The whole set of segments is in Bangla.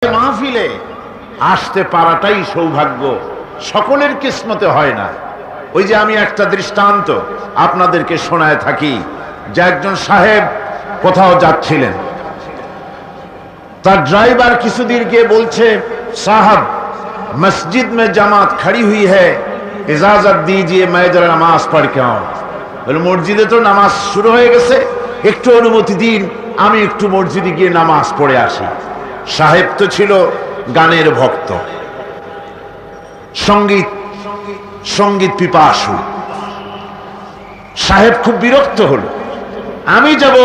মাহফিলে আসতে পারাটাই সৌভাগ্য, সকলের কিসমতে হয় না। ওই যে আমি একটা দৃষ্টান্ত আপনাদেরকে শোনায় থাকি যে একজন সাহেব কোথাও যাচ্ছিলেন, তার ড্রাইভার কিছুদিন গিয়ে বলছে, সাহাব মসজিদ মে জামাত খড়ি হুই হ্যায়, ইজাজত দीजिए मैं जरा নামাজ পড় কে আऊं। বলে মসজিদে তো নামাজ শুরু হয়ে গেছে, একটু অনুমতি দিন আমি একটু মসজিদে গিয়ে নামাজ পড়ে আসি। সাহেব তো ছিল গানের ভক্ত, সঙ্গীত পিপাসু। সাহেব খুব বিরক্ত হলো, আমি যাব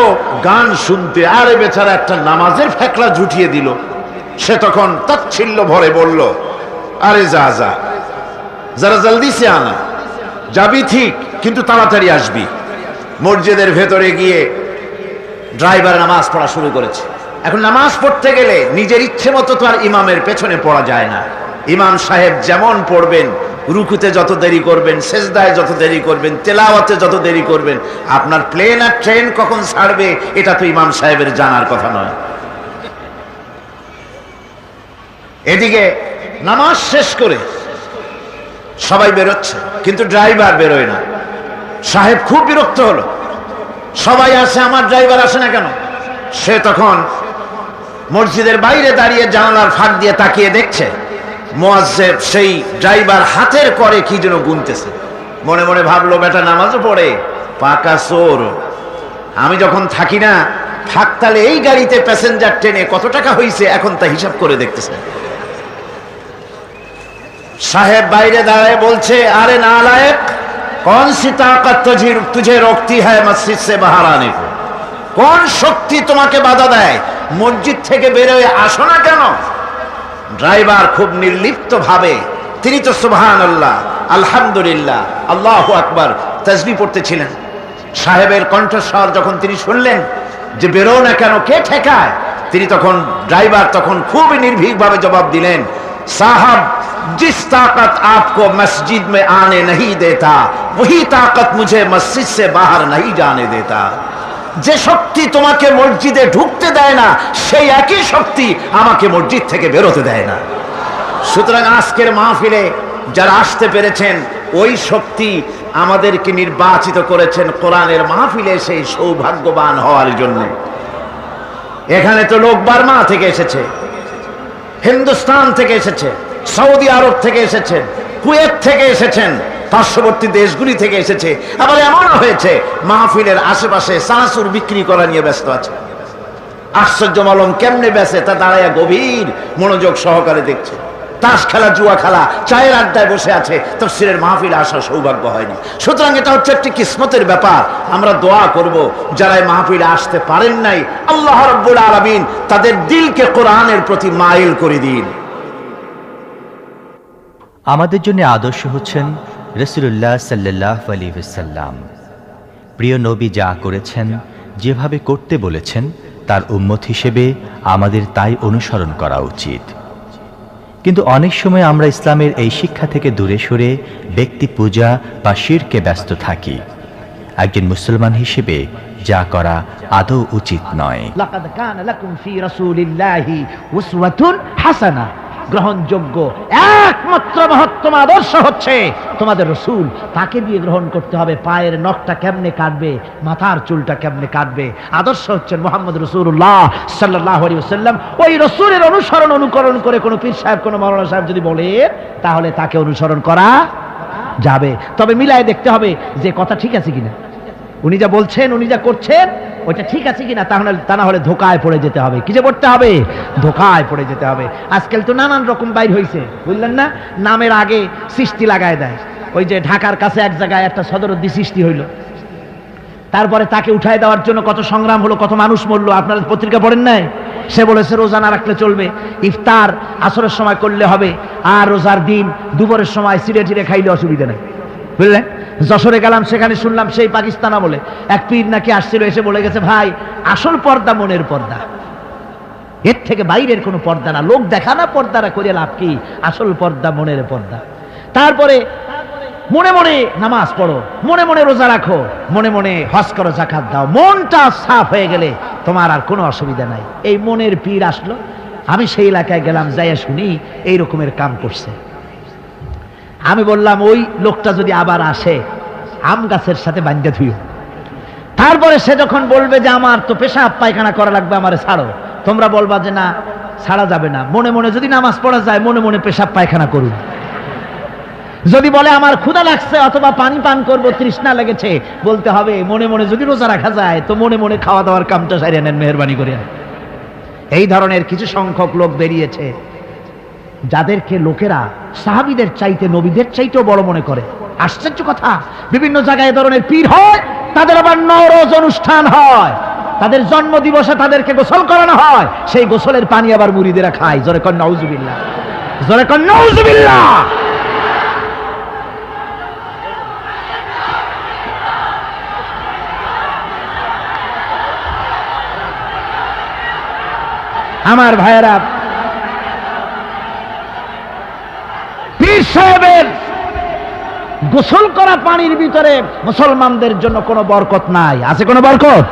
গান শুনতে, আরে বেচারা একটা নামাজের ফেকলা জুটিয়ে দিল। সে তখন তাচ্ছিল্য ভরে বলল, আরে যা যা, যারা জলদি সে আনা, যাবি ঠিক কিন্তু তাড়াতাড়ি আসবি। মসজিদের ভেতরে গিয়ে ড্রাইভার নামাজ পড়া শুরু করেছে। এখন নামাজ পড়তে গেলে নিজের ইচ্ছে মতো তো আর ইমামের পেছনে পড়া যায় না। ইমাম সাহেব যেমন পড়বেন, রুকুতে যত দেরি করবেন, সেজদায় যত দেরি করবেন, তেলাওয়াতে যত দেরি করবেন, আপনার প্লেন আর ট্রেন কখন ছাড়বে এটা তো ইমাম সাহেবের জানার কথা নয়। এদিকে নামাজ শেষ করে সবাই বেরোচ্ছে, কিন্তু ড্রাইভার বেরোয় না। সাহেব খুব বিরক্ত হলো, সবাই আসে, আমার ড্রাইভার আসে না কেন? সে তখন মসজিদের বাইরে দাঁড়িয়ে জানালার ফাঁক দিয়ে তাকিয়ে দেখছে মুয়াজ্জিব সেই ড্রাইভার হাতের করে কি যেন গুনতেছে। মনে মনে ভাবলো, বেটা নামাজও পড়ে, পাকা চোর। আমি যখন থাকি না ফাঁকতালে এই গাড়িতে প্যাসেঞ্জার ট্রেনে কত টাকা হয়েছে এখন তা হিসাব করে দেখতেছে। সাহেব বাইরে দাঁড়ায় বলছে, আরে নালায়েক, कौन सी ताकत तुझे रोकती है मस्जिद से बाहर आने को? কোন শক্তি তোমাকে বাধা দেয় মসজিদ থেকে বের হয়ে আসো না কেন? ড্রাইভার খুব নির্লিপ্ত ভাবে, তিনি তো সুবহানাল্লাহ, আলহামদুলিল্লাহ, আল্লাহু আকবার তাসবিহ পড়তেছিলেন। সাহেবের কণ্ঠস্বর যখন তিনি শুনলেন যে বেরো না কেন, কে ঠেকায়, তিনি তখন ড্রাইভার তখন খুবই নির্ভীকভাবে জবাব দিলেন, साहब जिस ताकत आपको मस्जिद में आने नहीं देता वही ताकत मुझे मस्जिद से बाहर नहीं जाने देता। যে শক্তি তোমাকে মসজিদে ঢুকতে দেয় না সেই একই শক্তি আমাকে মসজিদ থেকে বেরোতে দেয় না। সুতরাং আজকের মাহফিলে যারা আসতে পেরেছেন, ওই শক্তি আমাদেরকে নির্বাচিত করেছেন কোরআনের মাহফিলে সেই সৌভাগ্যবান হওয়ার জন্য। এখানে তো লোক বার্মা থেকে এসেছে, হিন্দুস্তান থেকে এসেছে, সৌদি আরব থেকে এসেছেন, কুয়েত থেকে এসেছেন, পার্শ্ববর্তী দেশগুলি থেকে এসেছে। আবার এমন হয়েছে মাহফিলের আশেপাশে চানাচুর বিক্রি করা নিয়ে ব্যস্ত আছে। আশ্চর্য মালুম কেমনে বেচে তা দাঁড়ায় গভীর মনোযোগ সহকারে দেখছে। তাস খেলা, জুয়া খেলা, চায়ের আড্ডায় বসে আছে, তাফসীরের মাহফিলে আসার সৌভাগ্য হয়নি। সুতরাং এটা হচ্ছে একটি কিসমতের ব্যাপার। আমরা দোয়া করব যারা এই মাহফিলে আসতে পারেন নাই, আল্লাহ রাব্বুল আলামিন তাদের দিলকে কোরআনের প্রতি মাইল করে দিন। আমাদের জন্য আদর্শ হচ্ছেন রাসূলুল্লাহ সাল্লাল্লাহু আলাইহি ওয়াসাল্লাম। প্রিয় নবী যা করেছেন, যেভাবে করতে বলেছেন, তার উম্মত হিসেবে আমাদের তাই অনুসরণ করা উচিত। কিন্তু অনেক সময় আমরা ইসলামের এই শিক্ষা থেকে দূরে সরে ব্যক্তি পূজা বা শিরকে ব্যস্ত থাকি। একজন মুসলমান হিসেবে যা করা আদৌ উচিত নয়। লাকাদ কানা লাকুম ফি রাসূলিল্লাহি উসওয়াতুন হাসানাহ, গ্রহণযোগ্য একমাত্র মহত্তম আদর্শ হচ্ছে তোমাদের রাসূল। তাকে দিয়ে গ্রহণ করতে হবে। পায়ের নখটা কেমনে কাটবে, মাথার চুলটা কেমনে কাটবে, আদর্শ হচ্ছেন মুহাম্মদ রাসূলুল্লাহ সাল্লাল্লাহু আলাইহি ওয়াসাল্লাম। ওই রাসূলের অনুকরণ করে কোনো পীর সাহেব, কোনো মাওলানা সাহেব যদি বলে, তাহলে তাকে অনুসরণ করা যাবে। তবে মিলায় দেখতে হবে যে কথা ঠিক আছে কিনা, উনি যা বলছেন, উনি যা করছেন, ওইটা ঠিক আছে কিনা। তা না হলে ধোকায় পড়ে যেতে হবে। কি যে পড়তে হবে? ধোকায় পড়ে যেতে হবে। আজকাল তো নানান রকম বাইর হয়েছে, বুঝলেন না? নামের আগে সৃষ্টি লাগায় দেয়। ওই যে ঢাকার কাছে এক জায়গায় একটা সদরদ্দি সৃষ্টি হইল, তারপরে তাকে উঠায় দেওয়ার জন্য কত সংগ্রাম হলো, কত মানুষ মরলো। আপনারা পত্রিকা পড়েন নাই? সে বলেছে রোজা না রাখলে চলবে, ইফতার আসরের সময় করলে হবে, আর রোজার দিন দুপুরের সময় চিড়ে চিড়ে খাইলে অসুবিধা নেই, বুঝলেন? যশোরে গেলাম, সেখানে শুনলাম সেই পাকিস্তানা বলে এক পীর নাকি আসছিল, এসে বলে গেছে, ভাই আসল পর্দা মনের পর্দা, এর থেকে বাইরের কোনো পর্দা না। লোক দেখানা পর্দারা করে লাভ কি? আসল পর্দা মনের পর্দা। তারপরে মনে মনে নামাজ পড়ো, মনে মনে রোজা রাখো, মনে মনে হজ করো, যাকাত দাও। মনটা সাফ হয়ে গেলে তোমার আর কোনো অসুবিধা নাই। এই মনের পীর আসলো, আমি সেই এলাকায় গেলাম, যাইয়া শুনি এই রকমের কাম করছে। আমি বললাম ওই লোকটা যদি আবার আসে আম গাছের সাথে বান্ধা ধুইও। তারপরে সে যখন বলবে যে আমার তো পেশাব পায়খানা করা লাগবে, আমারে ছাড়ো, তোমরা বলবা যে না ছাড়া যাবে না। মনে মনে যদি নামাজ পড়া যায় মনে মনে পেশাব পায়খানা করুন। যদি বলে আমার ক্ষুধা লাগছে অথবা পানি পান করব, তৃষ্ণা লেগেছে, বলতে হবে মনে মনে যদি রোজা রাখা যায় তো মনে মনে খাওয়া দাওয়ার কামটা সারিয়ে নেন, মেহরবানি করে। এই ধরনের কিছু সংখ্যক লোক বেরিয়েছে যাদেরকে লোকেরা সাহাবীদের চাইতে নবীদের চাইতেও বড় মনে করে। আশ্চর্য কথা, বিভিন্ন জায়গায় এ ধরনের পীর হয়, তাদের আবার নওরোজ অনুষ্ঠান হয়, তাদের জন্ম দিবসে তাদেরকে গোসল করানো হয়, সেই গোসলের পানি আবার মুরিদেরা খায়। জোরে কর নাউজুবিল্লাহ, জোরে কর নাউজুবিল্লাহ। আমার ভাইয়েরা, পীর সাহেবের গোসল করা পানির ভিতরে মুসলমানদের জন্য কোনো বরকত নাই। আছে কোনো বরকত?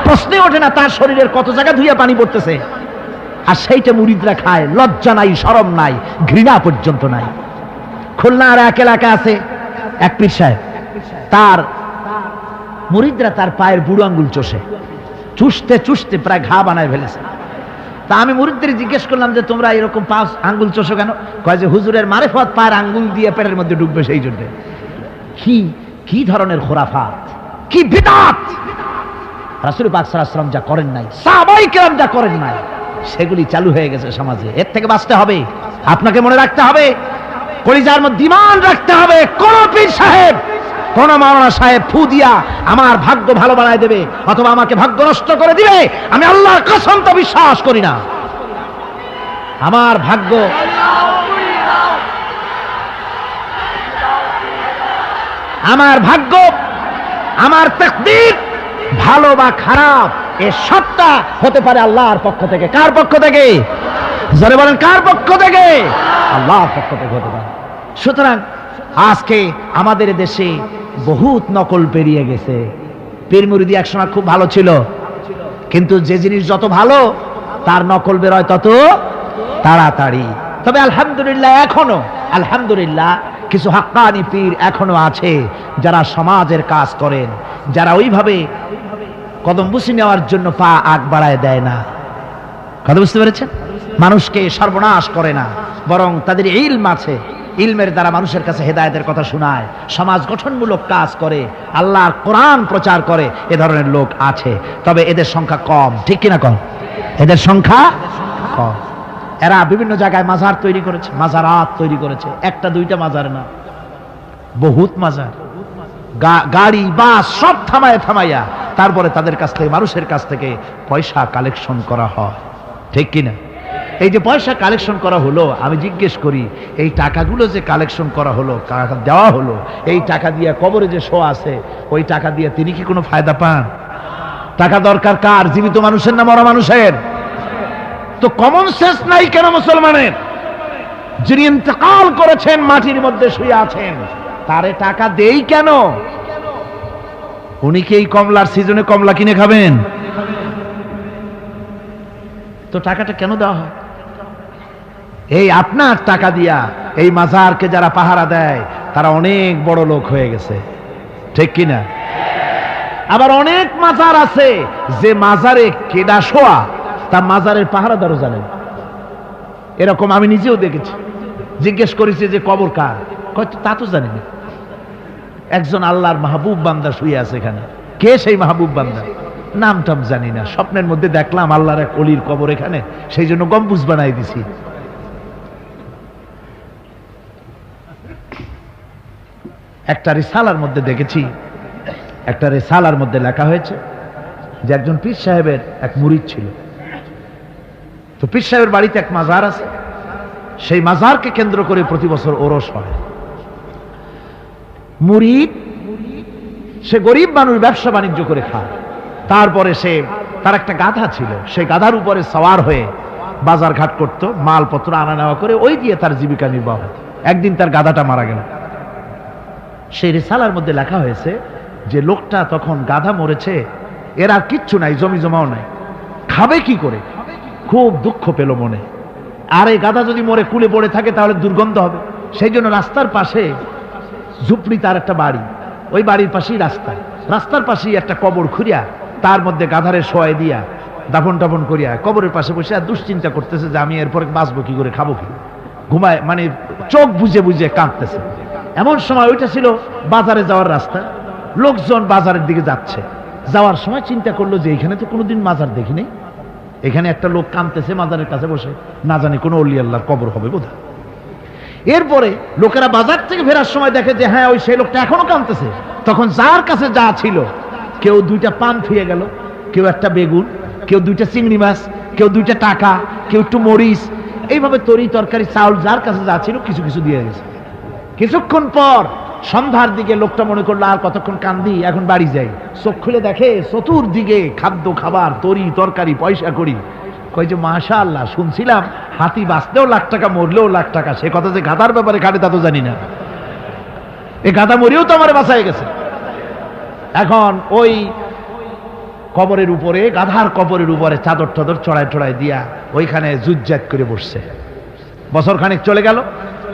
প্রশ্নে ওঠে না। তার শরীরের কত জায়গা ধুইয়া পানি পড়তেছে, আর সেইটা মুরিদরা খায়। লজ্জা নাই, শরম নাই, ঘৃণা পর্যন্ত নাই। খুলনার এক এলাকা আছে এক পীর সাহেব, তার মুরিদরা তার পায়ের বুড়ো আঙ্গুল চষে, চুষতে চুষতে প্রায় ঘা বানায় ফেলেছে। তা আমি মুরিদদের জিজ্ঞেস করলাম যে তোমরা এরকম পাঁচ আঙ্গুল চষো কেন? কয় যে হুজুরের মারেফত পায়ের আঙ্গুল দিয়ে পেটের মধ্যে ঢুকবে সেই জন্য। কি ধরনের খোরাফাত, কি বিদআত! রাসূল পাক সাল্লাল্লাহু আলাইহি ওয়াসাল্লাম যা করেন নাই, সাহাবায়ে কেরাম যা করেন নাই, সেগুলি চালু হয়ে গেছে সমাজে। এর থেকে বাঁচতে হবে, আপনাকে মনে রাখতে হবে, কলিজার মধ্যে ঈমান রাখতে হবে। কোন পীর সাহেব, কোন মাওলানা সাহেব ফু দিয়া আমার ভাগ্য ভালো বানায় দেবে অথবা আমাকে ভাগ্য নষ্ট করে দিবে, আমি আল্লাহর কসম তো বিশ্বাস করি না। আমার ভাগ্য, আমার তাকদীর ভালো বা খারাপ এ সবটা হতে পারে আল্লাহর পক্ষ থেকে। কার পক্ষ থেকে? জোরে বলেন, কার পক্ষ থেকে? আল্লাহর পক্ষ থেকে হতে পারে। সুতরাং আজকে আমাদের দেশে বহুত নকল পেরিয়ে গেছে। পীর মুরিদি একসময় খুব ভালো ছিল, কিন্তু যে জিনিস যত ভালো তার নকল বের হয় তত তাড়াতাড়ি। তবে আলহামদুলিল্লাহ, এখনো আলহামদুলিল্লাহ কিছু হাক্কানি পীর এখনো আছে যারা সমাজের কাজ করেন, যারা ওইভাবে কদম বুসি নেওয়ার জন্য পা আগ বাড়ায় দেয় না। কথা বুঝতে পেরেছেন? মানুষকে সর্বনাশ করে না, বরং তাদের ইলম আছে, ইলমের দ্বারা মানুষের কাছে হেদায়েতের কথা শোনায়, সমাজ গঠনমূলক কাজ করে, আল্লাহর কোরআন প্রচার করে। এ ধরনের লোক আছে, তবে এদের সংখ্যা কম। ঠিক কিনা? কম, এদের সংখ্যা কম। এরা বিভিন্ন জায়গায় মাজার তৈরি করেছে, মাজারাত তৈরি করেছে। একটা দুইটা মাজার না, বহুত মাজার। গাড়ি বাস সব থামাইয়া তারপরে তাদের কাছ থেকে, মানুষের কাছ থেকে পয়সা কালেকশন করা হয়। ঠিক কিনা? এই যে পয়সা কালেকশন করা হলো, আমি জিজ্ঞেস করি এই টাকাগুলো যে কালেকশন করা হলো, দেওয়া হলো, এই টাকা দিয়ে কবরে যে শো আছে, ওই টাকা দিয়ে তিনি কি কোনো ফায়দা পান? টাকা দরকার কার? জীবিত মানুষের না মরা মানুষের? তো কমন সেন্স নাই কেন মুসলমানের? যিনি ইন্তেকাল করেছেন, মাটির মধ্যে শুয়ে আছেন, তারে টাকা দেই কেন? উনি কি এই কমলার সিজনে কমলা কিনে খাবেন? তো টাকাটা কেন দেওয়া হয়? এই আপনার টাকা দিয়া এই মাজারকে যারা পাহারা দেয় তারা অনেক বড় লোক হয়ে গেছে। ঠিক কিনা? আবার অনেক মাজার আছে যে মাজারে কেডা শোয়া তা মাজারের পাহারাদারও জানেন। এরকম আমি নিজেও দেখেছি। জিজ্ঞেস করেছি যে কবর কার? তা তো জানি না। একজন আল্লাহর মাহবুব বান্দা শুয়ে আছে এখানে। কে সেই মাহবুব বান্দা? নাম টাম জানি না, স্বপ্নের মধ্যে দেখলাম আল্লাহর এক অলির কবর এখানে, সেই জন্য গম্বুজ বানাই দিছি। একটা রিসালার মধ্যে দেখেছি, একটা রিসালার মধ্যে লেখা হয়েছে যে একজন পীর সাহেবের এক মুরিদ ছিল। তো পীর সাহেবের বাড়িতে এক মাজার আছে, সেই মাজারকে কেন্দ্র করে প্রতি বছর ওরস হয়। মুরিদ সে গরিব মানুষ, ব্যবসা বাণিজ্য করে খায়। তারপরে তার একটা গাধা ছিল, সেই গাধার উপরে সওয়ার হয়ে বাজার ঘাট করত, মালপত্র আনা নেওয়া করে, ওই দিয়ে তার জীবিকা নির্বাহ হতো। একদিন তার গাধাটা মারা গেল। সেই রিসালার মধ্যে লেখা হয়েছে যে লোকটা তখন গাধা মরেছে, এর আর কিচ্ছু নাই, জমি জমাও নাই, খাবে কি করে? খুব দুঃখ পেল মনে। আর এই গাধা যদি মরে কুলে পড়ে থাকে তাহলে দুর্গন্ধ হবে। সেই জন্য রাস্তার পাশে ঝুপড়ি, তার একটা বাড়ি, ওই বাড়ির পাশেই রাস্তার পাশেই একটা কবর খুঁড়িয়া তার মধ্যে গাধারে শোয়াই দিয়া দাফন টাফন করিয়া কবরের পাশে বসে আর দুশ্চিন্তা করতেছে যে আমি এরপরে বাঁচবো কি করে, খাবো কি, ঘুমায় মানে চোখ বুঝে বুঝে কাঁদতেছে। এমন সময় ওইটা ছিল বাজারে যাওয়ার রাস্তা, লোকজন বাজারের দিকে যাচ্ছে। যাওয়ার সময় চিন্তা করলো যে এখানে তো কোনোদিন মাজার দেখিনি, এখানে একটা লোক কাঁদতেছে মাজারের কাছে বসে, না জানি কোনো অলি আল্লাহর কবর হবে বোধহয়। এরপরে লোকেরা বাজার থেকে ফেরার সময় দেখে যে হ্যাঁ ওই সেই লোকটা এখনো কাঁদতেছে। তখন যার কাছে যা ছিল, কেউ 2টা পান থুয়ে গেল, কেউ একটা বেগুন, কেউ 2টা চিংড়ি মাছ, কেউ 2টা টাকা, কেউ একটু মরিচ, এইভাবে তরি তরকারি চাউল যার কাছে যা ছিল কিছু কিছু দিয়ে গেছে। কিছুক্ষণ পর সন্ধ্যার দিকে লোকটা মনে করলো আর কতক্ষণ কান্দি, এখন বাড়ি যাই। চোখ খুলে দেখে চতুর্দিকে খাদ্য খাবার, তরি তরকারি, পয়সা করি। কই যে মাশাআল্লাহ, শুনছিলাম হাতি বাঁচলেও লাখ টাকা, মরলেও লাখ টাকা, সে কথা যে গাধার ব্যাপারে খাটে তা তো জানি না। এই গাধা মরিও তো আমার বাঁচাই গেছে। এখন ওই কবরের উপরে, গাধার কবরের উপরে চাদর টাদর চড়াই টড়াই দিয়া ওইখানে জুজ্জাত করে বসছে। বছর খানেক চলে গেল,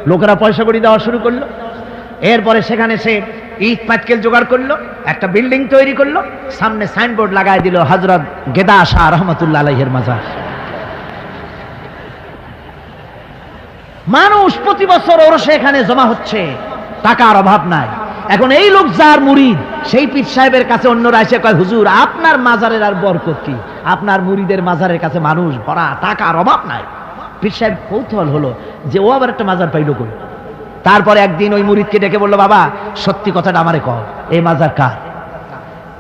লোকেরা পয়সা করি দেওয়া শুরু করলো। এরপরে সেখানে সে ইট পাটকেল জোগাড় করলো, একটা বিল্ডিং তৈরি করলো, সামনে সাইনবোর্ড লাগাই দিল হযরত গেদা শাহ রহমাতুল্লাহ আলাইহির মাজার। মানুষ প্রতি বছর ওরসে এখানে জমা হচ্ছে, টাকার অভাব নাই। এখন এই লোক যার মুরিদ, সেই পীর সাহেবের কাছে অন্যরা এসে কয় হুজুর আপনার মাজারের আর বরকত কি, আপনার মুরিদের মাজারের কাছে মানুষ ভরা, টাকার অভাব নাই। পীর সাহেব কৌতূহল হলো যে ও আবার একটা মাজার পাইল কই। তারপরে একদিন ওই মুরিদকে ডেকে বললো, বাবা সত্যি কথাটা আমারে কও, এই মাজার কার?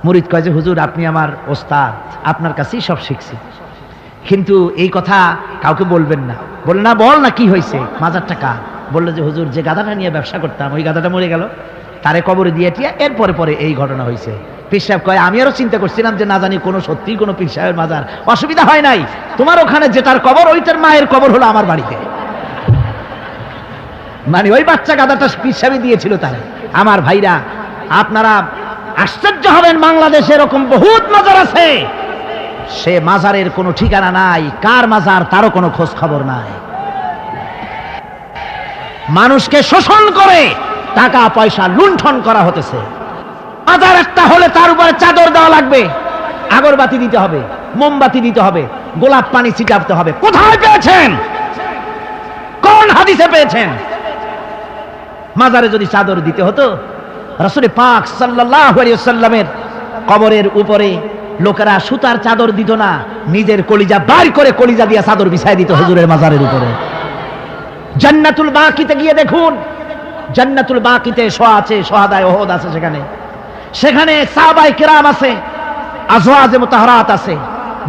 মুরিদ কয় যে হুজুর আপনি আমার ওস্তাদ, আপনার কাছেই সব শিখছি, কিন্তু এই কথা কাউকে বলবেন না। বলল না, বল না কি হয়েছে, মাজারটা কার? বললো যে হুজুর যে গাধাটা নিয়ে ব্যবসা করতাম, ওই গাধাটা মরে গেল, তারে কবরে দিয়ে টিয়া এরপরে পরে এই ঘটনা হয়েছে। পীর সাহেব কয় আমি আরো চিন্তা করছিলাম যে না জানি কোনো সত্যি কোনো পীর সাহেবের মাজার, অসুবিধা হয় নাই, তোমার ওখানে যেটার কবর ওইটার মায়ের কবর হলো আমার বাড়িতে। মানে ওই বাচ্চা গাধাটা পীর সাহেব দিয়েছিল তারে। আমার ভাইরা আপনারা আশ্চর্য হবেন, বাংলাদেশে এরকম বহুত মাজার আছে, সে মাজারের কোনো ঠিকানা নাই, কার মাজার তারও কোনো খোঁজ খবর নাই। মানুষকে শোষণ করে টাকা পয়সা লুণ্ঠন করা হতেছে। মাজার একটা হলে তার উপরে চাদর দেওয়া লাগবে, আগরবাতি দিতে হবে, মোমবাতি দিতে হবে, গোলাপ পানি ছিটাতে হবে। কোথায় পেয়েছেন? কোন হাদিসে পেয়েছেন? মাজারে যদি চাদর দিতে হতো, রাসূল পাক সাল্লাল্লাহু আলাইহি ওয়াসাল্লামের কবরের উপরে লোকেরা সুতার চাদর দিত না, নিজের কলিজা বার করে কলিজা দিয়ে চাদর বিছায় দিত হুজুরের মাজারের উপরে। জান্নাতুল বাকিতে গিয়ে দেখুন, জান্নাতুল বাকিতে শোয়া আছে, শহাদায়ে উহুদ আছে, সেখানে সাহাবায়ে কিরাম আছে, আজওয়াজে মুতাহহারাত আছে,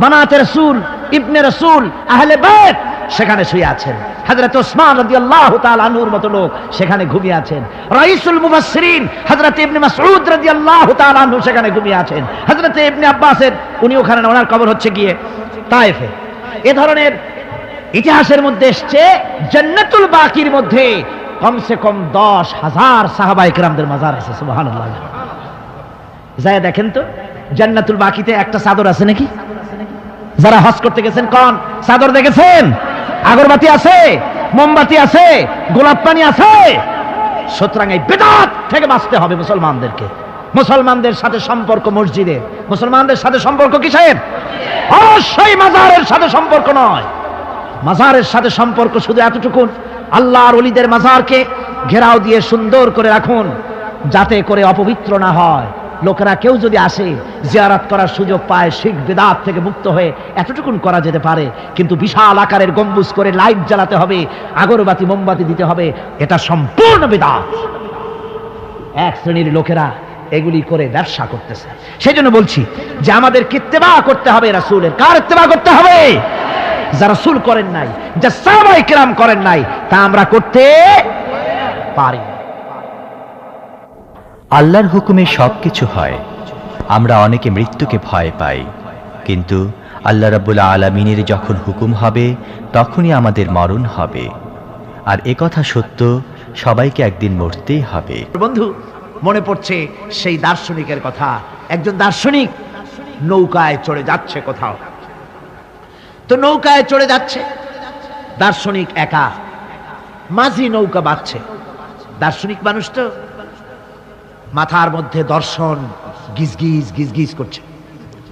বানাতে রাসূল, ইবনে রাসূল, আহলে বাইত সেখানে শুয়ে আছেন। হযরত ওসমান রাদিয়াল্লাহু তাআলা আনহুর মতো লোক সেখানে ঘুমিয়ে আছেন। রাইসুল মুফাসসিরিন হযরত ইবনে মাসউদ রাদিয়াল্লাহু তাআলা আনহু সেখানে ঘুমিয়ে আছেন। হযরত ইবনে আব্বাসের উনি ওখানে, ওনার কবর হচ্ছে গিয়ে তায়েফে। এ ধরনের ইতিহাসের মধ্যে এসছে জান্নাতুল বাকির মধ্যে কমসে কম 10,000 সাহাবায়ে কিরামদের মাজার আছে। সুবহানাল্লাহ। যায় দেখেন তো জান্নাতুল বাকিতে একটা চাদর আছে নাকি? যারা হজ করতে গেছেন কোন চাদর দেখেছেন? আগরবাতি আছে, মোমবাতি আছে, গোলাপ পানি আছে। সুতরাং এই বিদআত থেকে বাঁচতে হবে মুসলমানদেরকে। মুসলমানদের সাথে সম্পর্ক মসজিদে, মুসলমানদের সাথে সম্পর্ক কিসের? অবশ্যই মাজারের সাথে সম্পর্ক নয়। মাজারের সাথে সম্পর্ক শুধু এতটুকু, আল্লাহর ওলিদের মাজারকে ঘেরাও দিয়ে সুন্দর করে রাখুন, যাতে করে অপবিত্র না হয়। লোকেরা কেউ যদি আসে জিয়ারত করার সুযোগ পায়, শিরক বিদআত থেকে মুক্ত হয়ে এতটুকুন করা যেতে পারে। কিন্তু বিশাল আকারের গম্বুজ করে লাইট জ্বালাতে হবে, আগরবাতি মোমবাতি দিতে হবে, এটা সম্পূর্ণ বিদআত। এক শ্রেণীর লোকেরা এগুলি করে ব্যবসা করতেছে। সেই জন্য বলছি যে আমাদের ইত্তেবা করতে হবে রাসূলের। কার ইত্তেবা করতে হবে? যা রাসূল করেন নাই, যা সাহাবায়ে কিরাম করেন নাই, তা আমরা করতে পারি। আল্লাহর হুকুমে সবকিছু হয়। আমরা অনেকে মৃত্যুকে ভয় পাই, কিন্তু আল্লাহ রাব্বুল আলামিনের যখন হুকুম হবে তখনই আমাদের মরণ হবে। আর একথা সত্য, সবাইকে একদিন মরতেই হবে। বন্ধু, মনে পড়ছে সেই দার্শনিকের কথা। একজন দার্শনিক নৌকায় চড়ে যাচ্ছে কোথাও, তো নৌকায় চড়ে যাচ্ছে, দার্শনিক একা, মাঝি নৌকা বাঁধছে। দার্শনিক মানুষ তো, মাথার মধ্যে দর্শন গিজগিজ গিজগিজ করছে,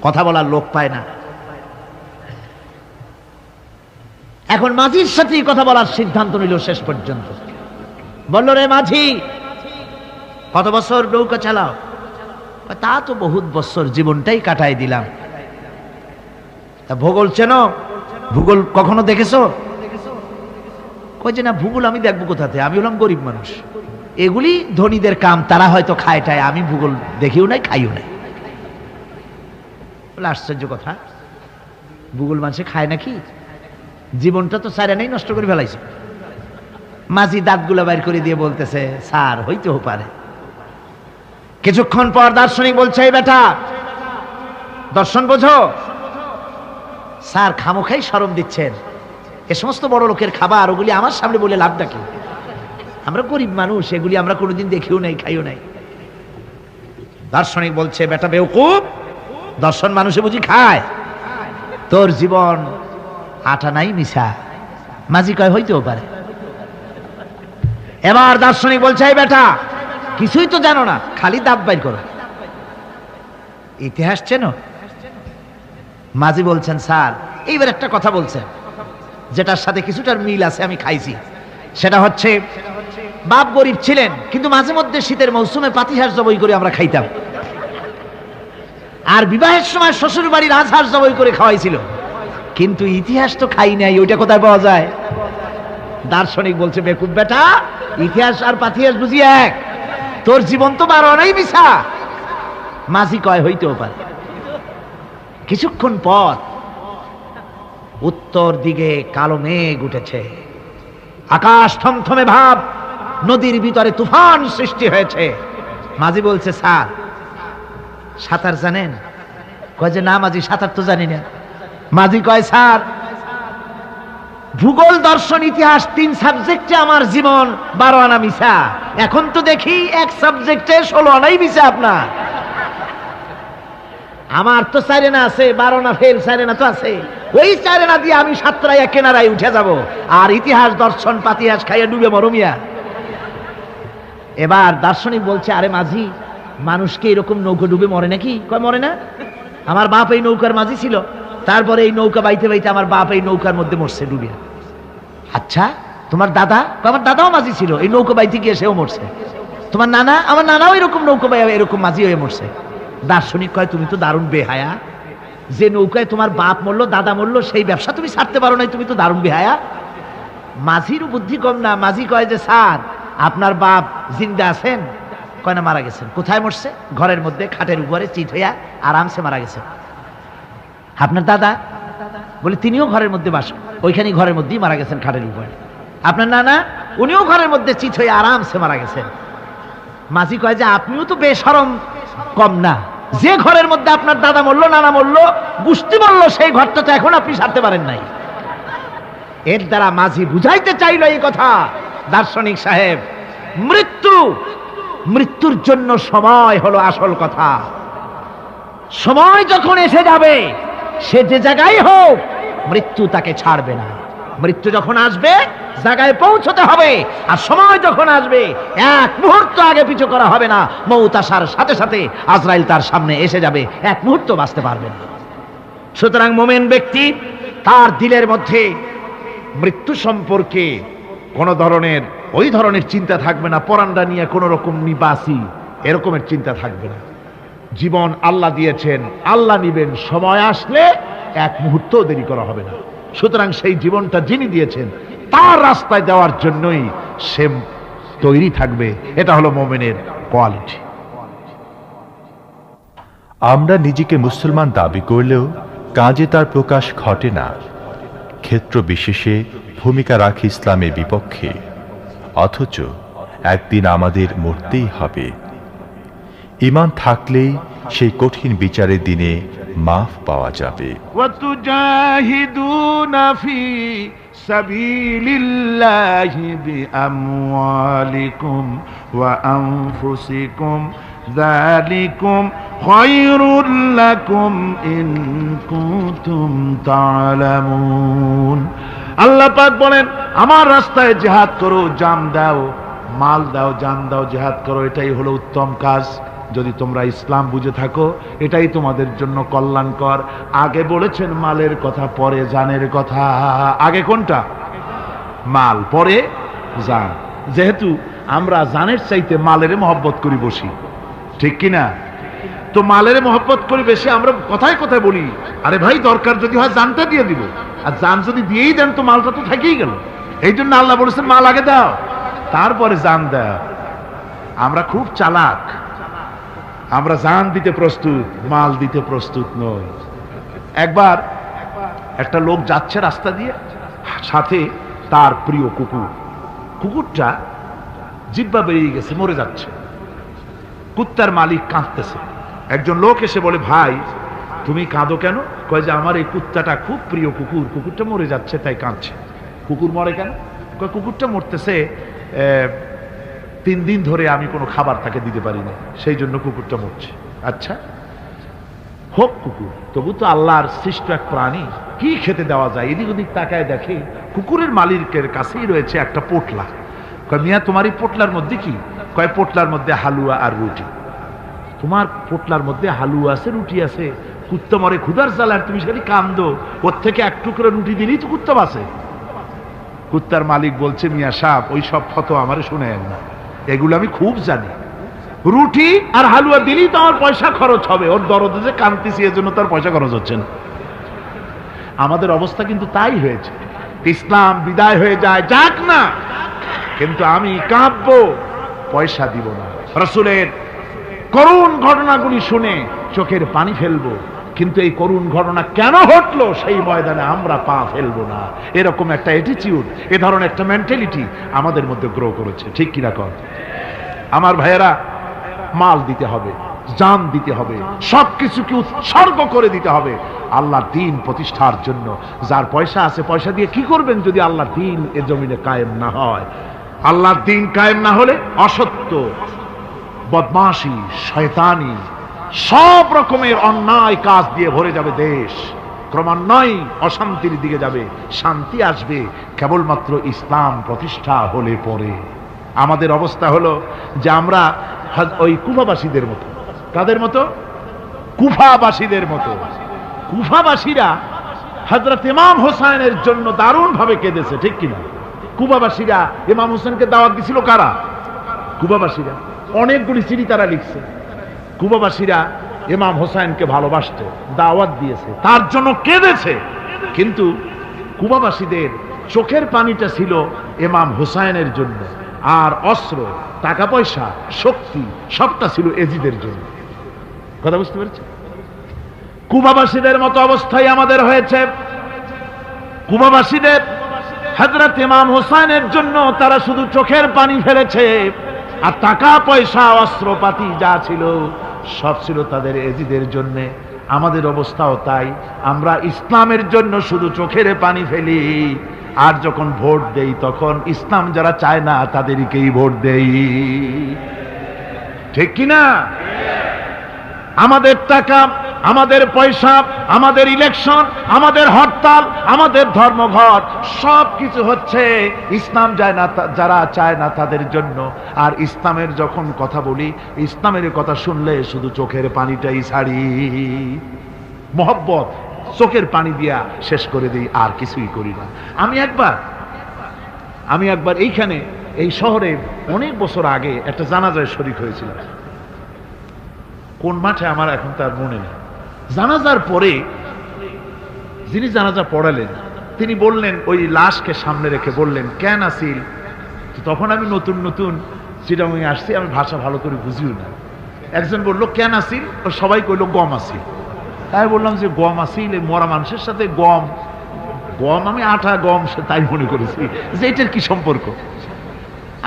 কথা বলার লোক পায় না। এখন মাঝির সাথেই কথা বলার সিদ্ধান্ত নিল। শেষ পর্যন্ত বলল, রে মাঝি, কত বছর নৌকা চালাও? তা তো বহুত বছর, জীবনটাই কাটাই দিলাম। তা ভূগোল চেনো? ভূগোল কখনো দেখেছো? কই যে না, ভূগোল আমি দেখবো কোথাতে, আমি হলাম গরিব মানুষ, এগুলি ধনীদের কাম, তারা হয়তো খায় টায়, আমি ভূগোল দেখিও নাই খাইও নাই। বলে আশ্চর্য কথা, ভূগোল মানুষে খায় নাকি? জীবনটা তো সারা নেই, নষ্ট করে ফেলাইছে। মাঝি দাঁতগুলো বাইর করে দিয়ে বলতেছে, স্যার হইতেও পারে। কিছুক্ষণ পর দার্শনিক বলছে, এই বেটা, দর্শন বোঝো? স্যার খামোখাই শরম দিচ্ছেন, এ সমস্ত বড় লোকের খাবার, ওগুলি আমার সামনে বলে লাভটা কি? আমরা গরিব মানুষ, এগুলি আমরা কোনোদিন দেখিও নাই খাইও নাই। দার্শনিক বলছে, বেটা বেওকুফ, দর্শন মানুষে বুঝি খায়? তোর জীবন আটা নাই মিশা। মাঝি কয়, হইতেও পারে। এবার দার্শনিক বলছে, এই বেটা, কিছুই তো জানো না, খালি দাঁত বাইর করো, ইতিহাস চেনো? মাঝি বলছেন, স্যার এইবার একটা কথা বলছেন যেটার সাথে কিছুটার মিল আছে, আমি খাইছি। সেটা হচ্ছে, বাপ গরিব ছিলেন, কিন্তু মাঝে মধ্যে শীতের মৌসুমে পাতিহাঁস জবাই করে আমরা খাইতাম, আর বিবাহের সময় শ্বশুর বাড়ির রাজহাঁস জবাই করে খাওয়াইছিল, কিন্তু ইতিহাস তো খাই নাই, ওইটা কোথায় পাওয়া যায়? দার্শনিক বলছে, বেকুব বেটা, ইতিহাস আর পাতিহাঁস বুঝি এক? তোর জীবন তো বারো নাই মিশা। মাঝি কয়, হইতেও পারে। কিছুক্ষণ পর উত্তর দিকে কালো মেঘ উঠেছে, আকাশ থমথমে ভাব, নদীর ভিতরে তুফান সৃষ্টি হয়েছে। মাঝি বলছে, স্যার সাঁতার জানেন? কয় যে না মাঝি, সাঁতার তো জানি না। মাঝি কয়, স্যার ভূগোল, দর্শন, ইতিহাস 3 সাবজেক্টে আমার জীবন 12 আনা মিশা, এখন তো দেখি এক সাবজেক্টে 16 আনাই মিশা আপনার। আমার তো 4 আনা আছে, 12 আনা ফেল, 4 আনা তো আছে, ওই 4 আনা দিয়ে আমি সাতরাইয়া কেনারায় উঠে যাব, আর ইতিহাস দর্শন পাতিহাস খাইয়া ডুবে মরমিয়া। এবার দার্শনিক বলছে, আরে মাঝি, মানুষকে এরকম নৌকা ডুবে মরে নাকি? কয় মরে না, আমার বাপ এই নৌকার মাঝি ছিল, তারপরে এই নৌকা বাইতে বাইতে আমার বাপ এই নৌকার মধ্যে মরছে ডুবে। আচ্ছা, তোমার দাদা? আমার দাদাও মাঝি ছিল, এই নৌকা বাইতে গিয়ে সেও মরছে। তোমার নানা? আমার নানাও এরকম নৌকা বাই এরকম মাঝি হয়ে মরছে। দার্শনিক কয়, তুমি তো দারুণ বেহায়া, যে নৌকায় তোমার বাপ মরলো, দাদা মরলো, সেই ব্যবসা তুমি ছাড়তে পারো নাই, তুমি তো দারুণ বেহায়া। মাঝিরও বুদ্ধি কম না। মাঝি কয় যে, স্যার আপনার বাপ জিন্দা আছেন? কয় না, মারা গেছেন। কোথায় মরছে? ঘরের মধ্যে খাটের উপরে চিত হইয়া আরামসে মারা গেছেন। আপনার দাদা? বলে তিনিও ঘরের মধ্যে বাস, ওইখানেই ঘরের মধ্যেই মারা গেছেন, খাটের উপরে। আপনার নানা? উনিও ঘরের মধ্যে চিত হয়ে আরামসে মারা গেছেন। মাঝি কয় যে, আপনিও তো বেশরম কম না, যে ঘরের মধ্যে আপনার দাদা মরলো, নানা মরলো, বুঝতে বললো, সেই ঘরটা তো এখন আপনি সারতে পারেন নাই। এর দ্বারা মাঝি বুঝাইতে চাইল এই কথা, দার্শনিক সাহেব, মৃত্যুর জন্য সময় হলো আসল কথা। সময় যখন এসে যাবে, সে যে জায়গায় হোক, মৃত্যু তাকে ছাড়বে না। মৃত্যু যখন আসবে, জায়গায় পৌঁছতে হবে, আর সময় যখন আসবে, এক মুহূর্ত আগে পিছু করা হবে না। মউত আসার সাথে সাথে আজরাইল তার সামনে এসে যাবে, এক মুহূর্ত বাঁচতে পারবে না। সুতরাং মোমেন ব্যক্তি, তার দিলের মধ্যে মৃত্যু সম্পর্কে কোন ধরনের ওই ধরনের চিন্তা থাকবে না, পরান্ডা নিয়ে কোন রকম নিবাসী এরকমের চিন্তা থাকবে না। জীবন আল্লাহ দিয়েছেন, আল্লাহ নিবেন, সময় আসলে এক মুহূর্ত দেরি করা হবে না। সুতরাং সেই জীবনটা যিনি দিয়েছেন, তার রাস্তায় দেওয়ার জন্যই সে তৈরি থাকবে। এটা হলো মোমেনের কোয়ালিটি। আমরা নিজেকে মুসলমান দাবি করলেও কাজে তার প্রকাশ ঘটে না। ক্ষেত্র বিশেষে ভূমিকা রাখি ইসলামের বিপক্ষে, অথচ একদিন আমাদের মরতেই হবে। ঈমান থাকলেই সেই কঠিন বিচারের দিনে মাফ পাওয়া যাবে। ওয়াতুজাহিদুনা ফি সাবিলিল্লাহি বিআমওয়ালিকুম ওয়া আনফুসিকুম যালিকুম খায়রুল লাকুম ইন কুনতুম তা'লামুন। আল্লাহ পাক বলেন আমার রাস্তায় জিহাদ করো, জান দাও, মাল দাও, জান দাও, জিহাদ করো, এটাই হলো উত্তম কাজ। যদি তোমরা ইসলাম বুঝে থাকো এটাই তোমাদের জন্য কল্যাণকর। আগে বলেছেন মালের কথা, পরে জানের কথা। আগে কোনটা? মাল, পরে জান। যেহেতু আমরা জানের চাইতে মালের মহব্বত করি বসি, ঠিক কিনা? তো মালের মহব্বত করি বেশি, আমরা কথায় কথায় বলি আরে ভাই দরকার যদি হয় জানটা দিয়ে দিব, আর জান যদি দিয়েই দেন তো মালটা তো থেকেই গেল। এই জন্য আল্লাহ বলেছেন মাল আগে দাও তারপরে জান দাও। আমরা খুব চালাক, আমরা জান দিতে প্রস্তুত, মাল দিতে প্রস্তুত নই। একবার একটা লোক যাচ্ছে রাস্তা দিয়ে, সাথে তার প্রিয় কুকুর। কুকুরটা জিহ্বা বেরিয়ে গেছে, মরে যাচ্ছে। কুত্তার মালিক কাঁদতেছে। একজন লোক এসে বলে ভাই তুমি কাঁদো কেন? কয় যে আমার এই কুত্তাটা খুব প্রিয় কুকুর, কুকুরটা মরে যাচ্ছে তাই কাঁদছে। কুকুর মরে কেন? কয় কুকুরটা মরতেছে 3 দিন ধরে আমি কোনো খাবার তাকে দিতে পারি না, সেই জন্য কুকুরটা মরছে। আচ্ছা হোক কুকুর, তবু তো আল্লাহর সৃষ্ট এক প্রাণী, কি খেতে দেওয়া যায়? এদিক ওদিক তাকায় দেখে কুকুরের মালিকের কাছেই রয়েছে একটা পোটলা। কয় মিয়া তোমার এই পোটলার মধ্যে কি? কয় পোটলার মধ্যে হালুয়া আর রুটি। তোমার পোটলার মধ্যে হালুয়া আছে, রুটি আছে, কুত্তা মরে ক্ষুধার জ্বালায় তুমি সেখানে কান্দো, ওর থেকে এক টুকরো রুটি দিলেই তো কুত্তা বাঁচে। কুত্তার মালিক বলছে মিয়া সাহেব ওই সব ফতো আমারে শুনেন না, এগুলো আমি খুব জানি। রুটি আর হালুয়া দিলেই তো আমার পয়সা খরচ হবে, ওর দরদে যে কাঁদতেছি এর জন্য তার পয়সা খরচ হচ্ছে না। আমাদের অবস্থা কিন্তু তাই হয়েছে। ইসলাম বিদায় হয়ে যায়, যাক না, কিন্তু আমি কাঁদবো, পয়সা দিব না। রাসূলের করুণ ঘটনাগুলি শুনে চোখের পানি ফেলবো, কিন্তু এই করুণ ঘটনা কেন ঘটলো সেই ময়দানে আমরা পা ফেলবো না। এরকম একটা অ্যাটিটিউড, এ ধরনের একটা মেন্টালিটি আমাদের মধ্যে গ্রো করেছে, ঠিক কিনা কর? আমার ভাইয়েরা, মাল দিতে হবে, জান দিতে হবে, সবকিছুকে উৎসর্গ করে দিতে হবে আল্লাহর দ্বীন প্রতিষ্ঠার জন্য। যার পয়সা আছে পয়সা দিয়ে কি করবেন যদি আল্লাহর দ্বীন এ জমিনে কায়েম না হয়? আল্লাহর দ্বীন কায়েম না হলে অসত্য, বদমাশি, শয়তানি, সব রকমের অন্যায় কাজ দিয়ে ভরে যাবে দেশ। ক্রমান্বয়ে অশান্তির দিকে যাবে, শান্তি আসবে কেবলমাত্র ইসলাম প্রতিষ্ঠা হলে পরে। আমাদের অবস্থা হলো যে আমরা ওই কুফাবাসীদের মতো। কাদের মতো? কুফাবাসীদের মতো। কুফাবাসীরা হযরত ইমাম হোসেনের জন্য দারুণ ভাবে কেঁদেছে, ঠিক কিনা? কুফাবাসীরা ইমাম হোসেনকে দাওয়াত দিছিল কারা? কুফাবাসীরা। অনেকগুলি চিঠি তারা লিখছে। কুফাবাসীরা ইমাম হোসেনকে ভালোবাসত, দাওয়াত দিয়েছে, তার জন্য কেঁদেছে। কিন্তু কুফাবাসীদের চোখের পানিটা ছিল ইমাম হোসেনের জন্য, আর অস্ত্র, টাকা পয়সা, শক্তি সবটা ছিল এজিদের জন্য। কথা বুঝতে পেরেছে? কুফাবাসীদের মতো অবস্থায় আমাদের হয়েছে। কুফাবাসীদের হযরত ইমাম হোসেনের জন্য তারা শুধু চোখের পানি ফেলেছে, আর টাকা পয়সা অস্ত্রপাতি যা ছিল সব ছিল তাদের এজিদের জন্য। আমাদের অবস্থাও তাই, আমরা ইসলামের জন্য শুধু চোখের পানি ফেলি, আর যখন ভোট দেই তখন ইসলাম যারা চায় না তাদেরকেই ভোট দেই, ঠিক কিনা? আমাদের টাকা, আমাদের পয়সা, আমাদের ইলেকশন, আমাদের হরতাল, আমাদের ধর্মঘট সব কিছু হচ্ছে ইসলাম যায় না, যারা চায় না তাদের জন্য। আর ইসলামের যখন কথা বলি, ইসলামের কথা শুনলে শুধু চোখের পানিটাই ছাড়ি, মহব্বত চোখের পানি দিয়া শেষ করে দিই, আর কিছুই করি না। আমি একবার এইখানে এই শহরে অনেক বছর আগে একটা জানাজায় শরীক হয়েছিলাম। কোন মাঠে আমার এখন তার মনে নেই। জানাজার পরে যিনি জানাজা পড়ালেন তিনি বললেন, ওই লাশকে সামনে রেখে বললেন, কেন আসিল? তখন আমি নতুন নতুন চিটাগাং আসছি, আমি ভাষা ভালো করে বুঝিও না। একজন বললো কেন আসিল? সবাই কইল গম আসিল। তাই বললাম যে গম আসিল, মরা মানুষের সাথে গম, আমি আটা গম তাই মনে করেছি যে এটার কি সম্পর্ক।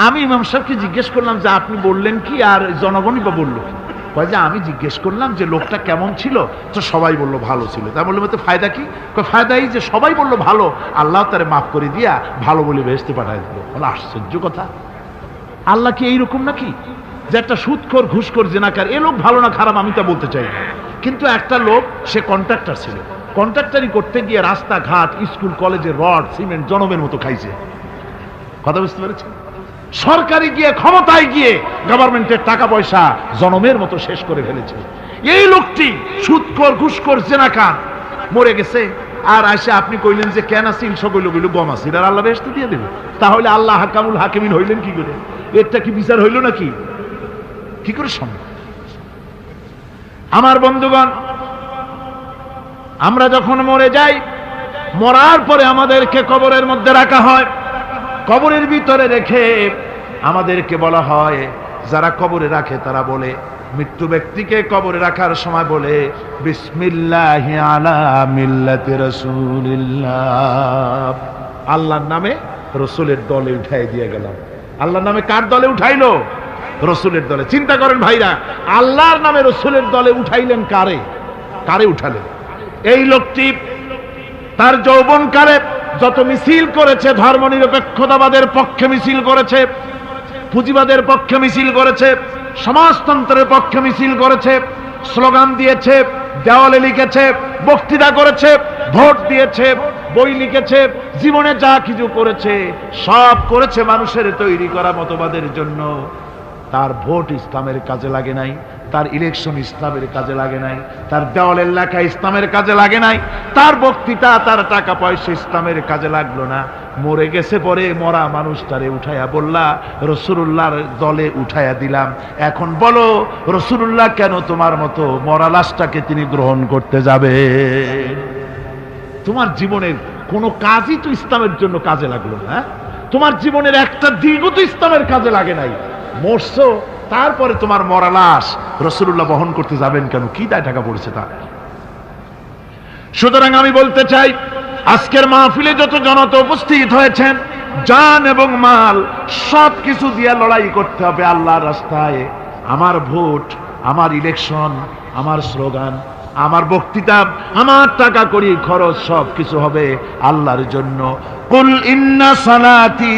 আমি ইমাম সাহেবকে জিজ্ঞেস করলাম যে আপনি বললেন কি, আর জনগণই বা বললো কি? কয় যে আমি জিজ্ঞেস করলাম যে লোকটা কেমন ছিল, তো সবাই বললো ভালো ছিল। তাই বললাম তো ফায়দা কি? ফায়দা এই যে সবাই বললো ভালো, আল্লাহ তারে মাফ করে দিয়া ভালো বলে বেহেশতে পাঠায় দিল। বলে আশ্চর্য কথা, আল্লাহ কি এইরকম নাকি যে একটা সুদখোর, ঘুষখোর, জেনাকার, এ লোক ভালো না খারাপ আমি তা বলতে চাই না, কিন্তু একটা লোক সে কন্ট্রাক্টর ছিল, কন্ট্রাক্টারি করতে গিয়ে রাস্তাঘাট, স্কুল, কলেজের রড, সিমেন্ট জনমের মতো খাইছে। কথা বুঝতে পেরেছেন? সরকারি গিয়ে, ক্ষমতায় গিয়ে গভর্নমেন্টের টাকা পয়সা জনমের মতো শেষ করে ফেলেছে। এই লোকটি সুদখোর, ঘুষখোর, জেনাকার মরে গেছে। আর আসে আপনি কইলেন যে কেন আসিল, সকল কইল গম আসিল, আর আল্লাহ বেহেশতে দিয়ে দেবে। তাহলে আল্লাহ হাকামুল হাকিমিন হইলেন কি করে? এরটা কি বিচার হইল নাকি? কি করে সম্ভব? আমার বন্ধুগণ, আমরা যখন মরে যাই, মরার পরে আমাদেরকে কবরের মধ্যে রাখা হয়। কবরের ভিতরে রেখে আমাদেরকে বলা হয়, যারা কবরে রাখে তারা বলে, মৃত্যু ব্যক্তিকে কবরে রাখার সময় বলে, বিসমিল্লাহি আলা মিল্লাতি রাসূলিল্লাহ, আল্লাহর নামে রসুলের দলে উঠাই দিয়ে গেলাম। আল্লাহর নামে কার দলে উঠাইলো? রসুলের দলে। চিন্তা করেন ভাইরা, আল্লাহর নামে রসুলের দলে উঠাইলেন কারে? কারে উঠালেন? এই লোকটি তার যৌবনকালে যত মিছিল করেছে, ধর্ম নিরপেক্ষতাবাদের পক্ষে মিছিল করেছে, পুঁজিবাদের পক্ষে মিছিল করেছে, সমাজতন্ত্রের পক্ষে মিছিল করেছে, স্লোগান দিয়েছে, দেওয়ালে লিখেছে, বক্তৃতা করেছে, ভোট দিয়েছে, বই লিখেছে, জীবনে যা কিছু করেছে সব করেছে মানুষের তৈরি করা মতবাদের জন্য। তার ভোট ইসলামের কাজে লাগে নাই, তার ইলেকশন ইসলামের কাজে লাগে নাই, তার দেওয়ালের লেখা ইসলামের কাজে লাগে নাই, তার বক্তৃতা, তার টাকা পয়সা ইসলামের কাজে লাগলো না। মরে গেছে, পরে মরা মানুষটারে উঠাইয়া বললা রাসূলুল্লাহর দলে উঠাইয়া দিলাম। এখন বলো রাসূলুল্লাহ কেন তোমার মতো মরা লাশটাকে তিনি গ্রহণ করতে যাবে? তোমার জীবনের কোনো কাজই তো ইসলামের জন্য কাজে লাগলো না। তোমার জীবনের একটা দিনও তো ইসলামের কাজে লাগে নাই। মরছো, তারপরে তোমার মরা লাশ রাসূলুল্লাহ বহন করতে যাবেন কেন? কি দায় টাকা পড়েছে তার? সুতরাং আমি বলতে চাই, আজকের মাহফিলে যত জনতা উপস্থিত হয়েছেন, জান এবং মাল সব কিছু দিয়ে লড়াই করতে হবে আল্লাহর রাস্তায়। আমার ভোট, আমার ইলেকশন, আমার স্লোগান, আমার বক্তৃতা, আমার টাকা করি খরচ সব কিছু হবে আল্লাহর জন্য। কুল ইন্না সালাতি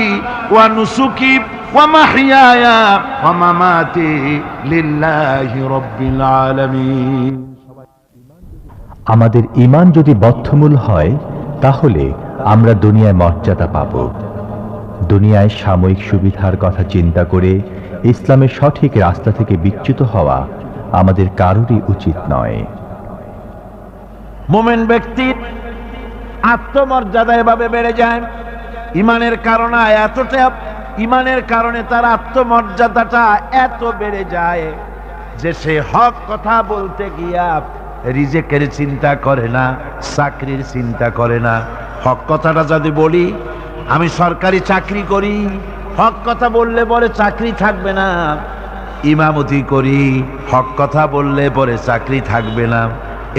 ওয়া নুসুকি ওয়া মাহইয়ায়া ওয়া মামাতি লিল্লাহি রাব্বিল আলামিন। আমাদের ঈমান যদি বদ্ধমূল হয়, তাহলে আমরা দুনিয়ায় মর্যাদা পাব। দুনিয়ায় সাময়িক সুবিধার কথা চিন্তা করে ইসলামের সঠিক রাস্তা থেকে বিচ্যুত হওয়া আমাদের কারোরই উচিত নয়। মুমিন ব্যক্তির আত্মমর্যাদা এভাবে বেড়ে যায় ইমানের কারণে। ইমানের কারণে তার আত্মমর্যাদাটা এত বেড়ে যায় যে সে হক কথা বলতে গিয়া রিজেকের চিন্তা করে না, চাকরির চিন্তা করে না। হক কথাটা যদি বলি, আমি সরকারি চাকরি করি, হক কথা বললে পরে চাকরি থাকবে না। ইমামতি করি, হক কথা বললে পরে চাকরি থাকবে না।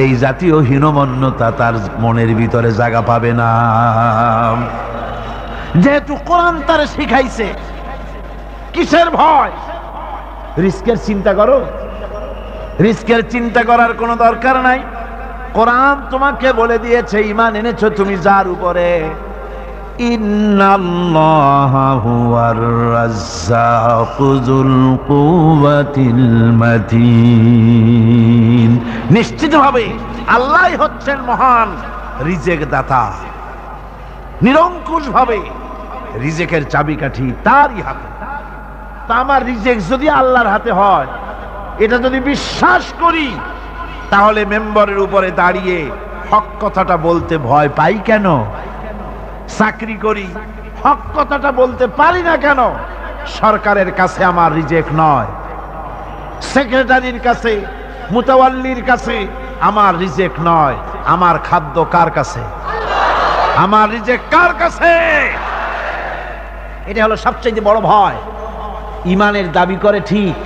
এই জাতীয় হীনমন্যতা তার মনের ভিতরে জায়গা পাবে না, যেহেতু কোরআন তার শিখাইছে। কিসের ভয়? রিস্কের চিন্তা করো। রিস্কের চিন্তা করার কোনো দরকার নাই। কোরআন তোমাকে বলে দিয়েছে, ঈমান এনেছো তুমি যার উপরে, ইন্নাল্লাহা হুয়ার রাজ্জাকু যুল কুওয়াতিল মাতিন। নিশ্চিতভাবে আল্লাহই হচ্ছেন মহান রিজেক দাতা। নিরঙ্কুশভাবে রিজেকের চাবিকাঠি তারই হাতে। তা আমার রিজেক যদি আল্লাহর হাতে হয়, এটা যদি বিশ্বাস করি, তাহলে মেম্বারের উপরে দাঁড়িয়ে হক কথাটা বলতে ভয় পাই কেন? চাকরি করি, হক কথাটা বলতে পারি না কেন? সরকারের কাছে আমার রিজেক নয়, সেক্রেটারির কাছে, মুতাওয়াল্লির কাছে আমার রিজেক নয়। আমার খাদ্য কার কাছে? আমার রিজেক কার কাছে? এটা হলো সবচেয়ে বড় ভয়। ইমানের দাবি করে ঠিক,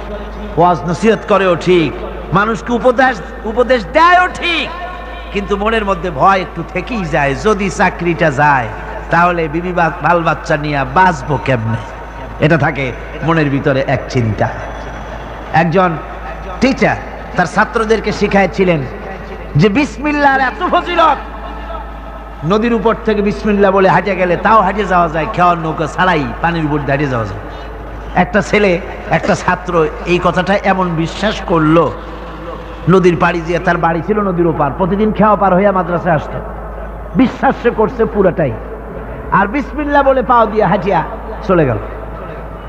ওয়াজ নসিহত করেও ঠিক, মানুষকে উপদেশ দেয়ও ঠিক, কিন্তু মনের মধ্যে ভয় একটু থেকেই যায়। যদি চাকরিটা যায়, তাহলে বিবি বাল বাচ্চা নিয়ে বাঁচবো কেমনে? এটা থাকে মনের ভিতরে এক চিন্তা। একজন টিচার তার ছাত্রদেরকে শিখাইছিলেন যে বিসমিল্লাহর এত ফজিলত, নদীর উপর থেকে বিসমিল্লাহ বলে হাঁটে গেলে তাও হাঁটে যাওয়া যায়, খেওয়ার নৌকা ছাড়াই পানির উপর হাঁটে যাওয়া যায়। একটা ছেলে, একটা ছাত্র এই কথাটা এমন বিশ্বাস করলো নদীর পাড়ি দিয়ে, তার বাড়ি ছিল নদীর ওপার, প্রতিদিন খেওয়া পার হইয়া মাদ্রাসায় আসতো। বিশ্বাস সে করছে পুরাটাই, আর বিসমিল্লাহ বলে পাও দিয়ে হাঁটিয়া চলে গেল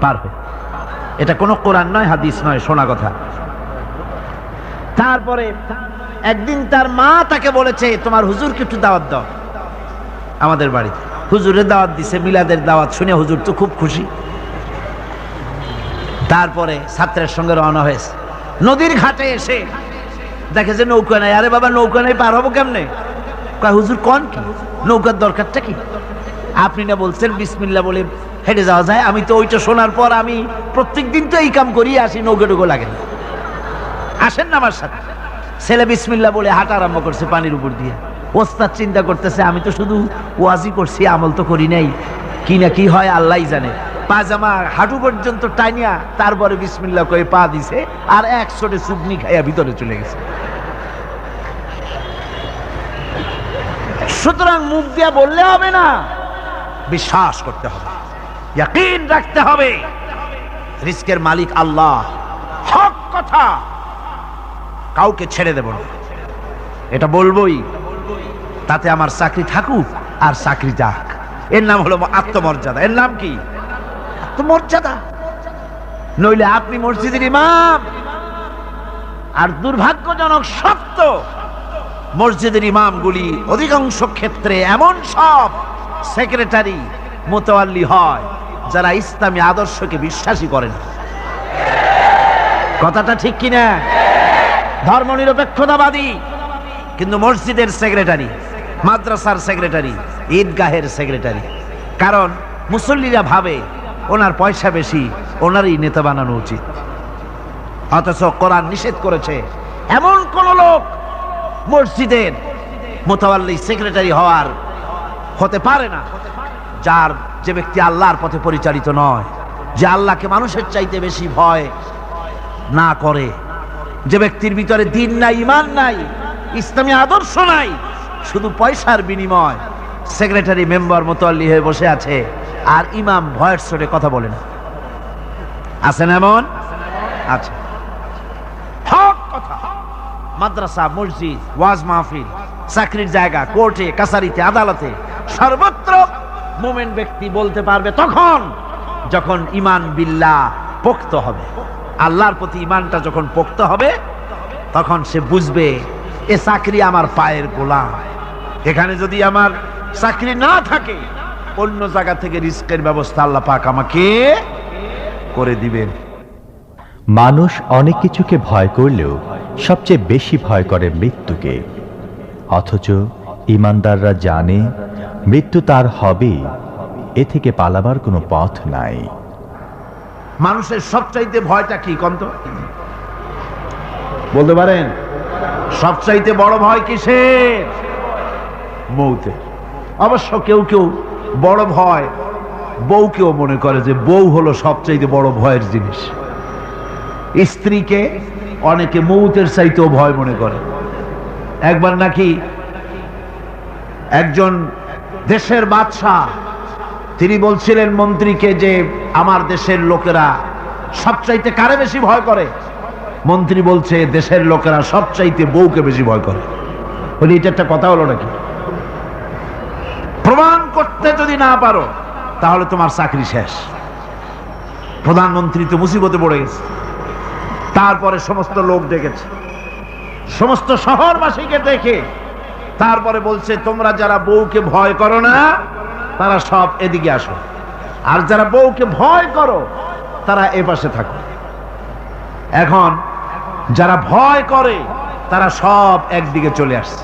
পার হয়ে। এটা কোনো কোরআন নয়, হাদিস নয়, শোনা কথা। তারপরে একদিন তার মা তাকে বলেছে, তোমার হুজুরকে একটু দাওয়াত দাও আমাদের বাড়িতে। হুজুরের দাওয়াত দিছে, মিলাদের দাওয়াত শুনে হুজুর তো খুব খুশি। তারপরে ছাত্রের সঙ্গে রওনা হয়েছে। নদীর ঘাটে এসে দেখে যে নৌকা নাই। আরে বাবা, নৌকা নাই, পার হবো কেমনে? কয় হুজুর কোন কি, নৌকার দরকারটা কি? আপনি না বলছেন বিসমিল্লাহ বলে হেঁটে যাওয়া যায়। আমি তো ওইটা শোনার পর আমি প্রত্যেক দিন তো এই কাম করি আসি, নৌকা টুকো লাগে না। আসেন না আমার সাথে। ছেলে বিসমিল্লাহ বলে হাঁটা আরম্ভ করছে পানির উপর দিয়ে। ওস্তাদ চিন্তা করতেছে, আমি তো শুধু ওয়াজি করছি, আমল তো করি নাই, কি না কি হয় আল্লাহই জানে। পাজামা হাঁটু পর্যন্ত টাইনিয়া তারপরে বিসমিল্লাহ কয়ে পা দিছে, আর এক ছোটে চুবনি খাইয়া ভিতরে চলে গেছে। সুতরাং মুখ দিয়া বললে হবে না, বিশ্বাস করতে হবে, ইয়াকিন রাখতে হবে রিজকের মালিক আল্লাহ। হক কথা, কাউকে ছেড়ে দেব না, এটা বলবোই। তাতে আমার চাকরি থাকুক আর চাকরি যাক। এর নাম হলো আত্মমর্যাদা। এর নাম কি? আত্মমর্যাদা। নইলে আপনি মসজিদের ইমাম, আর দুর্ভাগ্যজনক সত্য, মসজিদের ইমামগুলি অধিকাংশ ক্ষেত্রে এমন সব সেক্রেটারি মোতাওয়াল্লি হয় যারা ইসলামী আদর্শকে বিশ্বাসী করেন। কথাটা ঠিক কিনা? ধর্মনিরপেক্ষতাবাদী, কিন্তু মসজিদের সেক্রেটারি, মাদ্রাসার সেক্রেটারি, ঈদগাহের সেক্রেটারি। কারণ মুসল্লিরা ভাবে ওনার পয়সা বেশি, ওনারই নেতা বানানো উচিত। অথচ কোরআন নিষেধ করেছে এমন কোন লোক মসজিদের মোতাওয়াল্লি সেক্রেটারি হতে পারে না যে ব্যক্তি আল্লাহর পথে পরিচালিত নয়, যে আল্লাহকে মানুষের চাইতে বেশি ভয় না করে, যে ব্যক্তির ভিতরে দ্বীন নাই, ঈমান নাই, ইসলামী আদর্শ নাই, শুধু পয়সার বিনিময় সেক্রেটারি মেম্বার মোতাওয়াল্লি হয়ে বসে আছে, আর ইমাম ভয়ের চোটে কথা বলে না। আছেন এমন? আছে। হক কথা, মাদ্রাসা, মসজিদ, ওয়াজ মাহফিল, চাকরির জায়গা, কোর্টে, কাছারিতে, আদালতে, সর্বত্র মুমিন ব্যক্তি বলতে পারবে তখন যখন ঈমান বিল্লাহ পোক্ত হবে। আল্লাহর প্রতি ঈমানটা যখন পোক্ত হবে, তখন সে বুঝবে এ চাকরি আমার পায়ের গোলাম। এখানে যদি আমার চাকরি না থাকে, অন্য জায়গা থেকে রিস্কের ব্যবস্থা আল্লাহ পাক আমাকে করে দিবেন। মানুষ অনেক কিছুকে ভয় করলেও সবচেয়ে বেশি ভয় করে মৃত্যুকে। অথচ ঈমানদাররা জানে মৃত্যু তার হবে, এ থেকে পালাবার কোনো পথ নাই। মানুষের সবচাইতে ভয়টা কি কন্ত বলতে পারেন? সবচাইতে বড় ভয় কিসের? মৌতে। অবশ্য কেউ কেউ বড় ভয় বউকেও মনে করে যে বউ হলো সবচাইতে বড় ভয়ের জিনিস। স্ত্রীকে অনেকে মৌতের চাইতেও ভয় মনে করে। একবার নাকি একজন দেশের বাদশাহ, তিনি বলছিলেন মন্ত্রীকে যে আমার দেশের লোকেরা সবচাইতে কারে বেশি ভয় করে? মন্ত্রী বলছে দেশের লোকেরা সবচাইতে বউকে বেশি ভয় করে। বলি এটা একটা কথা হলো নাকি? প্রমাণ করতে যদি না পারো তাহলে তোমার চাকরি শেষ। প্রধানমন্ত্রী তো মুসিবতে পড়ে গেছে। তারপরে সমস্ত লোক ডেকেছে, সমস্ত শহরবাসীকে দেখে তারপরে বলছে তোমরা যারা বউকে ভয় করো না তারা সব এদিকে আসো, আর যারা বউকে ভয় করো তারা এ পাশে থাকো। এখন যারা ভয় করে তারা সব একদিকে চলে আসছে।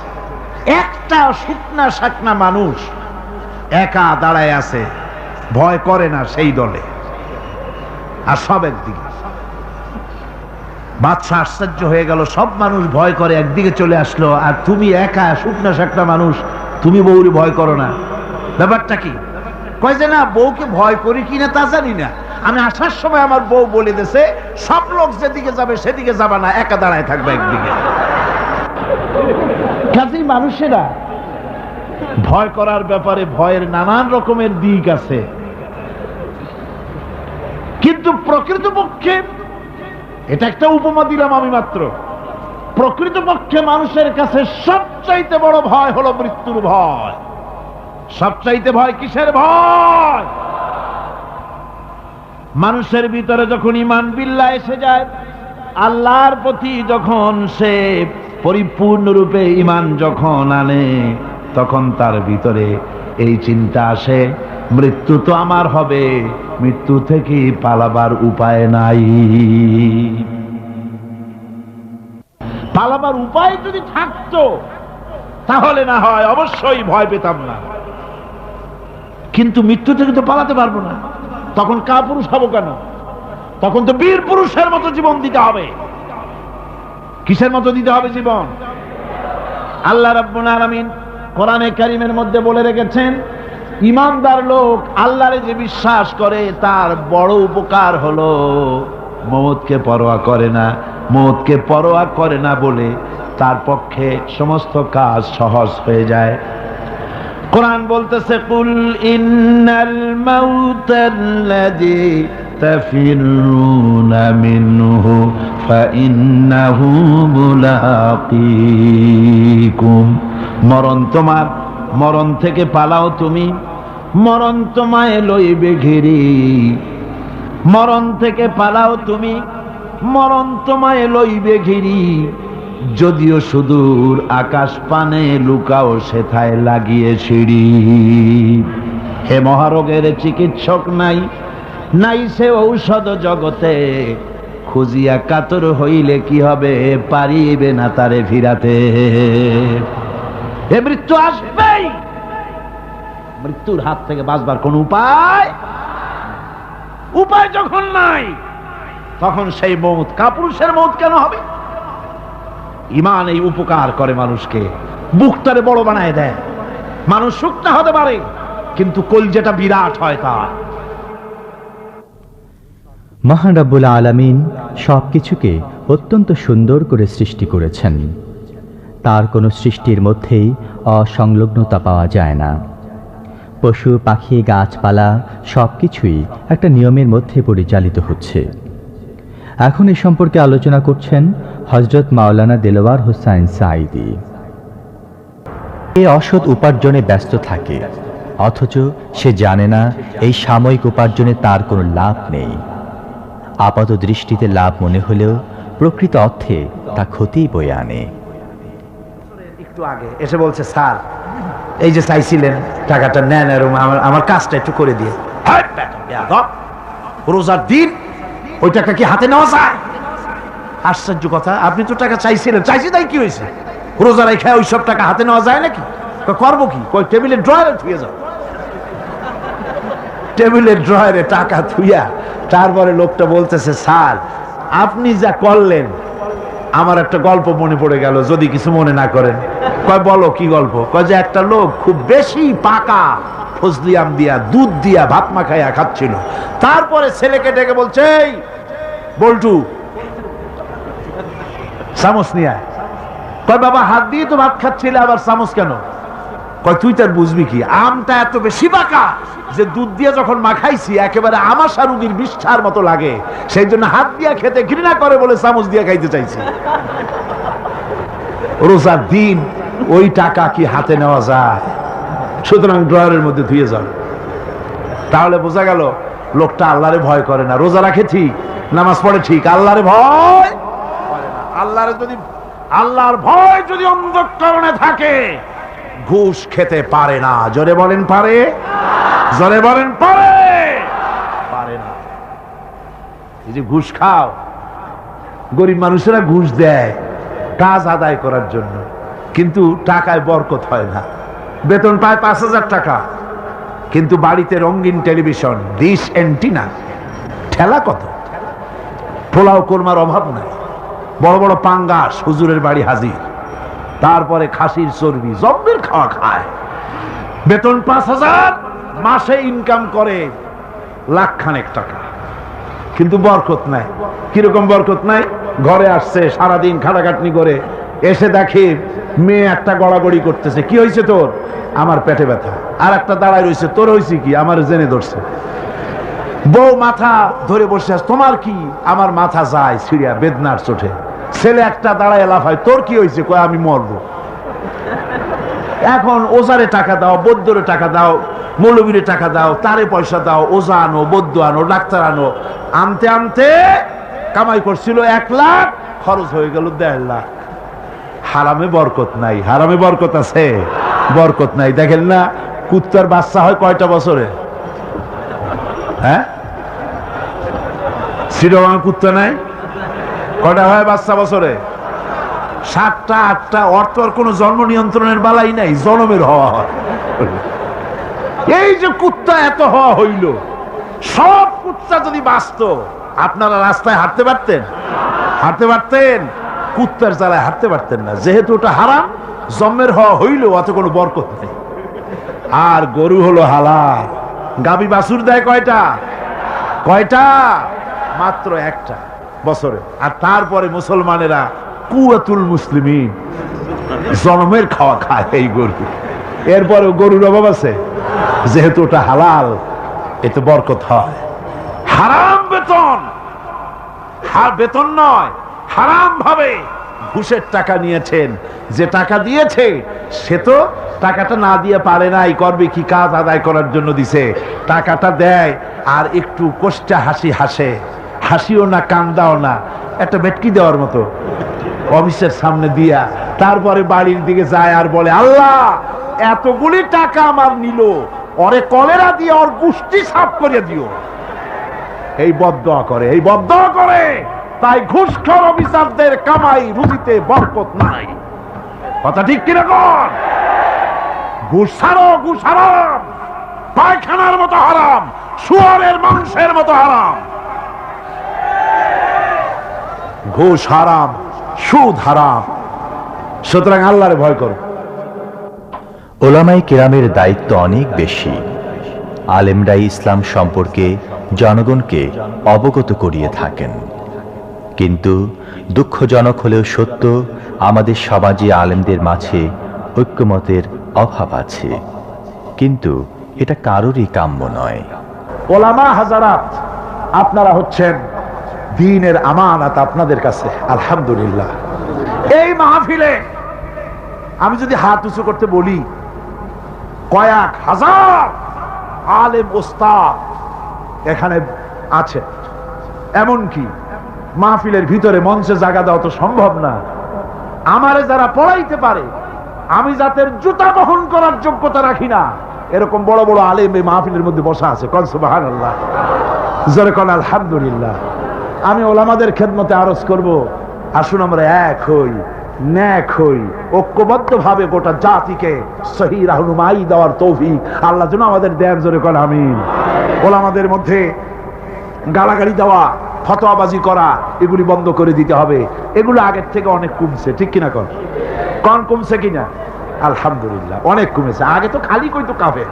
একটা শুকনা শাকনা মানুষ একা দাঁড়ায় আছে, ভয় করে না সেই দলে, আর সব একদিকে। বাদশা আশ্চর্য হয়ে গেল, সব মানুষ ভয় করে একদিকে চলে আসলো, আর তুমি একা শুকনা শাকনা মানুষ, তুমি বউরে ভয় করো না, ব্যাপারটা কি? কয় যে না, বউকে ভয় করি কিনা তা জানি না, আমি আসার সময় আমার বউ বলে দিয়েছে সব লোক যেদিকে যাবে সেদিকে যাবে না, একা দাঁড়ায় থাকবে একদিকে। কাজেই মানুষেরা ভয় করার ব্যাপারে ভয়ের নানান রকমের দিক আছে, কিন্তু প্রকৃতপক্ষে এটা একটা উপমা দিলাম আমি মাত্র। প্রকৃতপক্ষে মানুষের কাছে সবচাইতে বড় ভয় হলো মৃত্যুর ভয়। সবচাইতে ভয় কিসের ভয়? মানুষের ভিতরে যখন ঈমান বিল্লাহ এসে যায়, আল্লাহর প্রতি যখন সে পরিপূর্ণরূপে ঈমান যখন আনে, তখন তার ভিতরে এই চিন্তা আসে, মৃত্যু তো আমার হবে, মৃত্যু থেকে পালাবার উপায় নাই। পালাবার উপায় যদি থাকতো তাহলে না হয় অবশ্যই ভয় পেতাম না, কিন্তু মৃত্যু থেকে তো পালাতে পারবো না। তখন কাপুরুষ হবো কেন? তখন তো বীর পুরুষের মতো জীবন দিতে হবে। কিসের মতো দিতে হবে জীবন? আল্লাহ রাব্বুল আলামিন কোরআনে কারীমের মধ্যে বলে রেখেছেন, ঈমানদার লোক আল্লাহরে যে বিশ্বাস করে তার বড় উপকার হলো মওতকে পরোয়া করে না। মওতকে পরোয়া করে না বলে তার পক্ষে সমস্ত কাজ সহজ হয়ে যায়। কোরআন বলতেছে, কুল ইন্নাল মাউতাল্লাযী তাফিরুনা মিনহু ফাইন্নাহু মুলাকীকুম। মরণ তোমার, মরণ থেকে পালাও তুমি, মরণ তোমায় লইবে ঘিরি। মরণ থেকে পালাও তুমি, মরণ তোমায় লইবে ঘিরি। যদিও সুদূর আকাশ পানে লুকাও সেথায় লাগিয়ে সিঁড়ি। হে মহারোগের চিকিৎসক নাই, নাই সে ঔষধ জগতে। খুঁজিয়া কাতর হইলে কি হবে, পারিবে না তারে ফিরাতে। এ মৃত্যু আসবেই। মৃত্যুর হাত থেকে বাঁচবার কোন উপায়? উপায় যখন নাই, তখন সেই মওত কাপুরুষের মওত কেন হবে? ঈমান এই উপকার করে মানুষকে, বুকটারে বড় বানায় দেয়। মানুষ শুকনা হতে পারে, কিন্তু কলজেটা বিরাট হয় তার। মহান রব্বুল আলামিন সবকিছুকে অত্যন্ত সুন্দর করে সৃষ্টি করেছেন। তার কোনো সৃষ্টির মধ্যেই অসংলগ্নতা পাওয়া যায় না। পশু পাখি গাছপালা সবকিছুই একটা নিয়মের মধ্যে পরিচালিত হচ্ছে। এখন এ সম্পর্কে আলোচনা করছেন হযরত মাওলানা দেলোয়ার হোসাইন সাঈদী। এ অসৎ উপার্জনে ব্যস্ত থাকে, অথচ সে জানে না এই সাময়িক উপার্জনে তার কোনো লাভ নেই। আপাত দৃষ্টিতে লাভ মনে হলেও প্রকৃত অর্থে তা ক্ষতিই বয়ে আনে। একটু আগে এসে বলছে, স্যার এই যে চাইছিলেন টাকাটা নেন, আর আমার কাজটা একটু করে দিয়ে। রোজার দিন ওই টাকা কি হাতে নেওয়া যায়? আশ্চর্য কথা, আপনি তো টাকা চাইছিলেন, চাইছি তাই কি হয়েছে? রোজা রেখে ওই সব টাকা হাতে নেওয়া যায় নাকি? করবো কি? টেবিলের ড্রয়ারে থুয়ে যাও। টেবিলের ড্রয়ারে টাকা থুইয়া তারপরে লোকটা বলতেছে, স্যার আপনি যা করলেন আমার একটা গল্প মনে পড়ে গেল, যদি কিছু মনে না করেন। কয় বলো কি গল্প? কয় যে একটা লোক খুব বেশি পাকা ফজলি আম দিয়া দুধ দিয়া ভাত মাখাইয়া খাচ্ছিল। তারপরে ছেলেকে ডেকে বলছে, এই বল্টু চামচ নিয়ে আয়। কয় বাবা হাত দিয়ে তো ভাত খাচ্ছিলে, আবার চামচ কেন? কয় তুই তার বুঝবি কি, আমটা এত বেশি পাকা যে দুধ দিয়ে যখন মাখাইছি একেবারে আমাশা রুগীর বিষ্ঠার মতো লাগে, সেই জন্য হাত দিয়া খেতে ঘৃণা করে বলে চামচ দিয়ে খাইতে চাইছি। রোজার দিন ওই টাকা কি হাতে নেওয়া যায়? সুতরাং ড্রয়ারের মধ্যে ধুয়ে যাও। তাহলে বোঝা গেল লোকটা আল্লাহরে ভয় করে না। রোজা রাখে ঠিক, নামাজ পড়ে ঠিক, আল্লাহরে ভয় করে না। আল্লাহর ভয় যদি অন্ধকরণে থাকে, ঘুষ খেতে পারে না। জোরে বলেন পারে? জোরে বলেন পারে? পারে না। এই যে ঘুষ খাও, গরিব মানুষেরা ঘুষ দেয় কাজ আদায় করার জন্য, কিন্তু টাকায় বরকত হয় না। বেতন পায় ৫,০০০ টাকা, কিন্তু বাড়িতে রঙিন টেলিভিশন, ডিশ অ্যান্টিনা, ঠেলা কত, পোলাও কোরমার অভাব নাই, বড় বড় পাঙ্গাস হুজুরের বাড়ি হাজির, তারপরে খাসির চর্বি জব্বের খাওয়া খায়। বেতন ৫,০০০, মাসে ইনকাম করে লাখখানেক টাকা, কিন্তু বরকত নাই। কিরকম বরকত নাই? ঘরে আসছে, সারাদিন খাটাখাটনি করে এসে দেখে মেয়ে একটা গড়াগড়ি করতেছে। কি হয়েছে তোর? আমার পেটে ব্যথা। আর একটা দাঁড়ায় রয়েছে, তোর হয়েছে কি? আমার জেনে ধরছে। বউ মাথা ধরে বসে আছে, তোমার কি? আমার মাথা যায় সিরিয়া বেদনার চোটে। ছেলে একটা দাঁড়ায় লাফায়, তোর কি হয়েছে? কয় আমি মরবো। এখন ওজারে টাকা দাও, বৌদ্ধরে টাকা দাও, মৌলবীরে টাকা দাও, তারে পয়সা দাও, ওজা আনো, বৌদ্ধ আনো, ডাক্তার আনো, আনতে আনতে কামাই করছিল 1 লাখ, খরচ হয়ে গেল 1.5 লাখ। হারামে বরকত নাই। হারামে বরকত আছে? বরকত নাই। দেখেন না কুত্তার বাচ্চা হয় কয়টা বছরে? হ্যাঁ, শ্রীরঙে কুত্তা নাই? কয়টা হয় বাচ্চা বছরে? 7টা 8টা। অর্থ আর কোনো জন্ম নিয়ন্ত্রণের বালাই নাই, জন্মের হওয়া হয়। এই যে কুত্তা এত হওয়া হইল, সব কুত্তা যদি বাঁচত, আপনারা রাস্তায় হাঁটতে পারতেন? হাঁটতে পারতেন? কুত্তার জ্বালায় হাঁটতে পারতেন না, যেহেতু ওটা হারাম। জন্মের হওয়া হইল, অত কোনো বরকত নেই। আর গরু হলো হালাল। গাবি বাছুর দেয় কয়টা? কয়টা? মাত্র 1টা বছরে। আর তারপরে মুসলমানেরা কুয়াতুল মুসলিমিন, জন্মের খাওয়া খায় এই গরু। এরপরে গরুর অভাব আছে? যেহেতু ওটা হালাল, এতে বরকত হয়। হারাম বেতন, বেতন নয়, হারাম ভাবে ঘুষের টাকা নিয়েছেন। যে টাকা দিয়েছে সে তো টাকাটা না দিয়ে পারে নাই, করবে কি, কাজ আদায় করার জন্য দিছে। টাকাটা দেয় আর একটু কষ্টা হাসি হাসে, হাসিও না কান্দাও না, একটা বেটকি দেওয়ার মতো অফিসের সামনে দিয়া তারপরে বাড়ির দিকে যায় আর বলে, আল্লাহ এতগুলি টাকা আমার নিল, ওরে কলেরা দিয়ে ওর গুষ্টি সাফ করে দিও। এই বদদোয়া করে, এই বদদোয়া করে। তাই ঘুষখোর অফিসারদের কামাই রুজিতে বরকত নাই। কথা ঠিক কিনা কর? ঘুষ ছাড়ো, ঘুষ হারাম, পায়খানার মতো হারাম, শুয়োরের মাংসের মতো হারাম। ঘুষ হারাম, সুদ হারাম। সুতরাং আল্লাহরে ভয় করো। ওলামায়ে কেরামের দায়িত্ব অনেক বেশি। আলেমরাই ইসলাম সম্পর্কে জনগণকে অবগত করিয়ে থাকেন। কিন্তু দুঃখজনক হলেও সত্য, আমাদের সমাজে আলেমদের মাঝে ঐক্যমতের অভাব আছে। কিন্তু এটা কারোরই কাম্য নয়। ওলামা হাজারাত, আপনারা হচ্ছেন দ্বীনের আমানত আপনাদের কাছে। আলহামদুলিল্লাহ, এই মাহফিলে আমি যদি হাত উঁচু করতে বলি, কয়েক হাজার আলেম ওস্তাদ এখানে আছে। এমনকি মাহফিলের ভিতরে মঞ্চে জায়গা দেওয়া তো সম্ভব না। আমারে যারা পড়াইতে পারে, আমি যাদের জুতা বহন করার যোগ্যতা রাখি না, এরকম বড় বড় আলেম এই মাহফিলের মধ্যে বসা আছে। কোন সুবহানাল্লাহ, জোরে কোন আলহামদুলিল্লাহ। আমি ওলামাদের খেদমতে আরজ করব, আসুন আমরা এক হই, ন্যাক হই, ঐক্যবদ্ধ ভাবে গোটা জাতিকে সহি রাহনুমাই দেওয়ার তৌফিক আল্লাহ যেন আমাদের দেন। জোরে কোন আমিন। ওলামাদের মধ্যে গালাগালি দেওয়া, ফতোয়াবাজি করা, এগুলি বন্ধ করে দিতে হবে। এগুলো আগের থেকে অনেক কমছে, ঠিক কিনা? কোন কমছে কিনা? আলহামদুলিল্লাহ, অনেক কমেছে। আগে তো খালি কইতো কাফের,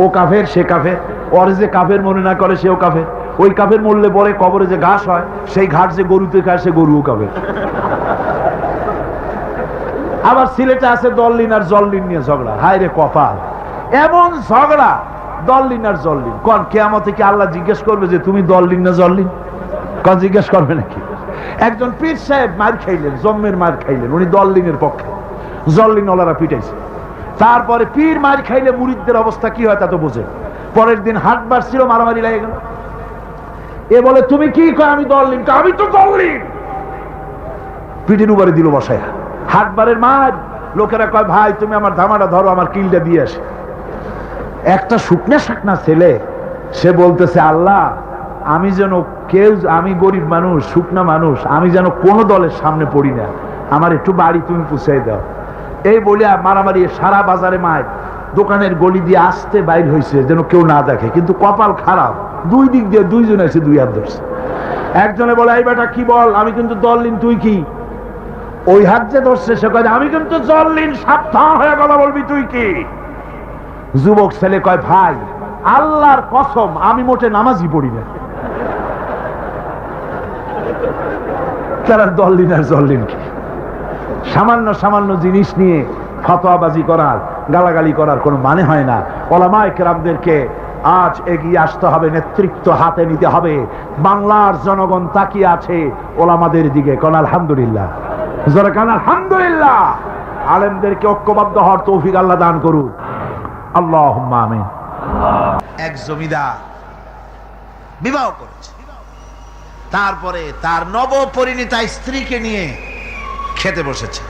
ও কাফের, সে কাফের, ওর যে কাফের মনে না করে সেও কাফের। ওই কাফের মরলে পরে কবরে যে ঘাস হয়, সেই ঘাস যে গরুতে খায়, সে গরুও কাফের। আবার সিলেটে আছে দললিন আর জল্লিন নিয়ে ঝগড়া। হায় রে কপাল, এমন ঝগড়া দললিন আর জল্লিন। কোন কিয়ামতে কি আল্লাহ জিজ্ঞেস করবে যে তুমি দললিন না জল্লিন? কোন জিজ্ঞেস করবে নাকি? একজন পীর সাহেব মার খাইলেন, জম্মের মার খাইলেন, উনি দললিনের পক্ষে, জল্লিন ওলারা পিটাইছে। তারপরে পীর মার খাইলে মুরিদদের অবস্থা কি হয় তা তো বোঝে। পরের দিন হাটবার ছিল, মারামারি লেগে গেল। এ বলে তুমি কি কয়? আমি দললিন। আমি তো দললিন। পিঠের উপরে দিল বসায়া। হাটবারের মার লোকেরা কয়, ভাই তুমি আমার ধামাটা ধরো, আমার কিলটা দিয়ে আসে। একটা শুকনা শাকনা ছেলে, সে বলতেছে, আল্লাহ আমি যেন আমি গরিব মানুষ, শুকনা মানুষ, আমি যেন কোনো দলের সামনে পড়ি না, আমার একটু বাড়ি তুমি পুষাই দাও। এই বলিয়া মারামারি সারা বাজারে মায় দোকানের গলি দিয়ে আসতে বাইর হয়েছে যেন কেউ না দেখে। কিন্তু কপাল খারাপ, দুই দিক দিয়ে দুইজন এসে দুই হাত ধরছে। একজনে বলে, এই বেটা কি বল, আমি কিন্তু দললিন, তুই কি? ওই হাত যে ধরছে সে কয়, আমি কিন্তু দললিন, সাবধান হয়ে কথা বলবি, তুই কি? যুবক ছেলে কয়, ভাই আল্লাহর কসম আমি মোটে নামাজই পড়ি না। তারা দললিন আর জল্লিন কি? সামান্য সামান্য জিনিস নিয়ে ফতোয়াবাজি করার, গালাগালি করার কোনো মানে হয় না। ওলামায়ে কেরামদেরকে আজ এগিয়ে আসতে হবে, নেতৃত্ব হাতে নিতে হবে। বাংলার জনগণ তাকিয়ে আছে ওলামাদের দিকে। কোন আলহামদুলিল্লাহ, জোরে কোন আলহামদুলিল্লাহ। আলেমদেরকে ঐক্যবদ্ধ হওয়ার তৌফিক আল্লাহ দান করুন, আল্লাহুম্মা আমিন। এক জমিদার বিবাহ করেছে, তারপরে তার নবপরিণীতা স্ত্রীকে নিয়ে খেতে বসেছে।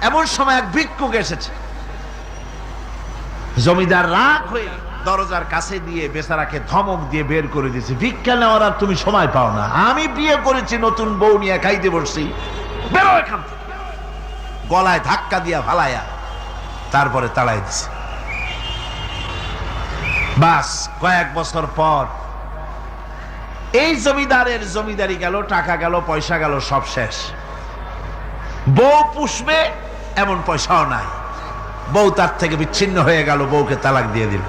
এমন সময় এক ভিক্ষুক এসেছে। জমিদার রাগ হয়ে দরজার কাছে দিয়ে বেচারাকে ধমক দিয়ে বের করে দিয়েছে, ভিক্ষা নেওয়ার আর তুমি সময় পাও না, আমি বিয়ে করেছি, নতুন বউ নিয়ে খাইতে বসছি, বেরো এখান থেকে। গলায় ধাক্কা দিয়া ফালাইয়া তারপরে তাড়াই দিছে। বাস কয়েক বছর পর এই জমিদারের জমিদারি গেল, টাকা গেল, পয়সা গেল, সব শেষ। বউ পুষবে এমন পয়সাও নাই। বউ তার থেকে বিচ্ছিন্ন হয়ে গেল, বউকে তালাক দিয়ে দিল।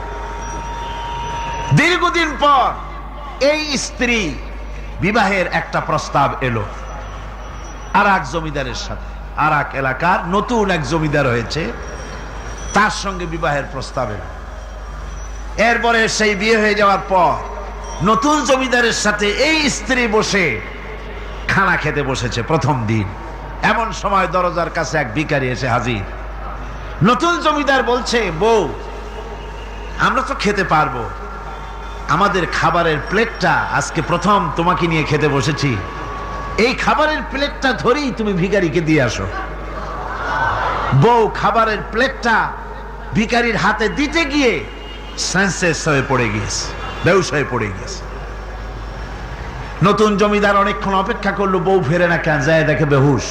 দীর্ঘদিন পর এই স্ত্রী বিবাহের একটা প্রস্তাব এলো আর এক জমিদারের সাথে। আর এক এলাকার নতুন এক জমিদার হয়েছে, তার সঙ্গে বিবাহের প্রস্তাব এলো। এরপরে সেই বিয়ে হয়ে যাওয়ার পর নতুন জমিদারের সাথে এই স্ত্রী বসে খানা খেতে বসেছে প্রথম দিন। এমন সময় দরজার কাছে এক ভিখারি এসে হাজির। নতুন জমিদার বলছে, বউ আমরা তো খেতে পারবো, আমাদের খাবারের প্লেটটা আজকে প্রথম তোমাকে নিয়ে খেতে বসেছি, এই খাবারের প্লেটটা ধরেই তুমি ভিখারিকে দিয়ে আসো। বউ খাবারের প্লেটটা ভিখারির হাতে দিতে গিয়ে সেন্সলেস হয়ে পড়ে গিয়েছে, বেহুশ হয়ে পড়ে গিয়েছে। নতুন জমিদার অনেকক্ষণ অপেক্ষা করলো, বউ ফেরে না কেন, যায় দেখে বেহুশ,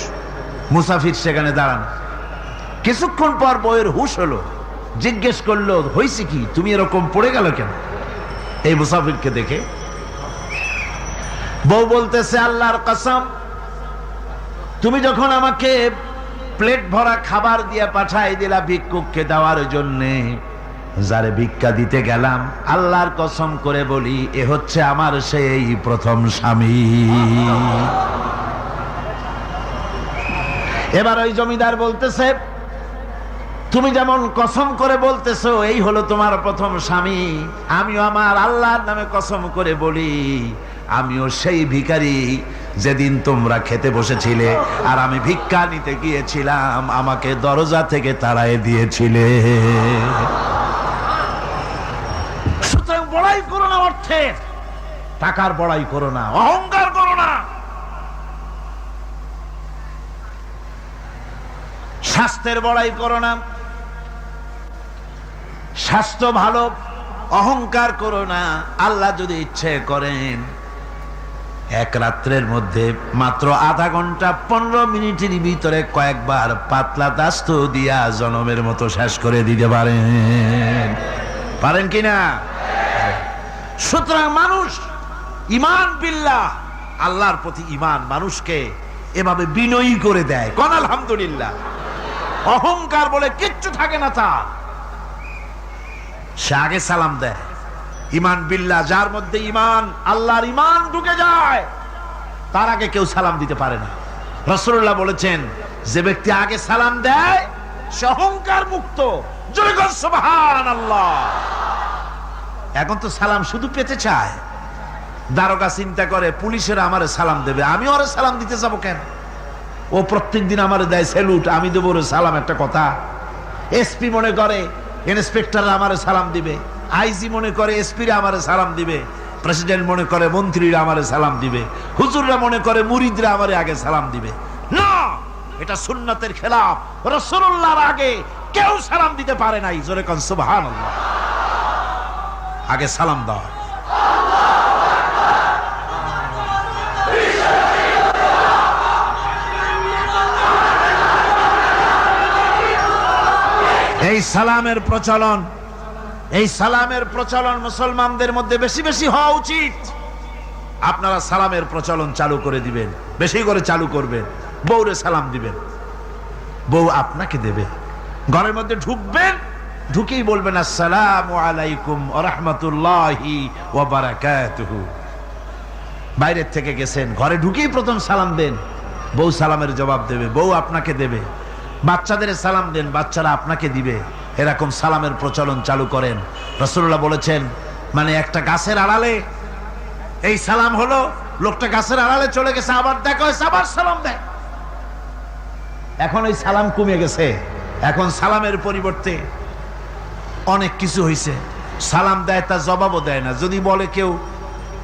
মুসাফির সেখানে দাঁড়ানো। কিছুক্ষণ পর বউয়ের হুশ হলো, জিজ্ঞেস করলো, হয়েছে কি, তুমি এরকম পড়ে গেল কেন? এই মুসাফিরকে দেখে বউ বলতেছে, আল্লাহর কসম, তুমি যখন আমাকে প্লেট ভরা খাবার দিয়ে পাঠাই দিলা ভিক্ষুককে দেওয়ার জন্যে, যারে ভিক্ষা দিতে গেলাম, আল্লাহর কসম করে বলি, এ হচ্ছে আমার সেই প্রথম স্বামী। এবার ওই জমিদার বলতেছে, তুমি যেমন কসম করে বলতেছো এই হলো তোমার প্রথম স্বামী, আমিও আমার আল্লাহর নামে কসম করে বলি, আমিও সেই ভিখারি যেদিন তোমরা খেতে বসেছিলে আর আমি ভিক্ষা নিতে গিয়েছিলাম, আমাকে দরজা থেকে তাড়ায় দিয়েছিলে। সুতরাং বড়াই করো না অর্থের, টাকার বড়াই করো না, অহংকার করো না। স্বাস্থ্যের বড়াই করো না, স্বাস্থ্য ভালো, অহংকার করো না। আল্লাহ যদি ইচ্ছে করেন এক রাত্রের মধ্যে মাত্র আধা ঘন্টা 15 মিনিটের ভিতরে কয়েকবার পাতলা দাস্ত দিয়া জনমের মতো শেষ করে দিতে পারেন, পারেন কিনা? সুতরাং মানুষ ঈমান বিল্লাহ, আল্লাহর প্রতি ঈমান মানুষকে এভাবে বিনয়ী করে দেয়। কোন আলহামদুলিল্লাহ। অহংকার বলে কিচ্ছু থাকে না তার, সে আগে সালাম দেয়। ঈমান বিল্লাহ, যার মধ্যে ঈমান, আল্লাহর ঈমান ঢুকে যায়, তার আগে কেউ সালাম দিতে পারে না। রাসূলুল্লাহ বলেছেন, যে ব্যক্তি আগে সালাম দেয় সে অহংকার মুক্ত। জয় গো সুবহানাল্লাহ। এখন তো সালাম শুধু পেতে চায়। দারোগা চিন্তা করে, পুলিশেরা আমারে সালাম দেবে, আমি ওরে সালাম দিতে যাব কেন? ও প্রত্যেকদিন আমারে দেয় স্যালুট, আমি দেবো ওরে সালাম, একটা কথা। এসপি মনে করে ইন্সপেক্টররা আমারে সালাম দিবে, আইজি মনে করে এসপিরা আমারে সালাম দিবে, প্রেসিডেন্ট মনে করে মন্ত্রীরা আমারে সালাম দিবে, হুজুররা মনে করে মুরিদরা আমারে আগে সালাম দিবে। না, এটা সুন্নতের খেলাফ। রাসূলুল্লাহর আগে কেউ সালাম দিতে পারে নাই। জোরে কোন সুবহানাল্লাহ। আগে সালাম দাও। এই সালামের প্রচলন, এই সালামের প্রচলন মুসলমানদের মধ্যে বেশি বেশি হওয়া উচিত। আপনারা সালামের প্রচলন চালু করে দিবেন, বেশি করে চালু করবেন। বউরে সালাম দিবেন, বউ আপনাকে দেবে। ঘরের মধ্যে ঢুকবেন, ঢুকেই বলবেন আসসালামু আলাইকুম ওয়া রাহমাতুল্লাহি ওয়া বারাকাতুহু। বাইরের থেকে গেছেন, ঘরে ঢুকেই প্রথম সালাম দেন, বউ সালামের জবাব দেবে, বউ আপনাকে দেবে। বাচ্চাদের সালাম দেন, বাচ্চারা আপনাকে দিবে। এরকম সালামের প্রচলন চালু করেন। রাসূলুল্লাহ বলেছেন, মানে একটা গাছের আড়ালে এই সালাম হলো, লোকটা গাছের আড়ালে চলে গেছে, আবার দেখা হয়েছে, আবার সালাম দেয়। এখন ওই সালাম কমে গেছে, এখন সালামের পরিবর্তে অনেক কিছু হয়েছে। সালাম দেয়, তার জবাবও দেয় না। যদি বলে কেউ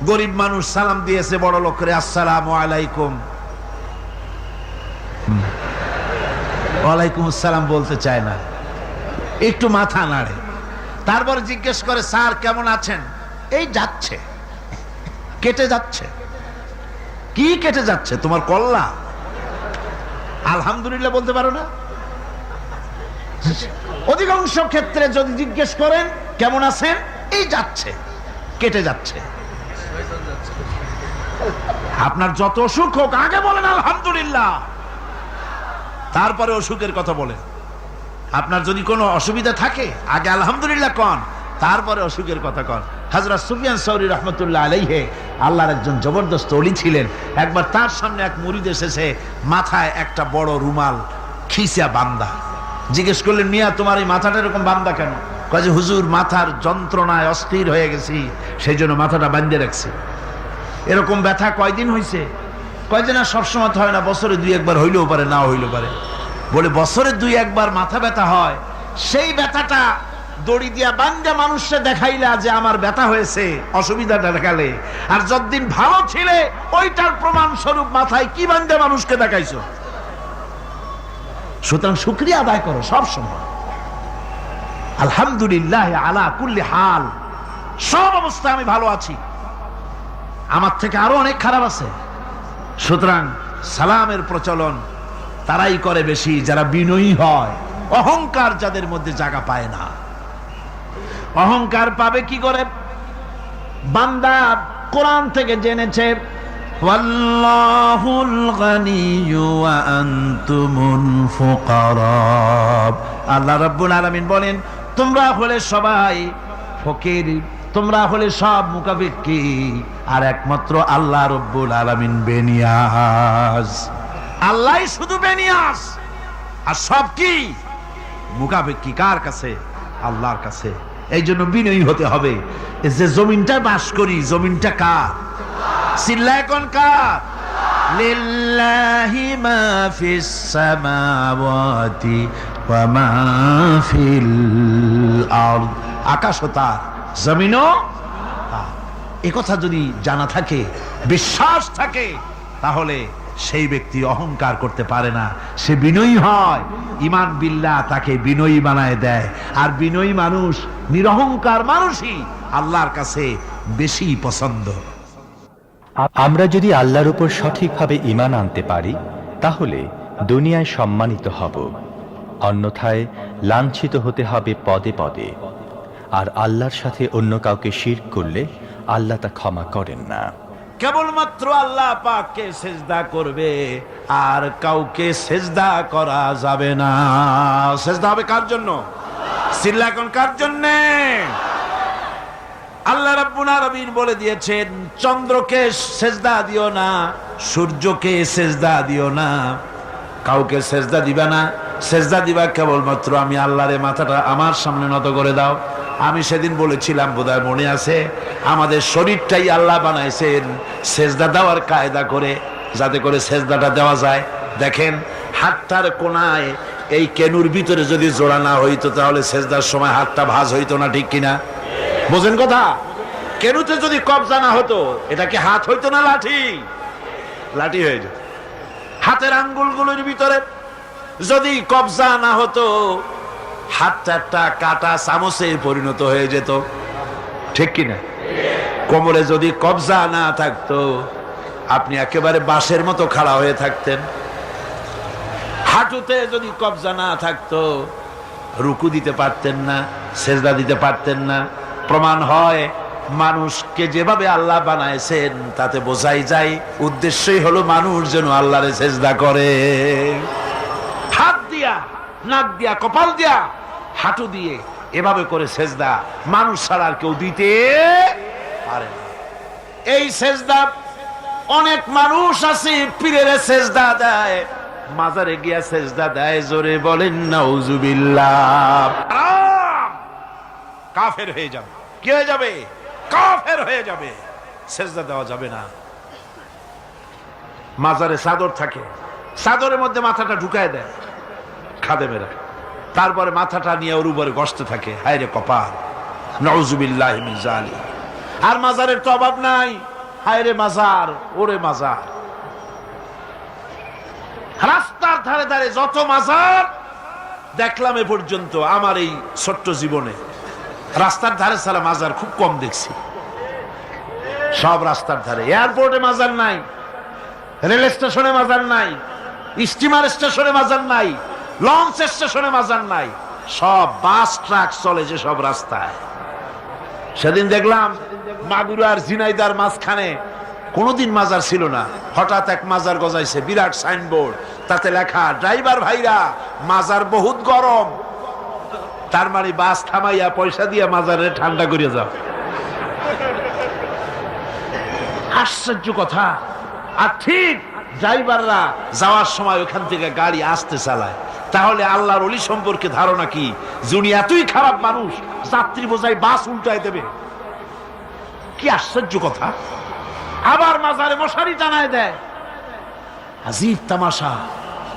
গরিব মানুষ সালাম দিয়েছে বড় লোকের, আসসালামু আলাইকুম, ওয়ালাইকুম আসসালাম বলতে চায় না, একটু মাথা নাড়ে। তারপর জিজ্ঞেস করে, স্যার কেমন আছেন? এই যাচ্ছে, কেটে যাচ্ছে। কি কেটে যাচ্ছে? তোমার কল্লা? আলহামদুলিল্লাহ বলতে পারো না? অধিকাংশ ক্ষেত্রে যদি জিজ্ঞেস করেন কেমন আছেন, এই যাচ্ছে, কেটে যাচ্ছে। আপনার যত অসুখ হোক আগে বলেন আলহামদুলিল্লাহ, তারপরে অসুখের কথা বলেন। আপনার যদি কোনো অসুবিধা থাকে আগে আলহামদুলিল্লাহ কন, তারপরে অসুখের কথা কন। হযরত সুফিয়ান সাউরি রাহমাতুল্লাহ আলাইহি আল্লাহর একজন জবরদস্ত ওলি ছিলেন। একবার তার সামনে এক মুরিদ এসেছে, মাথায় একটা বড় রুমাল খিসা বান্দা। জিজ্ঞেস করলেন, মিয়া তোমার এই মাথাটা এরকম বান্দা কেন? কয় যে হুজুর, মাথার যন্ত্রণায় অস্থির হয়ে গেছি, সেই জন্য মাথাটা বাঁধে রাখছি। এরকম ব্যথা কয়দিন হয়েছে? কয় যে না, সবসময় হয় না, বছরে 2-1 বার হইলেও পারে, নাও হইলেও পারে। বলে বছরে 2-1 বার মাথা ব্যথা হয়, সেই ব্যথাটা দড়ি দিয়া বান্ধা মানুষকে দেখাইলা যে আমার ব্যথা হয়েছে, অসুবিধাটা দেখালে, আর যতদিন ভালো ছিলে ওইটার প্রমাণ স্বরূপ মাথায় কি বান্ধা মানুষকে দেখাইছো। সুতরাং শুকরিয়া আদায় করো সব সময়, আলহামদুলিল্লাহ আলা কুল্লি হাল, সব অবস্থায় আমি ভালো আছি, আমার থেকে আরো অনেক খারাপ আছে। সুতরাং সালামের প্রচলন তারাই করে বেশি যারা বিনয়ী হয়, অহংকার যাদের মধ্যে জায়গা পায় না। অহংকার পাবে কি করে? বান্দা কোরআন থেকে জেনেছে, ওয়াল্লাহুল গানিয়্যু ওয়া আনতুমুল ফুকারা। আল্লাহ রাব্বুল আলামিন বলেন, তোমরা হলে সবাই ফকির, তোমরা হলে সব মুকাফিকি, আর একমাত্র আল্লাহ রাব্বুল আলামিন বেনিয়াজ। আল্লাহই শুধু বেনিয়াজ, আর সব কি মুকাফিকি কার কাছে? আল্লাহর কাছে। এই জন্য বিনয়ী হতে হবে। যে জমিনটা বাস করি, জমিনটা কার? চিল্লায় কোন কার? লিল্লাহি মা ফিস সামাওয়াতি ওয়া মা ফিল আরদ। আকাশও তার, জমিনও তার। এই কথা যদি জানা থাকে, বিশ্বাস থাকে, তাহলে সেই ব্যক্তি অহংকার করতে পারে না, সে বিনয়ী হয়। ঈমান বিল্লাহ তাকে বিনয়ী বানায় দেয়, আর বিনয়ী মানুষ, নিরহংকার মানুষই আল্লাহর কাছে বেশি পছন্দ। আমরা যদি আল্লাহর উপর সঠিকভাবে ঈমান আনতে পারি, তাহলে দুনিয়ায় সম্মানিত হব, অন্যথায় লাঞ্ছিত হতে হবে পদে পদে। আর আল্লাহর সাথে অন্য কাউকে শিরক করলে আল্লাহ তা ক্ষমা করেন না। কেবলমাত্র আল্লাহ পাককে সেজদা করবে, আর কাউকে সেজদা করা যাবে না। সেজদা হবে কার জন্য? চিল্লা এখন কার জন্যে? আল্লাহ রাব্বুল আলামিন বলে দিয়েছেন, চন্দ্রকে সেজদা দিও না, সূর্যকে সেজদা দিও না, কাউকে সেজদা দিবা না। সেজদা দিবা কেবলমাত্র আমি আল্লাহরে। মাথাটা আমার সামনে নত করে দাও। আমি সেদিন বলেছিলাম, বোধহয় মনে আছে, আমাদের শরীরটাই আল্লাহ বানাইছেন সেজদা দেওয়ার কায়দা করে, যাতে করে সেজদাটা দেওয়া যায়। দেখেন, হাতটার কোনায় এই কেনুর ভিতরে যদি জোড়া না হইতো, তাহলে সেজদার সময় হাতটা ভাঁজ হইতো না, ঠিক কিনা? বোঝেন কথা? কেনুতে যদি কবজা না হতো, এটা কি হাত হইতো না লাঠি? লাঠি হয়ে যেত। হাতের আঙ্গুলগুলোর ভিতরে যদি কবজা না হতো, হাতটা একটা কাটা চামচে পরিণত হয়ে যেত, ঠিক কিনা? কোমরে যদি কবজা না থাকতো, আপনি একেবারে বাঁশের মতো খাড়া হয়ে থাকতেন। হাঁটুতে যদি কবজা না থাকতো, রুকু দিতে পারতেন না, সেজদা দিতে পারতেন না। প্রমাণ হয়, মানুষকে যেভাবে আল্লাহ বানাইছেন তাতে বোঝাই যায় উদ্দেশ্যই হলো মানুষ যেন আল্লাহরে সেজদা করে। হাত দিয়া, নাক দিয়া, কপাল দিয়া, হাঁটু দিয়ে এভাবে করে সেজদা মানুষ ছাড়া আর কেউ দিতে পারে না। এই সেজদা অনেক মানুষ আছে পীরের সেজদা দেয়, মাজারে গিয়া সেজদা দেয়, জোরে বলেন নাউজুবিল্লাহ। কাফের হয়ে যাবে। কি হয়ে যাবে? কাফের হয়ে যাবে। সেজদা দেওয়া যাবে না। মাজারে চাদর থাকে, চাদরের মধ্যে মাথাটা ঢুকায় দেয় খাদেমেরা, তারপরে মাথাটা নিয়ে ওর উপরে গসতে থাকে। হায় রে কপাল, নাউজুবিল্লাহ মিন যালিক। আর মাজারের তো অভাব নাই। হায় রে মাজার, ওরে মাজার। রাস্তার ধারে ধারে যত মাজার দেখলাম এ পর্যন্ত আমার এই ছোট্ট জীবনে, রাস্তার ধারে ছাড়া মাজার খুব কম দেখছি। সব রাস্তার ধারে। এয়ারপোর্টে মাজার নাই, রেল স্টেশনে মাজার নাই, স্টিমার স্টেশনে মাজার নাই, লঞ্চ স্টেশনে মাজার নাই। সব বাস ট্রাক চলে যে সব রাস্তায়। সেদিন দেখলাম মাগুরার ঝিনাইদার মাঝখানে কোনোদিন মাজার ছিল না, হঠাৎ এক মাজার গজাইছে, বিরাট সাইনবোর্ড, তাতে লেখা ড্রাইভার ভাইরা মাজার বহুত গরম। তার মানে বাস থামাইয়া পয়সা দিয়ে মাজারে ঠান্ডা করিয়া যাও। আশ্চর্য কথা। আর ঠিক ড্রাইভাররা যাওয়ার সময় ওখান থেকে গাড়ি আসতে চালায়। তাহলে আল্লাহর ওলি সম্পর্কে ধারণা কি? যিনি এতই খারাপ মানুষ, যাত্রী বোঝাই বাস উল্টায় দেবে। কি আশ্চর্য কথা। আবার মাজারে মশারি টানায় দেয়। আজীব তামাশা।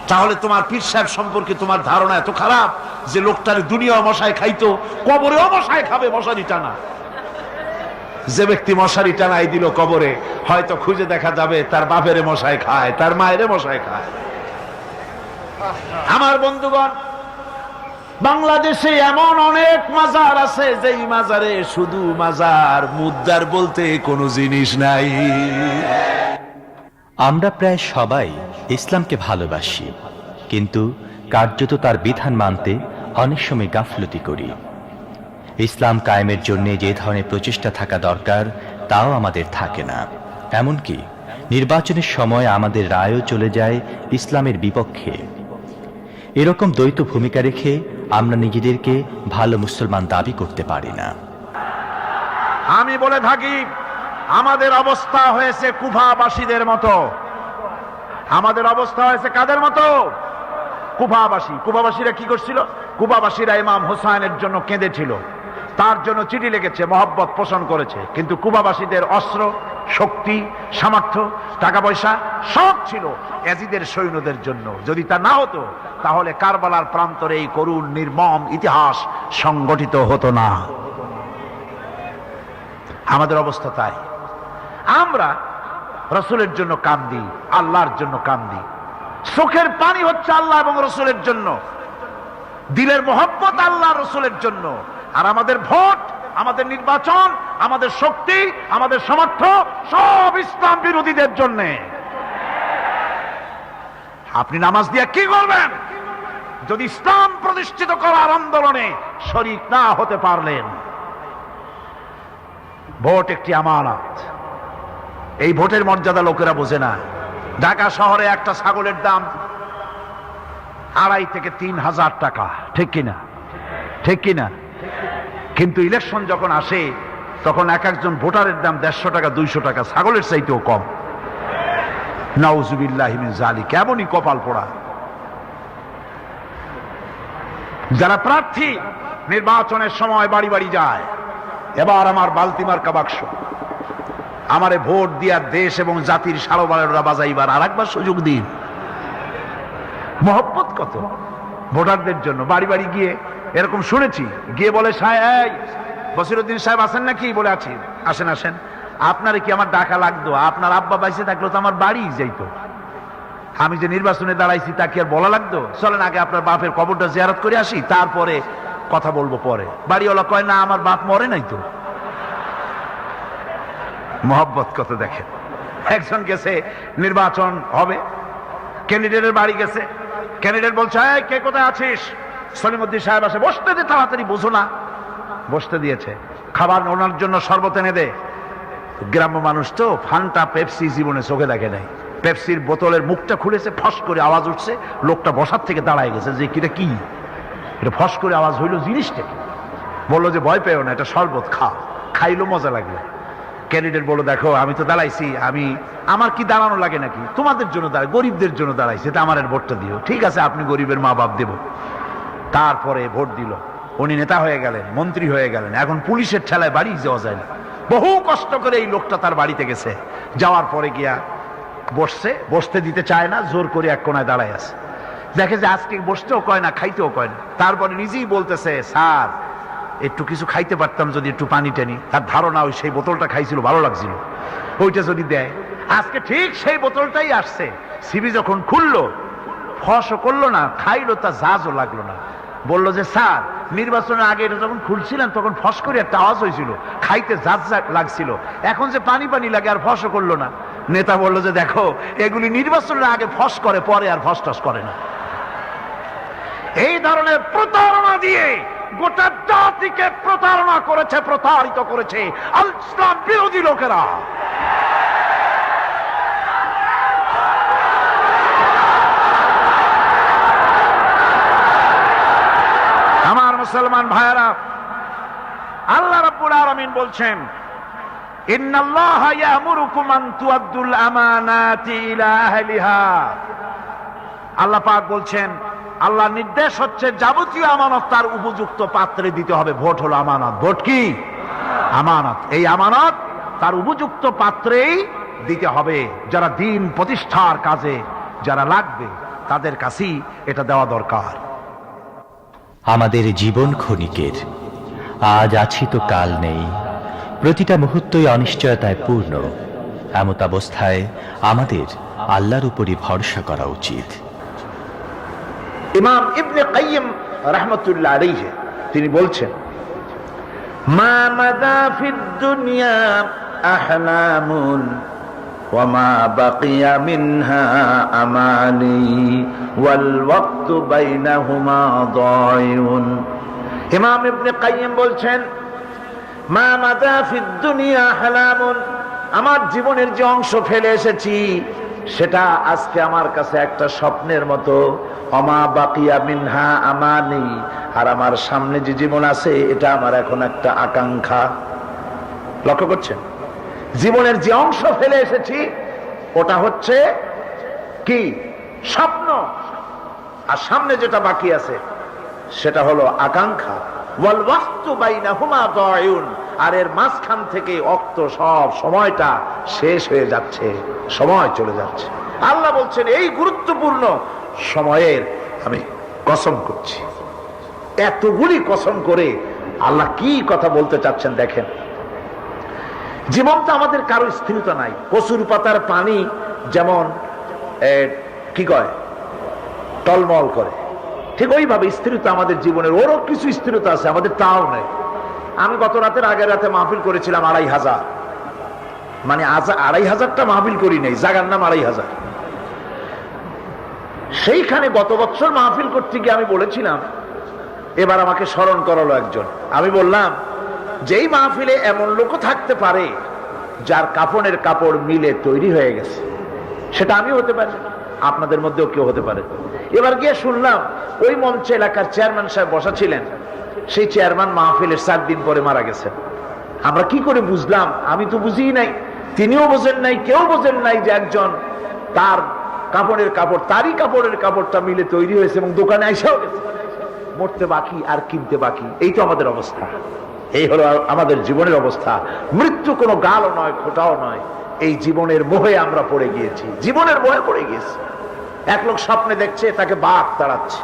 তাহলে তোমার পীর সাহেব সম্পর্কে তোমার ধারণা এত খারাপ যে লোকটার দুনিয়াও মশায় খাইতো, কবরেও মশায় খাবে মশারি টানা। যে ব্যক্তি মশারি টানাই দিল কবরে, হয়তো খুঁজে দেখা যাবে তার বাপেরে মশায় খায়, তার মায়েরে মশায় খায়। আমার বন্ধুগণ, বাংলাদেশে এমন অনেক মাজার আছে যেই মাজারে শুধু মাজার, মুদ্দার বলতে কোনো জিনিস নাই। আমরা প্রায় সবাই ইসলামকে ভালোবাসি, কিন্তু কার্যত তার বিধান মানতে অনেক সময় গাফলতি করি। ইসলাম কায়েমের জন্য যে ধরনের প্রচেষ্টা থাকা দরকার তাও আমাদের থাকে না। এমনকি নির্বাচনের সময় আমাদের রায়ও চলে যায় ইসলামের বিপক্ষে। এরকম দ্বৈত ভূমিকা রেখে আমরা নিজেদেরকে ভালো মুসলমান দাবি করতে পারি না। আমি বলে থাকি, আমাদের অবস্থা হয়েছে কুফাবাসীদের মতো। আমাদের অবস্থা হয়েছে কাদের মতো? কুফাবাসী। কুফাবাসীরা কি করছিল? কুফাবাসীরা ইমাম হুসাইনের জন্য কেঁদেছিল, তার জন্য চিঠি লিখেছে, মহব্বত পোষণ করেছে। কিন্তু কুফাবাসীদের অস্ত্র, শক্তি, সামর্থ্য, টাকা পয়সা সব ছিল ইয়াজিদের সৈন্যদের জন্য। যদি তা না হতো তাহলে কারবালার প্রান্তরে এই করুণ নির্মম ইতিহাস সংগঠিত হতো না। আমাদের অবস্থা তাই। আমরা রসুলের জন্য কান্দি, আল্লাহর জন্য কান্দি। চোখের পানি হচ্ছে আল্লাহ এবং রসুলের জন্য, দিলের মহব্বত আল্লাহ রসুলের জন্য। আর আমাদের ভোট, আমাদের নির্বাচন, আমাদের শক্তি, আমাদের সামর্থ্য সব ইসলাম বিরোধীদের জন্য। আপনি নামাজ দিয়ে কি করবেন যদি ইসলাম প্রতিষ্ঠিত করার আন্দোলনে শরীক না হতে পারলেন? ভোট একটি আমানত। এই ভোটের মর্যাদা লোকেরা বোঝে না। ঢাকা শহরে একটা ছাগলের দাম 2,500 থেকে 3,000 টাকা, ঠিক কিনা? ঠিক কিনা? কিন্তু ইলেকশন যখন আসে তখন এক একজন ভোটারের দাম 150 টাকা, 200 টাকা, ছাগলের চাইতেও কম। নাউজুবিল্লাহি মিন যালিক। কেমনই কপাল পোড়া। যারা প্রার্থী নির্বাচনের সময় বাড়ি বাড়ি যায়, এবার আমার বালতি মার্কা বাক্স, আমারে ভোট দিয়া দেশ এবং জাতির সারোবারেরা বাজাইবার আর একবার সুযোগ দিন। মহব্বত কত ভোটারদের জন্য। বাড়ি বাড়ি গিয়ে এরকম শুনেছি, গিয়ে বলে, সাহেব বসিরউদ্দিন সাহেব আছেন নাকি? বলে আছি। আসেন আসেন। আপনারে কি আমার ডাকা লাগতো? আপনার আব্বা বাইসে থাকলো তো আমার বাড়ি যাইতো। আমি যে নির্বাচনে দাঁড়াইছি তা কি আর বলা লাগতো? চলেন আগে আপনার বাপের কবরটা জিয়ারত করে আসি, তারপরে কথা বলবো পরে। বাড়িওয়ালা কয়, না আমার বাপ মরে নাই তো। মহব্বত কত দেখেন। একজন গেছে, নির্বাচন হবে, ক্যান্ডিডেটের বাড়ি গেছে। ক্যান্ডিডেট বলছে, কে কোথায় আছিস? সলিমউদ্দিন সাহেব আসে, বসতে দে তাড়াতাড়ি, বুঝো না। বসতে দিয়েছে। খাবার ওনার জন্য শরবত এনে দে। গ্রাম্য মানুষ তো, ফান্টা পেপসি জীবনে চোখে দেখে নাই। পেপসির বোতলের মুখটা খুলেছে, ফস করে আওয়াজ উঠছে। লোকটা বসার থেকে দাঁড়ায় গেছে যে কিটা কি এটা, ফস করে আওয়াজ হইল, জিনিসটা কি? বললো যে ভয় পেও না, এটা শরবত, খা। খাইলো, মজা লাগলো। ক্যান্ডিডেট বলো, দেখো আমি তো দাঁড়াইছি, আমার কি দাঁড়ানো লাগে নাকি? তোমাদের জন্য দাঁড়াই, গরিবদের জন্য দাঁড়াইছি, তা আমার ভোটটা দিও। ঠিক আছে, আপনি গরিবের মা বাপ দেব। তারপরে ভোট দিল, উনি নেতা হয়ে গেলেন, মন্ত্রী হয়ে গেলেন। এখন পুলিশের ঠেলায় বাড়ি যাওয়া যায় না, বহু কষ্ট করে এই লোকটা তার বাড়িতে গেছে। যাওয়ার পরে গিয়া বসতে দিতে চায় না, জোর করে এক কোনায় দাঁড়ায় আছে। দেখে যে আজকে বসতেও কয় না, খাইতেও কয় না। তারপরে নিজেই বলতেছে, স্যার একটু কিছু খাইতে পারতাম যদি, একটু পানি টানি। তার ধারণা ওই সেই বোতলটা খাইছিল, ভালো লাগছিল, ওইটা যদি দেয়। আজকে ঠিক সেই বোতলটাই আসছে। সিবি যখন খুললো, ফসও করলো না, খাইলো, তা জাজও লাগলো না। বললো যে স্যার, নির্বাচনের আগে এটা যখন খুলছিলেন তখন ফস করে একটা আওয়াজ হয়েছিল, খাইতে জাজ লাগছিল, এখন যে পানি পানি লাগে আর ফসও করলো না। নেতা বললো যে দেখো, এগুলি নির্বাচনের আগে ফস করে, পরে আর ফস টস করে না। এই ধরনের প্রতারণা দিয়ে গোটা জাতিকে প্রতারণা করেছে, প্রতারিত করেছে আল ইসলাম বিরোধী লোকেরা। আমার মুসলমান ভাইয়েরা, আল্লাহ রাব্বুল আলামিন বলছেন, ইন্নাল্লাহা ইয়ামুরুকুম আন তুআদ্দুল আমানাতি ইলা আহলিহা। আল্লাহ পাক বলছেন, আল্লাহর নির্দেশ হচ্ছে যাবতীয় আমানত তার উপযুক্ত পাত্রে দিতে হবে। ভোট হলো আমানত। ভোট কি? আমানত। এই আমানত তার উপযুক্ত পাত্রেই দিতে হবে। যারা দিন প্রতিষ্ঠার কাজে যারা লাগবে, তাদের কাছেই এটা দেওয়া দরকার। আমাদের জীবন ক্ষণিকের, আজ আছি তো কাল নেই, প্রতিটা মুহূর্তই অনিশ্চয়তায় পূর্ণ। এমত অবস্থায় আমাদের আল্লাহর উপরই ভরসা করা উচিত। ইমাম ইবনে কাইয়িম রাহমাতুল্লাহ আলাইহি তিনি বলছেন, মা মাদা ফিদ দুনিয়া আহলামুন ওয়া মা বাকিয়া মিনহা আমানি ওয়াল ওয়াক্তু বাইনাহুমা দায়ুন। ইমাম ইবনে কাইয়িম বলছেন, মা মাদা ফিদ দুনিয়া আহলামুন, আমার জীবনের যে অংশ ফেলে এসেছি সেটা আজকে আমার কাছে একটা স্বপ্নের মতো। অমা বাকিয়া মিনহা আমানি, আর আমার সামনে যে জীবন আছে এটা আমার এখন একটা আকাঙ্ক্ষা। লক্ষ্য করছেন, জীবনের যে অংশ ফেলে এসেছি ওটা হচ্ছে কি? স্বপ্ন। আর সামনে যেটা বাকি আছে সেটা হলো আকাঙ্ক্ষা। ওয়াল ওয়াক্তু বাইনাহুমা দায়ুন, আর এর মাঝখান থেকে অক্ত সব সময়টা শেষ হয়ে যাচ্ছে, সময় চলে যাচ্ছে। আল্লাহ বলছেন, এই গুরুত্বপূর্ণ সময়ের আমি কসম করছি। এতগুলি কসম করে আল্লাহ কি কথা বলতে চাচ্ছেন দেখেন। জীবনটা আমাদের কারো স্থিরতা নাই। কচুর পাতার পানি যেমন কি কয়, টলমল করে, ঠিক ওইভাবে স্থিরতা আমাদের জীবনের, ওরও কিছু স্থিরতা আছে, আমাদের তাও নেই। আমি গত রাতের আগের রাতে মাহফিল করেছিলাম 2500, মানে 2500টা মাহফিল করি নাই, জাগার নাম 2500। সেইখানে গত বছর মাহফিল করতে গিয়ে আমি বলেছিলাম, এবার আমাকে স্মরণ করালো একজন। আমি বললাম, যেই মাহফিলে এমন লোকও থাকতে পারে যার কাফনের কাপড় মিলে তৈরি হয়ে গেছে, সেটা আমি হতে পারি, আপনাদের মধ্যেও কেউ হতে পারে। এবার গিয়ে শুনলাম ওই মঞ্চে এলাকার চেয়ারম্যান সাহেব বসা ছিলেন, সেই চেয়ারম্যান মাহফিলের 4 দিন পরে মারা গেছেন। আমরা কি করে বুঝলাম? আমি তো বুঝিই নাই, তিনিও বোঝেন নাই, কেউ বোঝেন নাই যে একজন তার কাপড়ের কাপড়, তারই কাপড়ের কাপড়টা মিলে তৈরি হয়েছে এবং দোকানে আইসাও গেছে। মরতে বাকি আর কিনতে বাকি, এই তো আমাদের অবস্থা। এই হলো আমাদের জীবনের অবস্থা। মৃত্যু কোনো গালও নয়, খোটাও নয়। এই জীবনের মোহে আমরা পড়ে গিয়েছি, জীবনের মোহে পড়ে গিয়েছি। এক লোক স্বপ্নে দেখছে তাকে বাঘ তাড়াচ্ছে,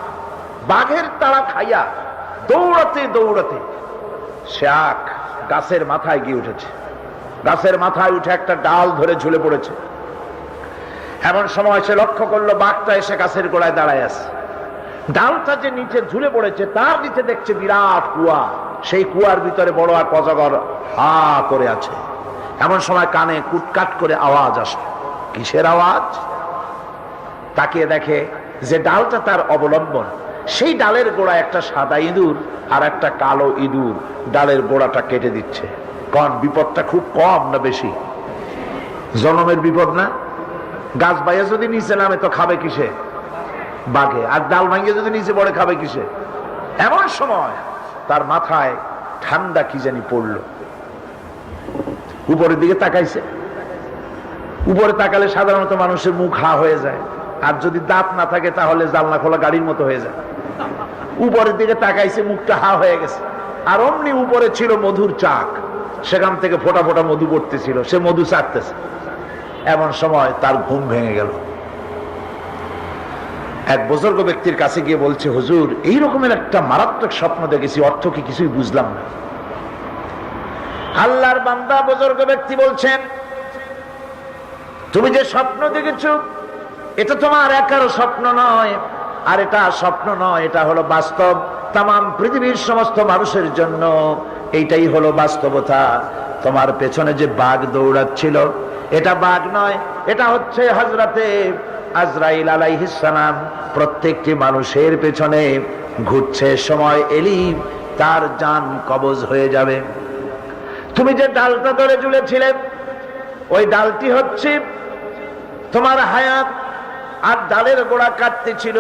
বাঘের তাড়া খাইয়া দৌড়াতে দৌড়াতে সে এক গাছের মাথায় গিয়ে উঠেছে। গাছের মাথায় উঠে একটা ডাল ধরে ঝুলে পড়েছে। এমন সময় সে লক্ষ্য করলো বাঘটা এসে গাছের গোড়ায় দাঁড়ায় আছে। ডালটা যে নিচে ঝুলে পড়েছে তার নিচে দেখছে বিরাট কুয়া, সেই কুয়ার ভিতরে বড় এক অজগর হা করে আছে। এমন সময় কানে কুটকাট করে আওয়াজ আসে। কিসের আওয়াজ? তাকিয়ে দেখে যে ডালটা তার অবলম্বন, সেই ডালের গোড়ায় একটা সাদা ইঁদুর আর একটা কালো ইঁদুর ডালের গোড়াটা কেটে দিচ্ছে। কারণ বিপদটা খুব কম না বেশি? জনমের বিপদ না? গাছ বাইয়া যদি নিচে নামে তো খাবে কিসে? বাঘে। আর ডাল ভাঙিয়ে যদি নিচে পড়ে খাবে কিসে? এমন সময় তার মাথায় ঠান্ডা কি জানি পড়লো। উপরের দিকে তাকাইছে। উপরে তাকালে সাধারণত মানুষের মুখ হা হয়ে যায়, আর যদি দাঁত না থাকে তাহলে জানলা খোলা গাড়ির মতো হয়ে যায়। উপরের দিকে তাকাইছে, মুখটা হা হয়ে গেছে। আর অমনি উপরে ছিল মধুর চাক, সেখান থেকে ফোটা ফোটা মধু পড়তেছিল, সে মধু চাকতেছে। এমন সময় তার ঘুম ভেঙে গেল। এক বুজুর্গ ব্যক্তির কাছে গিয়ে বলছে, হুজুর, এই রকমের একটা মারাত্মক স্বপ্ন দেখেছি, অর্থ কি কিছুই বুঝলাম না। আল্লাহর বান্দা বুজুর্গ ব্যক্তি বলছেন, তুমি যে স্বপ্ন দেখেছো এটা তোমার একারও স্বপ্ন নয়, আর এটা স্বপ্ন নয়, এটা হলো বাস্তব। তামাম পৃথিবীর সমস্ত মানুষের জন্য এইটাই হলো বাস্তবতা। তোমার পেছনে যে বাঘ দৌড়াচ্ছিল এটা বাঘ নয়, এটা হচ্ছে হযরতে আজরাইল আলাইহিস সালাম। প্রত্যেকটি মানুষের পেছনে ঘুরছে, সময় এলি তার জান কবজ হয়ে যাবে। তুমি যে ডালটা ধরে ঝুলেছিলে ওই ডালটি হচ্ছে তোমার হায়াত, আর ডালের গোড়া কাটতে ছিল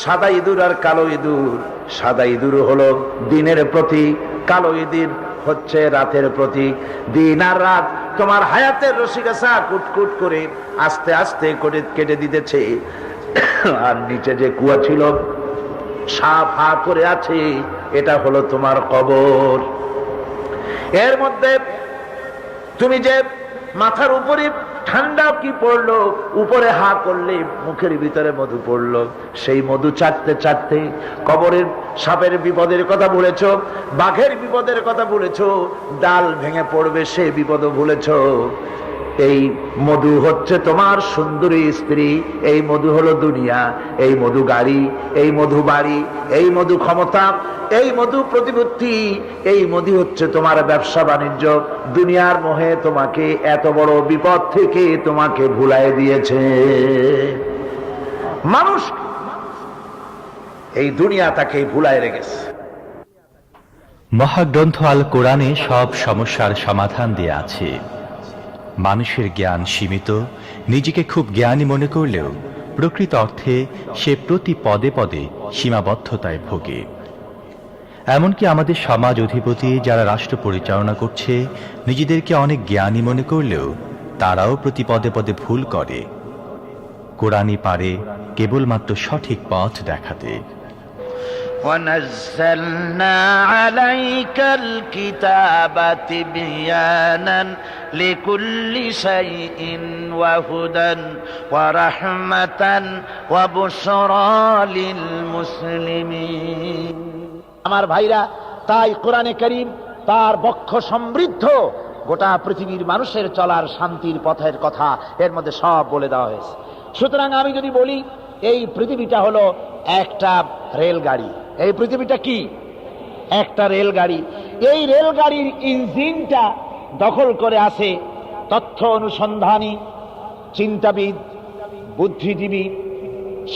সাদা ইঁদুর আর কালো ইঁদুর। সাদা ইঁদুর হলো দিনের প্রতীক, কালো ইঁদুর হচ্ছে রাতের প্রতীক। দিন আর রাত তোমার হায়াতের রশিগাছা কুটকুট করে আস্তে আস্তে করে কেটে দিতেছে। আর নিচে যে কুয়া ছিল সাফ হা করে আছে, এটা হলো তোমার কবর। এর মধ্যে তুমি যে মাথার উপরে ঠান্ডা কি পড়লো, উপরে হা করলে মুখের ভিতরে মধু পড়লো, সেই মধু চাটতে চাটতে কবরের সাপের বিপদের কথা ভুলেছো, বাঘের বিপদের কথা ভুলেছো, ডাল ভেঙে পড়বে সে বিপদও ভুলেছো। এই মধু হচ্ছে তোমার সুন্দরী স্ত্রী, এই মধু হলো দুনিয়া, এই মধু গাড়ি, এই মধু বাড়ি, এই মধু ক্ষমতা, এই মধু প্রতিপত্তি, এই মধু হচ্ছে তোমার ব্যবসা বাণিজ্য। দুনিয়ার মোহে তোমাকে এত বড় বিপদ থেকে তোমাকে ভুলাই দিয়েছে। মানুষ এই দুনিয়া তাকে ভুলাই রেখেছে। মহাগ্রন্থ আল কোরআনে সব সমস্যার সমাধান দেয়া আছে। মানুষের জ্ঞান সীমিত, নিজেকে খুব জ্ঞানী মনে করলেও প্রকৃত অর্থে সে প্রতি পদে পদে সীমাবদ্ধতায় ভোগে। এমনকি আমাদের সমাজ অধিপতি যারা রাষ্ট্র পরিচালনা করছে, নিজেদেরকে অনেক জ্ঞানী মনে করলেও তারাও প্রতি পদে পদে ভুল করে। কোরআনই পারে কেবলমাত্র সঠিক পথ দেখাতে। ونزلنا عليك الكتاب تبيانا لكل شيء وهدى ورحمة وبشرى للمسلمين। আমার ভাইরা, তাই কোরআনে কারীম তার বক্ষ সমৃদ্ধ গোটা পৃথিবীর মানুষের চলার শান্তির পথের কথা এর মধ্যে সব বলে দেওয়া হয়েছে। সুতরাং আমি যদি বলি এই পৃথিবীটা হলো একটা রেলগাড়ি, এই পৃথিবীটা কি একটা রেলগাড়ি, এই রেলগাড়ির ইঞ্জিনটা দখল করে আছে তথ্য অনুসন্ধানী, চিন্তাবিদ, বুদ্ধিজীবী,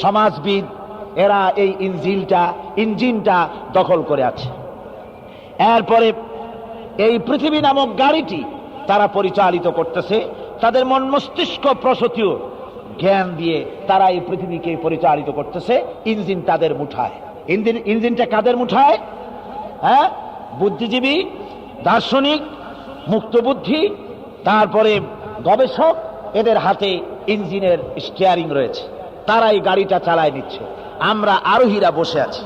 সমাজবিদ। এরা এই ইঞ্জিনটা দখল করে আছে। এরপরে এই পৃথিবী নামক গাড়িটি তারা পরিচালিত করতেছে তাদের মন মস্তিষ্ক প্রসূতীয় জ্ঞান দিয়ে। তারা এই পৃথিবীকে পরিচালিত করতেছে, ইঞ্জিন তাদের মুঠায়। ইঞ্জিনটা কাদের মুঠায়? হ্যাঁ, বুদ্ধিজীবী, দার্শনিক, মুক্তবুদ্ধি, তারপরে গবেষক, এদের হাতে ইঞ্জিনের স্টিয়ারিং রয়েছে। তারা এই গাড়িটা চালায় নিচ্ছে, আমরা আরোহীরা বসে আছি।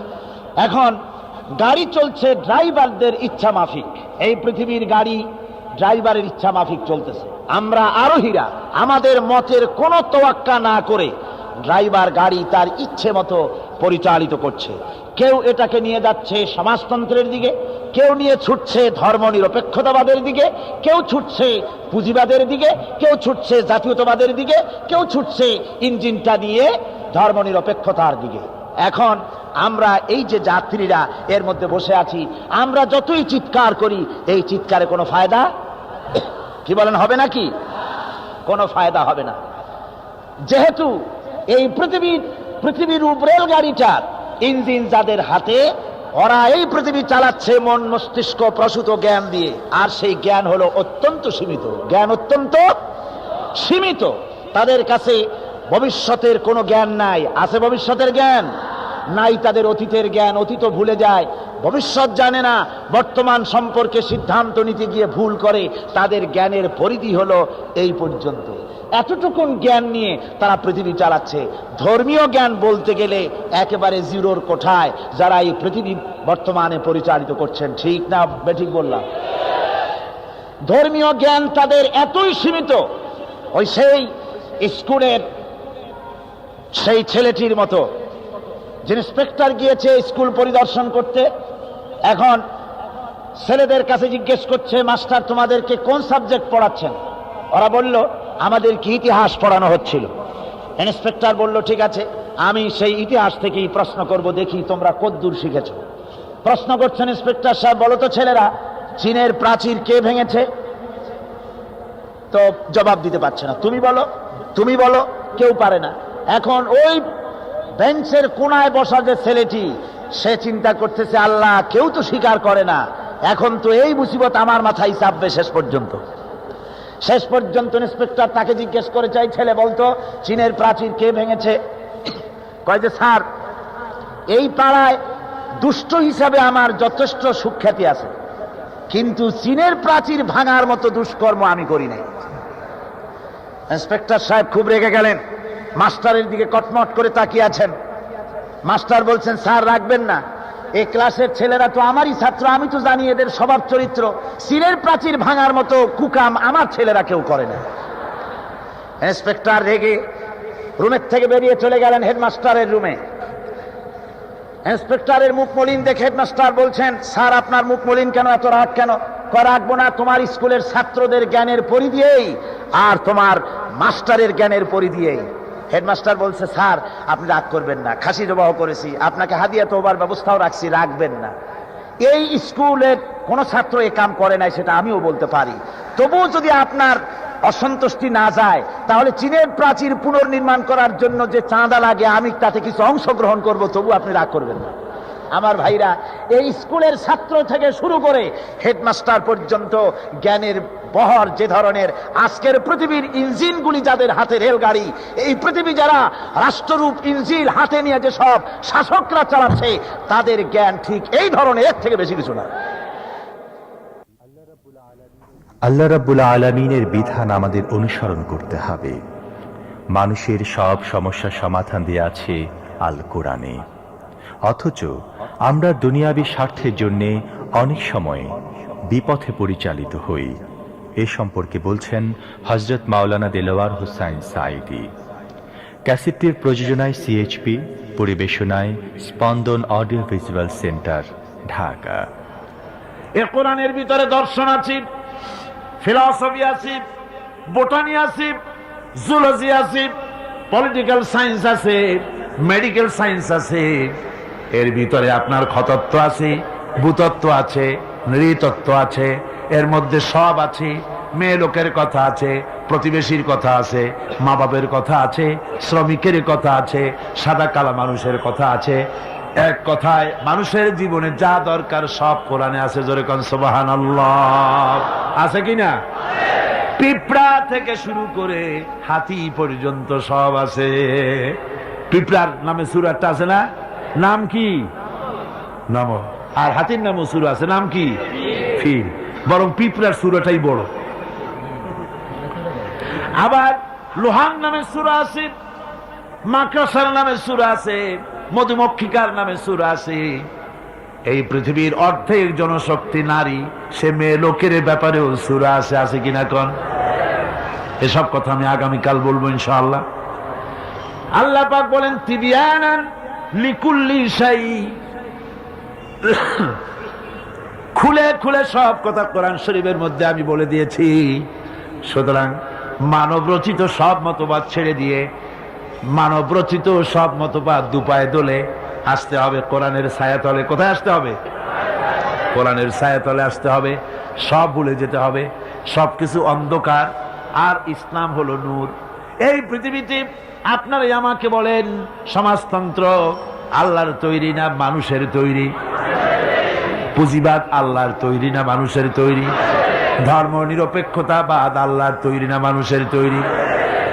এখন গাড়ি চলছে ড্রাইভারদের ইচ্ছা মাফিক। এই পৃথিবীর গাড়ি ড্রাইভারের ইচ্ছা মাফিক চলতেছে। আমরা আরোহীরা আমাদের মতের কোনো তোয়াক্কা না করে ড্রাইভার গাড়ি তার ইচ্ছে মতো পরিচালিত করছে। কেউ এটাকে নিয়ে যাচ্ছে সমাজতন্ত্রের দিকে, কেউ নিয়ে ছুটছে ধর্ম নিরপেক্ষতাবাদের দিকে, কেউ ছুটছে পুঁজিবাদের দিকে, কেউ ছুটছে জাতীয়তাবাদের দিকে, কেউ ছুটছে ইঞ্জিনটা নিয়ে ধর্ম নিরপেক্ষতার দিকে। এখন আমরা এই যে যাত্রীরা এর মধ্যে বসে আছি, আমরা যতই চিৎকার করি এই চিৎকারে কোনো ফায়দা কি বলেন হবে নাকি? কোনো ফায়দা হবে না। যেহেতু এই পৃথিবীর রেলগাড়িটার ইঞ্জিন যাদের হাতে, ওরা এই পৃথিবী চালাচ্ছে মন মস্তিষ্ক প্রসূত জ্ঞান দিয়ে। আর সেই জ্ঞান হলো অত্যন্ত সীমিত, জ্ঞান অত্যন্ত সীমিত। তাদের কাছে ভবিষ্যতের কোনো জ্ঞান নাই। আছে ভবিষ্যতের জ্ঞান? নাই। তাদের অতীতের জ্ঞান, অতীত ভুলে যায়। ভবিষ্যৎ জানে না, বর্তমান সম্পর্কে সিদ্ধান্ত নিতে গিয়ে ভুল করে, তাদের জ্ঞানের পরিধি হলো এই পর্যন্ত। এতটুকুন জ্ঞান নিয়ে তারা পৃথিবী চালাচ্ছে। ধর্মীয় জ্ঞান বলতে গেলে একেবারে জিরোর কোঠায় যারা এই পৃথিবী বর্তমানে পরিচালিত করছেন। ঠিক না বেঠিক বললাম? ধর্মীয় জ্ঞান তাদের এতই সীমিত, ওই সেই স্কুলের সেই ছেলেটির মতো যে ইন্সপেক্টর গিয়েছে স্কুল পরিদর্শন করতে, এখন ছেলেদের কাছে জিজ্ঞেস করছে, মাস্টার তোমাদেরকে কোন সাবজেক্ট পড়াচ্ছেন? ওরা বলল আমাদের কি ইতিহাস পড়ানো হচ্ছিল। ইন্সপেক্টর বলল ঠিক আছে, আমি সেই ইতিহাস থেকেই প্রশ্ন করব, দেখি তোমরা কতদূর শিখেছো। প্রশ্ন করছেন ইন্সপেক্টর সাহেব, বলো তো ছেলেরা, চীনের প্রাচীর কে ভেঙেছে? তো জবাব দিতে পারছে না। তুমি বলো, কেউ পারে না। এখন ওই বেঞ্চের কোনায় বসা যে ছেলেটি, সে চিন্তা করতেছে আল্লাহ কেউ তো স্বীকার করে না, এখন তো এই মুসিবত আমার মাথায় চাপবে শেষ পর্যন্ত। ইন্সপেক্টর তাকে জিজ্ঞেস করে চাই, ছেলে বলতো চীনের প্রাচীর কে ভেঙেছে? কয় যে স্যার, এই পাড়ায় দুষ্ট হিসাবে আমার যথেষ্ট সুখ্যাতি আছে, কিন্তু চীনের প্রাচীর ভাঙার মতো দুষ্কর্ম আমি করি নাই। ইন্সপেক্টর সাহেব খুব রেগে গেলেন, মাস্টারের দিকে কটমট করে তাকিয়ে আছেন। মাস্টার বলছেন স্যার রাখবেন না, এই ক্লাসের ছেলেরা তো আমারই ছাত্র, আমি তো জানি এদের স্বভাব চরিত্র, চীনের প্রাচীর ভাঙার মতো কুকাম আমার ছেলেরা কেউ করে না। ইন্সপেক্টর রেগে রুমের থেকে বেরিয়ে চলে গেলেন হেডমাস্টারের রুমে। ইন্সপেক্টরের মুখ মলিন দেখে হেডমাস্টার বলছেন, স্যার আপনার মুখ মলিন কেন, এত রাগ কেন? রাখবো না, তোমার স্কুলের ছাত্রদের জ্ঞানের পরিধিয়েই আর তোমার মাস্টারের জ্ঞানের পরিধিয়েই। হেডমাস্টার বলছে স্যার আপনি রাগ করবেন না, খাসি জবাহ করেছি, আপনাকে হাদিয়া তোবার ব্যবস্থাও রাখছি, রাখবেন না। এই স্কুলের কোন ছাত্র এ কাম করে নাই সেটা আমিও বলতে পারি, তবুও যদি আপনার অসন্তুষ্টি না যায়, তাহলে চীনের প্রাচীর পুনর্নির্মাণ করার জন্য যে চাঁদা লাগে আমি তাতে কিছু অংশগ্রহণ করব, তবু আপনি রাগ করবেন না। আমার ভাইরা, এই স্কুলের ছাত্র থেকে শুরু করে হেডমাস্টার পর্যন্ত জ্ঞানের বহর যে ধরনের, আজকের পৃথিবীর ইঞ্জিনগুলি যাদের হাতে রেলগাড়ি, এই পৃথিবী যারা রাষ্ট্ররূপ ইঞ্জিন হাতে নিয়ে যে সব শাসকরা চালাচ্ছে, তাদের জ্ঞান ঠিক এই ধরনের, এর থেকে বেশি কিছু না। আল্লাহ রাব্বুল আলামিনের বিধান আমাদের অনুসরণ করতে হবে। মানুষের সব সমস্যার সমাধান দেয়া আছে আল কোরআনে, অথচ আমরা দুনিয়াবী স্বার্থের জন্য অনেক সময় বিপথে পরিচালিত হই। এ সম্পর্কে বলছেন হযরত মাওলানা দেলোয়ার হোসাইন সাঈদী। ক্যাসেটটির প্রযোজনায় সিএইচপি, পরিবেশনায় স্পন্দন অডিও ভিজুয়াল সেন্টার, ঢাকা। এ কোরআনের ভিতরে দর্শন আছে, ফিলসফি আছে, বোটানি আছে, জুলজি আছে, পলিটিক্যাল সায়েন্স আছে, মেডিকেল সায়েন্স আছে, এর ভিতরে আপনার খতত্ব আছে, ভূতত্ব আছে, নৃতত্ব আছে, এর মধ্যে সব আছে। মেয়ে লোকের কথা আছে, প্রতিবেশীর কথা আছে, মা বাবের কথা আছে, শ্রমিকের কথা আছে, সাদা কালা মানুষের কথা আছে। এক কথায় মানুষের জীবনে যা দরকার সব কোরআনে আছে। জোরে কোন সুবহানাল্লাহ। আছে কিনা? পিঁপড়া থেকে শুরু করে হাতি পর্যন্ত সব আছে। পিঁপড়ার নামে সূরা একটা আছে না? নাম কি? নাম। আর হাতির নামও সূরা আছে, নাম কি? ফিল। বরং পিঁপড়ার সূরাটাই বড়। আবার লোহান নামে সূরা আছে, মাকড়সার নামে সূরা আছে, মধুমক্ষিকার নামে সূরা আছে। এই পৃথিবীর অর্ধেক জনশক্তি নারী, সে মেয়ে লোকের ব্যাপারেও সূরা আছে। আছে কিনা কোন? এসব কথা আমি আগামীকাল বলবো ইনশাআল্লাহ। আল্লাহ পাক বলেন তিবিয়ানান লিকুল্লি শাই, খুলে খুলে সব কথা কোরআন শরীফের মধ্যে আমি বলে দিয়েছি। সুতরাং মানব রচিত সব মতবাদ ছেড়ে দিয়ে মানব রচিত সব মতবাদ দুপায়ে দোলে আসতে হবে কোরআনের ছায়াতলে। কোথায় আসতে হবে? কোরআনের ছায়াতলে আসতে হবে। সব ভুলে যেতে হবে, সবকিছু অন্ধকার, আর ইসলাম হলো নূর। এই পৃথিবীতে আপনারাই আমাকে বলেন, সমাজতন্ত্র আল্লাহর তৈরি না মানুষের তৈরি? পুঁজিবাদ আল্লাহর তৈরি না মানুষের তৈরি? ধর্ম নিরপেক্ষতাবাদ আল্লাহর তৈরি না মানুষের তৈরি?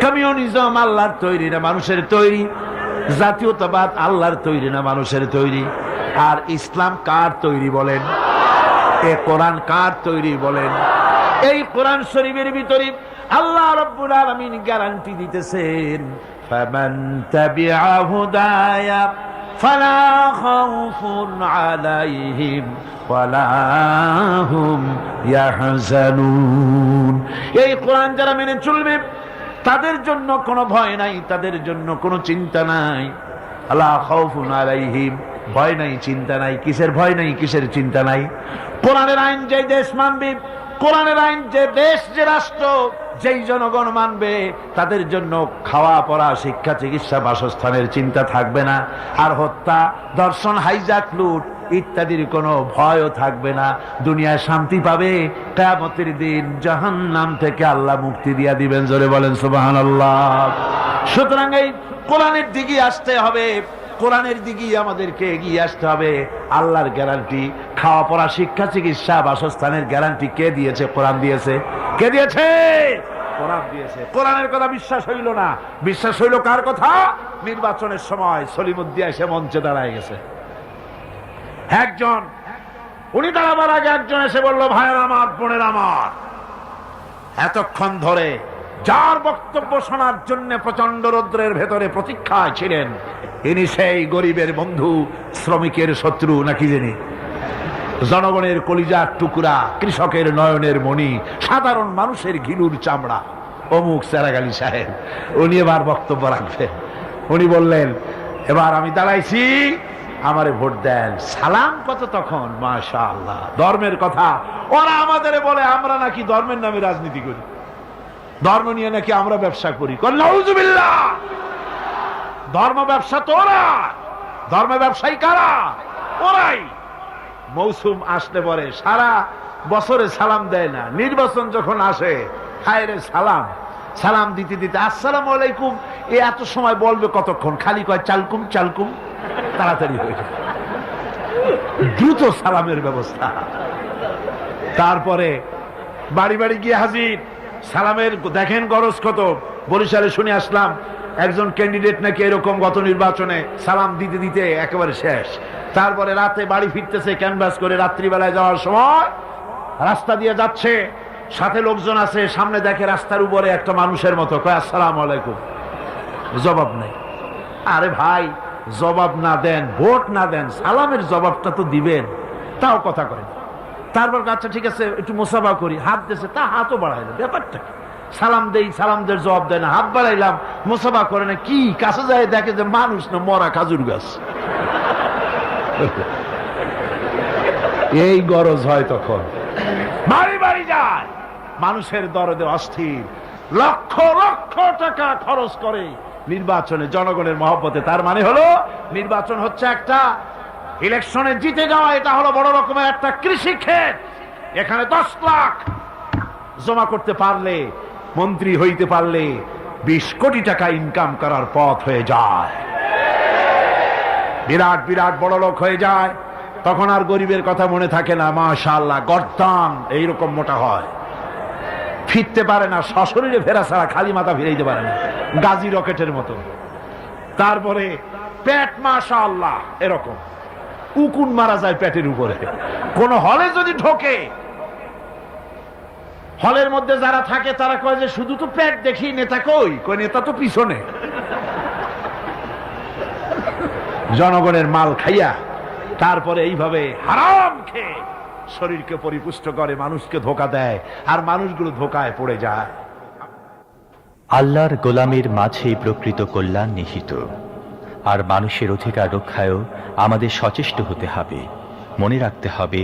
কমিউনিজম আল্লাহর তৈরি না মানুষের তৈরি? জাতীয়তাবাদ আল্লাহর তৈরি না মানুষের তৈরি? আর ইসলাম কার তৈরি বলেন? এ কোরআন কার তৈরি বলেন? এই কোরআন শরীফের ভিতরে আল্লাহ রাব্বুল আলামিন গ্যারান্টি দিতেছেন, ফামান তাবিআ হুদায়া ফালা খাউফুন আলাইহিম ওয়ালা হুম ইয়াহজানুন। এই কোরআন যারা মেনে চলবে তাদের জন্য কোনো ভয় নাই, তাদের জন্য কোনো চিন্তা নাই। আলা খাউফুন আলাইহিম, ভয় নাই, চিন্তা নাই। কিসের ভয় নাই, কিসের চিন্তা নাই? কোরআনের আইন যে দেশ মানবে, কোরআনের আইন যে দেশ, যে রাষ্ট্র, যেই জনগণ মানবে, তাদের জন্য খাওয়া পড়া, শিক্ষা, চিকিৎসা, বাসস্থানের চিন্তা থাকবে না। আর হত্যা, ধর্ষণ, হাইজাক, লুট ইত্যাদির কোনো ভয়ও থাকবে না। দুনিয়ায় শান্তি পাবে, কিয়ামতের দিন জাহান্নাম থেকে আল্লাহ মুক্তি দিয়া দিবেন। জোরে বলেন সুবহানাল্লাহ। সুতরাং এই কোরআনের দিকে আসতে হবে, কোরআনের দিকে আমাদেরকে এগিয়ে আসতে হবে। আল্লাহর গ্যারান্টি, খাওয়া পড়া, শিক্ষা, চিকিৎসা, বাসস্থানের গ্যারান্টি কে দিয়েছে? কোরআন দিয়েছে। কে দিয়েছে? কোরআন দিয়েছে। কোরআনের কথা বিশ্বাস হইল না, বিশ্বাস হইল কার কথা? নির্বাচনের সময় সলিমুদ্দিন এসে মঞ্চে দাঁড়ায় গেছে। একজন, উনি দাঁড়াবার আগে একজন এসে বলল, ভাইয়ের আমার, বোনের আমার, এতক্ষণ ধরে যার বক্তব্য শোনার জন্য প্রচন্ড রৌদ্রের ভেতরে প্রতীক্ষায় ছিলেন, ইনি সেই গরিবের বন্ধু, শ্রমিকের শত্রু, নাকি জানি জনগণের কলিজার টুকরা, কৃষকের নয়নের মণি, সাধারণ মানুষের ঘিলুর চামড়া, অমুক চেরাগালী সাহেব। উনি এবার বক্তব্য রাখবেন। উনি বললেন, এবার আমি দাঁড়াইছি, আমারে ভোট দেন। সালাম কত তখন, মাশাআল্লাহ। ধর্মের কথা ওরা আমাদের বলে, আমরা নাকি ধর্মের নামে রাজনীতি করি, ধর্ম নিয়ে নাকি আমরা ব্যবসা করি। নাউজুবিল্লাহ। ধর্ম ব্যবসা তো ওরা, ধর্ম ব্যবসায়ী কারা? ওরাই। মৌসুম আসলে পরে সারা বছরে সালাম দেয় না, নির্বাচন যখন আসে, হায়রে সালাম, সালাম দিতে দিতে আসসালামু আলাইকুম, এ এত সময় বলবে কতক্ষণ? খালি কয় চালকুম চালকুম, তাড়াতাড়ি হয়ে যায়। দ্রুত সালামের ব্যবস্থা। তারপরে বাড়ি বাড়ি গিয়ে হাজির, সালামের দেখেন গরজ কত। বরিশালে শুনে আসলাম, একজন ক্যান্ডিডেট নাকি এরকম গত নির্বাচনে সালাম দিতে দিতে একেবারে শেষ। তারপরে রাতে বাড়ি ফিরতেছে ক্যানভাস করে, রাত্রিবেলায় যাওয়ার সময় রাস্তা দিয়ে যাচ্ছে, সাথে লোকজন আছে, সামনে দেখে রাস্তার উপরে একটা মানুষের মতো, কয় আসসালামু আলাইকুম, জবাব নেই। আরে ভাই, জবাব না দেন, ভোট না দেন, সালামের জবাবটা তো দিবেন, তাও কথা করেন। তারপর আচ্ছা ঠিক আছে একটু মুসাফা করি, হাত দিয়েছে, তা হাতও বাড়াইল, ব্যাপারটা কি? সালাম দেই, সালামদের জবাব দেয় না, হাত বাড়াইলাম, মুসাফা করে না, কি কাছে যায় দেখে যে মানুষ না, মরা খাজুর গাছ। এই গরজ হয় তখন, বাড়ি বাড়ি যায়, মানুষের দরদে অস্থির, লক্ষ লক্ষ টাকা খরচ করে নির্বাচনে, জনগণের মহব্বতে। তার মানে হলো নির্বাচন হচ্ছে একটা ইলেকশনে জিতে যাওয়া, এটা হলো বড় রকমের একটা কৃষি ক্ষেত। এখানে 10 লাখ জমা করতে পারলে, মন্ত্রী হইতে পারলে 20 কোটি টাকা ইনকাম করার পথ হয়ে যায়, বিরাট বিরাট বড় লোক হয়ে যায়। তখন আর গরিবের কথা মনে থাকে না। মাশাআল্লাহ, গর্দান এইরকম মোটা হয়, ফিরতে পারে না, সশরীরে ফেরা ছাড়া খালি মাথা ফিরাইতে পারে না, গাজী রকেটের মতো। তারপরে পেট মাশাআল্লাহ এরকম, উকুন মারা যায় পেটের উপরে। কোন হলে যদি ঢোকে, হলের মধ্যে যারা থাকে তারা কয় যে শুধু তো পেট দেখি, নেতা কই? কই নেতা তো পিছনে। জনগণের মাল খাইয়া তারপরে এইভাবে হারাম খেয়ে শরীরকে পরিপুষ্ট করে, মানুষকে ধোঁকা দেয়, আর মানুষগুলো ধোঁকায় পড়ে যায়। আল্লাহর গোলামীর মাঝেই প্রকৃত কল্যাণ নিহিত, আর মানুষের অধিকার রক্ষায়ও আমাদের সচেষ্ট হতে হবে। মনে রাখতে হবে,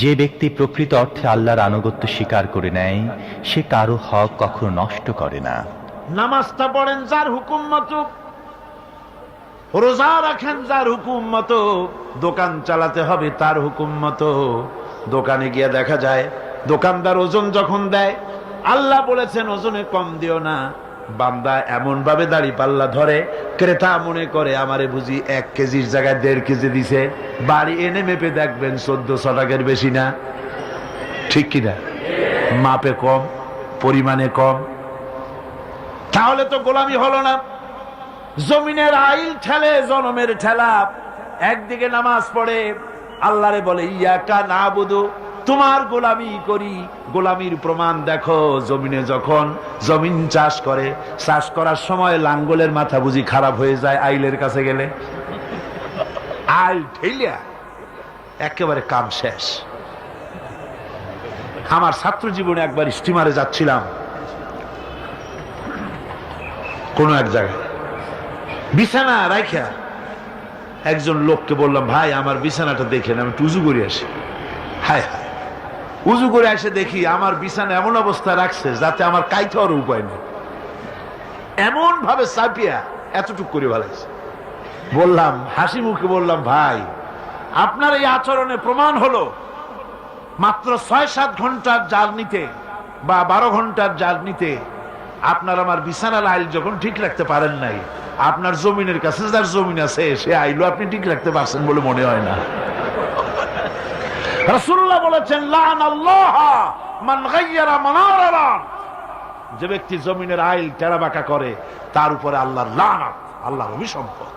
যে ব্যক্তি প্রকৃত অর্থে আল্লাহর আনুগত্য স্বীকার করে নেয়, সে কারো হক কখনো নষ্ট করে না। নামাজটা পড়েন যার হুকুম মতো, রোজা রাখেন যার হুকুম মতো, দোকান চালাতে হবে তার হুকুম মতো। দোকানে গিয়ে দেখা যায় দোকানদার ওজন যখন দেয়, আল্লাহ বলেছেন ওজনে কম দিও না। বান্দা এমন ভাবে দাড়ি পাল্লা ধরে, ক্রেতা মনে করে আমারে বুঝি 1 কেজির জায়গায় 1.5 কেজি দিছে। বাড়ি এনে মেপে দেখবেন 1400 টাকার বেশি না, ঠিক কিনা? মাপে কম, পরিমাণে কম। তাহলে তো গোলামি হলো না। জমিনের আইল ঠেলে জনমের ঠেলা, একদিকে নামাজ পড়ে আল্লাহরে বলে ইয়াকা নাবুদু, তোমার গোলামি করি। গোলামির প্রমাণ দেখো, জমিনে যখন জমিন চাষ করে, চাষ করার সময় লাঙ্গলের মাথা বুঝি খারাপ হয়ে যায় আইলের কাছে গেলে, আইল ঠেলিয়া একেবারে কাম শেষ। আমার ছাত্র জীবনে একবার স্টিমারে যাচ্ছিলাম কোন এক জায়গায়, বিছানা রাইখা একজন লোককে বললাম, ভাই আমার বিছানাটা দেখেন, আমি উজু করে আসি। হায় হায়, উজু করে এসে দেখি আমার বিছানা এমন অবস্থা রাখছে যাতে আমার কাইতে হওয়ার উপায় নেই, এমন ভাবে চাপিয়া এতটুক করে ভালাইছে। বললাম, হাসি মুখে বললাম, ভাই আপনার এই আচরণে প্রমাণ হলো মাত্র ৬-৭ ঘন্টার জার্নিতে বা 12 ঘন্টার জার্নিতে আপনার আমার বিছানার আইল যখন ঠিক রাখতে পারেন নাই, আপনার জমিনের কাছে যার জমিন আছে সে আইলও আপনি ঠিক রাখতে পারছেন বলে মনে হয় না। রাসূলুল্লাহ বলেছেন, লানাল্লাহ মান গায়্যারা মানারারা, যে ব্যক্তি জমিনের আইল টেরাবাঁকা করে তার উপরে আল্লাহর লানত, আল্লাহর অভিসম্পদ।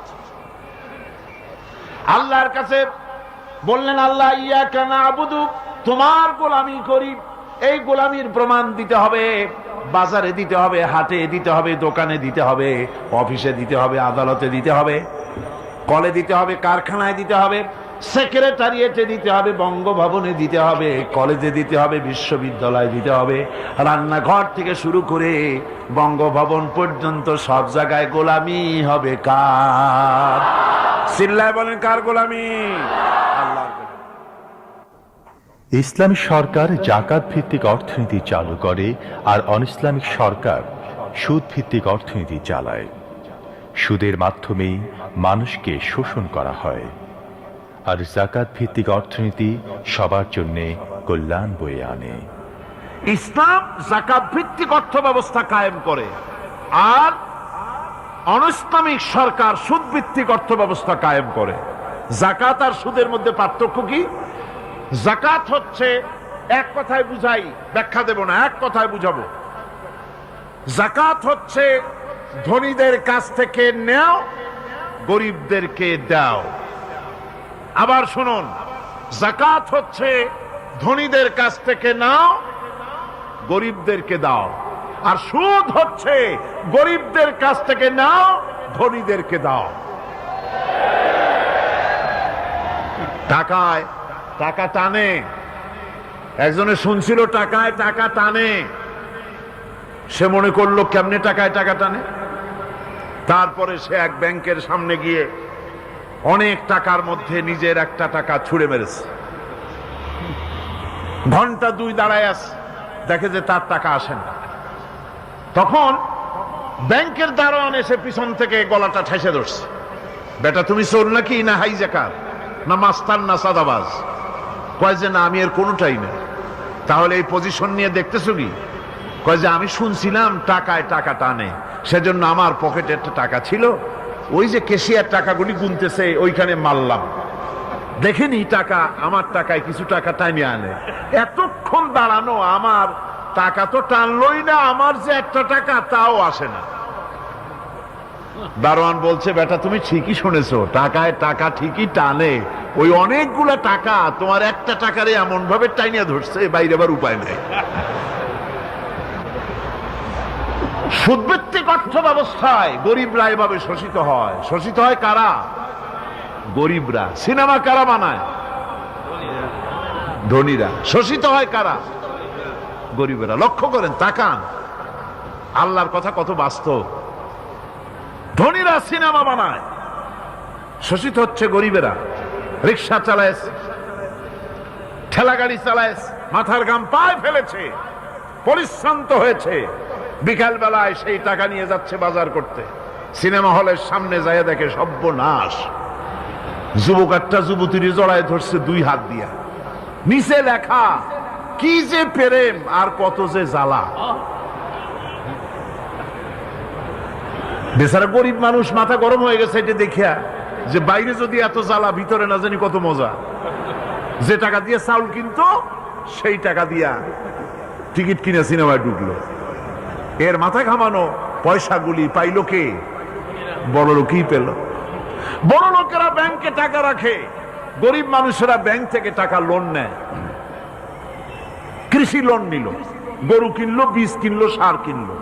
আল্লাহর কাছে বললেন, আল্লাহ ইয়াকা নাবুদু, তোমার গোলামি করি। এই গোলামির প্রমাণ দিতে হবে, বাজারে দিতে হবে, হাটে দিতে হবে, দোকানে দিতে হবে, অফিসে দিতে হবে, আদালতে দিতে হবে, কলে দিতে হবে, কারখানায় দিতে হবে, সেক্রেটারিয়েটে দিতে হবে, বঙ্গভবনে দিতে হবে, কলেজে দিতে হবে, বিশ্ববিদ্যালয়ে দিতে হবে, রান্নাঘর থেকে শুরু করে বঙ্গভবন পর্যন্ত সব জায়গায় গোলামি হবে কার? চিল্লায় বলেন, কার গোলামি? আল্লাহর গোলামি। ইসলামিক সরকার জাকাত ভিত্তিক অর্থনীতি চালু করে আর অনইসলামিক সরকার সুদ ভিত্তিক অর্থনীতি চালায়। সুদের মাধ্যমেই মানুষকে শোষণ করা হয়, আর জাকাত ভিত্তিক অর্থনীতি সবার জন্য কল্যাণ বয়ে আনে। ইসলাম যাকাত ভিত্তিক অর্থ ব্যবস্থা কায়েম করে, আর অনইসলামিক সরকার সুদ ভিত্তিক অর্থ ব্যবস্থা কায়েম করে। যাকাত আর সুদের মধ্যে পার্থক্য কি? যাকাত হচ্ছে, এক কথায় বুঝাই, ব্যাখ্যা দেব না, এক কথায় বুঝাবো। যাকাত হচ্ছে ধনীদের কাছ থেকে নেও, গরিবদেরকে দাও। আবার শুনুন, যাকাত হচ্ছে ধনীদের কাছ থেকে নাও, গরিবদেরকে দাও। আর সুদ হচ্ছে গরিবদের কাছ থেকে নাও, ধনীদেরকে দাও। টাকায় টাকা টানে, একজনে শুনছিল টাকায় টাকা টানে, সে মনে করলো কেমনে টাকায় টাকা টানে। তারপরে সে এক ব্যাংকের সামনে গিয়ে অনেক টাকার মধ্যে নিজের একটা টাকা ছুঁড়ে মেরেছে। ঘন্টা 2 দাঁড়ায় আছে, দেখে যে তার টাকা আসে না। তখন ব্যাংকের দারোয়ান এসে পিছন থেকে গলাটা ঠেসে ধরছে, বেটা তুমি চোর নাকি, না হাইজাকার, না মাস্তান, না সাদাবাজ? কয় যে না, আমি এর কোনোটাই না। তাহলে এই পজিশন নিয়ে দেখতেছো কি? কয় যে আমি শুনছিলাম টাকায় টাকা টানে, সেজন্য আমার পকেটে একটা টাকা ছিল, ওই যে কেশিয়ার টাকাগুলি গুনতেছে ওইখানে মারলাম, দেখেনি টাকা, আমার টাকায় কিছু টাকা টাইনে আনে। এতক্ষণ দাঁড়ানো, আমার টাকা তো টানলই না, আমার যে একটা টাকা তাও আসে না। দারোয়ান বলছে, বেটা তুমি ঠিকই শুনেছো, টাকায় টাকা ঠিকই টানে, ওই অনেকগুলা টাকা তোমার একটা টাকারে এমন ভাবে টাইনিয়া ধরছে, বাইরে আবার উপায় নেই। সুদভিত্তিক অর্থ ব্যবস্থায় গরিবরা এভাবে শোষিত হয়। শোষিত হয় কারা? গরিবরা। সিনেমা কারা বানায়? ধনীরা। শোষিত হয় কারা? গরিবরা। লক্ষ্য করেন, তাকান, আল্লাহর কথা কত বাস্তব। ধনীরা সিনেমা বানায়, শোষিত হচ্ছে গরিবেরা। রিক্সা চালায়, ঠেলা গাড়ি চালায়, মাথার ঘাম পায়ে ফেলেছে, পরিশ্রান্ত হয়েছে, বিকাল বেলায় সেই টাকা নিয়ে যাচ্ছে বাজার করতে। সিনেমা হলের সামনে যায় দেখে সর্বনাশ, যুবক একটা যুবতীর জড়ায় ধরছে 2 হাত দিয়া, নিচে লেখা কি যে প্রেম আর কত যে জ্বালা। বেচারা গরিব মানুষ মাথা গরম হয়ে গেছে এটা দেখিয়া, যে বাইরে যদি এত জ্বালা, ভিতরে না জানি কত মজা। যে টাকা দিয়ে চাউল কিনতো, সেই টাকা দিয়া টিকিট কিনে সিনেমায় ঢুকলো। এর মাথা ঘামানো পয়সাগুলি পাইল কে? বড় লোকই পেল। বড় লোকেরা ব্যাংকে টাকা রাখে, গরিব মানুষেরা ব্যাংক থেকে টাকা লোন নেয়। কৃষি লোন নিল, গরু কিনলো, বীজ কিনলো, সার কিনলো।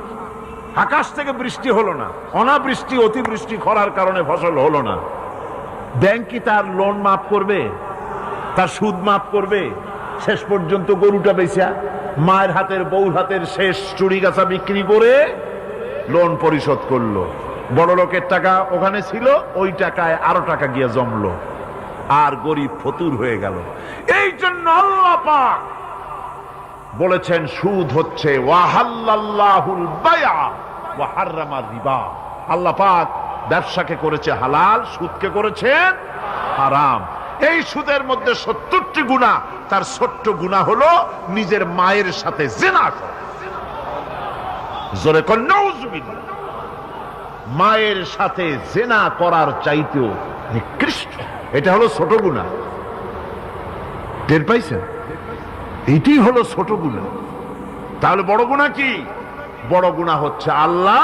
আকাশ থেকে বৃষ্টি হলো না, অনাবৃষ্টি অতিবৃষ্টি খরার কারণে ফসল হলো না। ব্যাংক কি তার লোন মাফ করবে? তার সুদ মাফ করবে? শেষ পর্যন্ত গরুটা বেচা, মায়ের হাতের বউর হাতের শেষ চুরি গাছা বিক্রি করে লোন পরিশোধ করলো। বড় লোকের টাকা ওখানে ছিল, ওই টাকায় আরো টাকা গিয়ে জমলো, আর গরিব ফতুর হয়ে গেল। এই জন্য আল্লাহ পাক বলেছেন সুদ হচ্ছে ওয়াহাল্লাল্লাহুল বায়আ ওয়া হাররামা রিবা। আল্লাহ পাক ব্যবসাকে করেছে হালাল, সুদকে করেছেন হারাম। এই সুদের মধ্যে 70টি গুনাহ, তার ছোট্ট গুনাহ হলো নিজের মায়ের সাথে জিনা করা। জোরে কোন নাউজুবিল্লাহ। মায়ের সাথে জিনা করার চাইতেও নিকৃষ্ট, এটা হলো ছোট গুনাহ। টের পাইছেন? এটি হলো ছোট গুনাহ। তাহলে বড় গুনাহ কি? বড় গুনাহ হচ্ছে আল্লাহ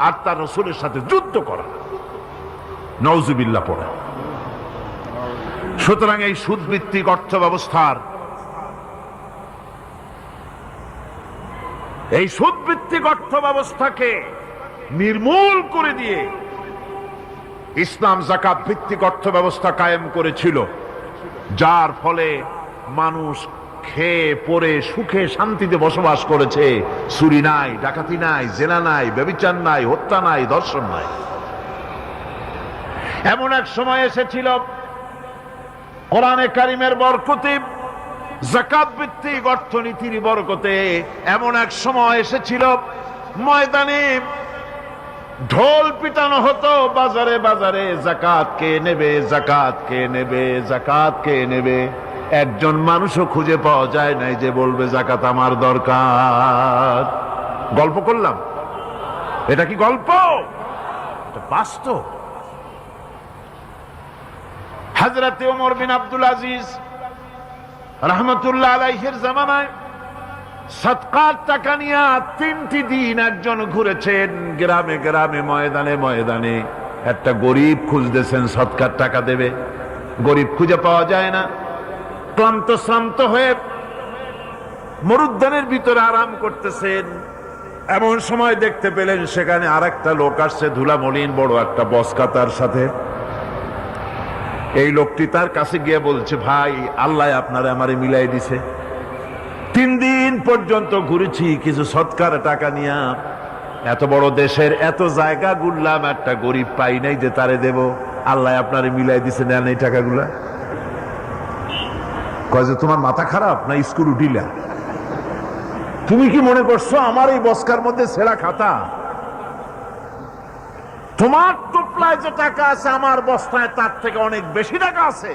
আর তার রাসূলের সাথে যুদ্ধ করা, নাউজুবিল্লাহ পড়া। সুতরাং এই সুদভিত্তিক অর্থ ব্যবস্থার, এই সুদভিত্তিক অর্থ ব্যবস্থাকে নির্মূল করে দিয়ে ইসলাম যাকাত ভিত্তিক অর্থ ব্যবস্থা কায়েম করেছিল, যার ফলে মানুষ খেয়ে পরে সুখে শান্তিতে বসবাস করেছে। চুরি নাই, ডাকাতি নাই, জেনা নাই, ব্যভিচার নাই, হত্যা নাই, ধর্ষণ নাই। এমন এক সময় এসেছিল কোরআনে কারিমের বরকতে, যাকাত ভিত্তিক অর্থনীতির বরকতে, এমন এক সময় এসেছিল ময়দানে ঢোল পিটানো হতো বাজারে বাজারে, যাকাত কে নেবে, যাকাত কে নেবে, যাকাত কে নেবে। একজন মানুষও খুঁজে পাওয়া যায় নাই যে বলবে যাকাত আমার দরকার। গল্প করলাম? এটা কি গল্প? এটা বাস্তব। হযরত ওমর বিন আব্দুল আজিজ রাহমাতুল্লাহ আলাইহির জামানায় সদকার টাকা নিয়ে 3টি দিন একজন ঘুরেছেন গ্রামে গ্রামে, ময়দানে ময়দানে। একটা গরিব খুঁজতেছেন সদকার টাকা দেবে, গরিব খুঁজে পাওয়া যায় না। ক্লান্ত শ্রান্ত হয়ে মরুদ্যানের ভিতরে আরাম করতেছেন, এমন সময় দেখতে পেলেন সেখানে আরেকটা লোক আসছে, ধুলা মলিন বড় একটা বস্কা তার সাথে। এই লোকটি তার কাছে গিয়ে বলছে, ভাই আল্লাহ আপনারে আমারে মিলাই দিছে, 3 দিন পর্যন্ত ঘুরেছি কিছু সৎকার টাকা নিয়া, এত বড় দেশের এত জায়গা ঘুরলাম, একটা গরিব পাই নাই যে তারে দেব, আল্লাহ আপনারে মিলাই দিছে, নেন এই টাকাগুলা। কয় যে তোমার মাথা খারাপ না স্কুল উঠিলা? তুমি কি মনে করছো আমার এই বস্কার মধ্যে ছেঁড়া খাতা? তোমার টুপলায় যে টাকা আছে আমার বস্তায় তার থেকে অনেক বেশি টাকা আছে।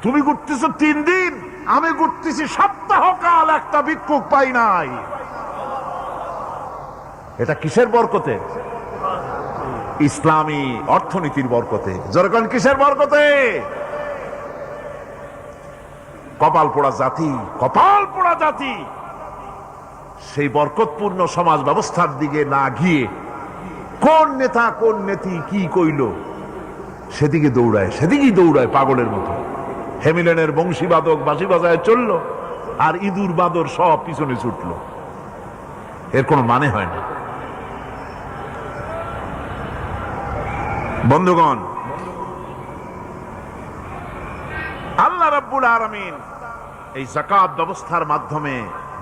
তুমি ঘুরতেছো 3 দিন, আমি ঘুরতেছি সপ্তাহকাল, একটা ভিক্ষুক পাই নাই। এটা কিসের বরকতে? ইসলামী অর্থনীতির বরকতে। যখন কিসের বরকতে? কপাল পোড়া জাতি, কপাল পোড়া জাতি। সেই বরকতপূর্ণ সমাজ ব্যবস্থার দিকে না গিয়ে কোন নেতা কোন নেত্রী কি কইল সেদিকে দৌড়ায়, সেদিকেই দৌড়ায় পাগলের মতো। হেমিলেনের বংশীবাদক বাঁশি বাজায় চলল, আর ইঁদুর বাদর সব পিছনে ছুটল। এর কোনো মানে হয় না। বন্ধুগণ, আল্লাহ রাব্বুল আলামিন এই যাকাত ব্যবস্থার মাধ্যমে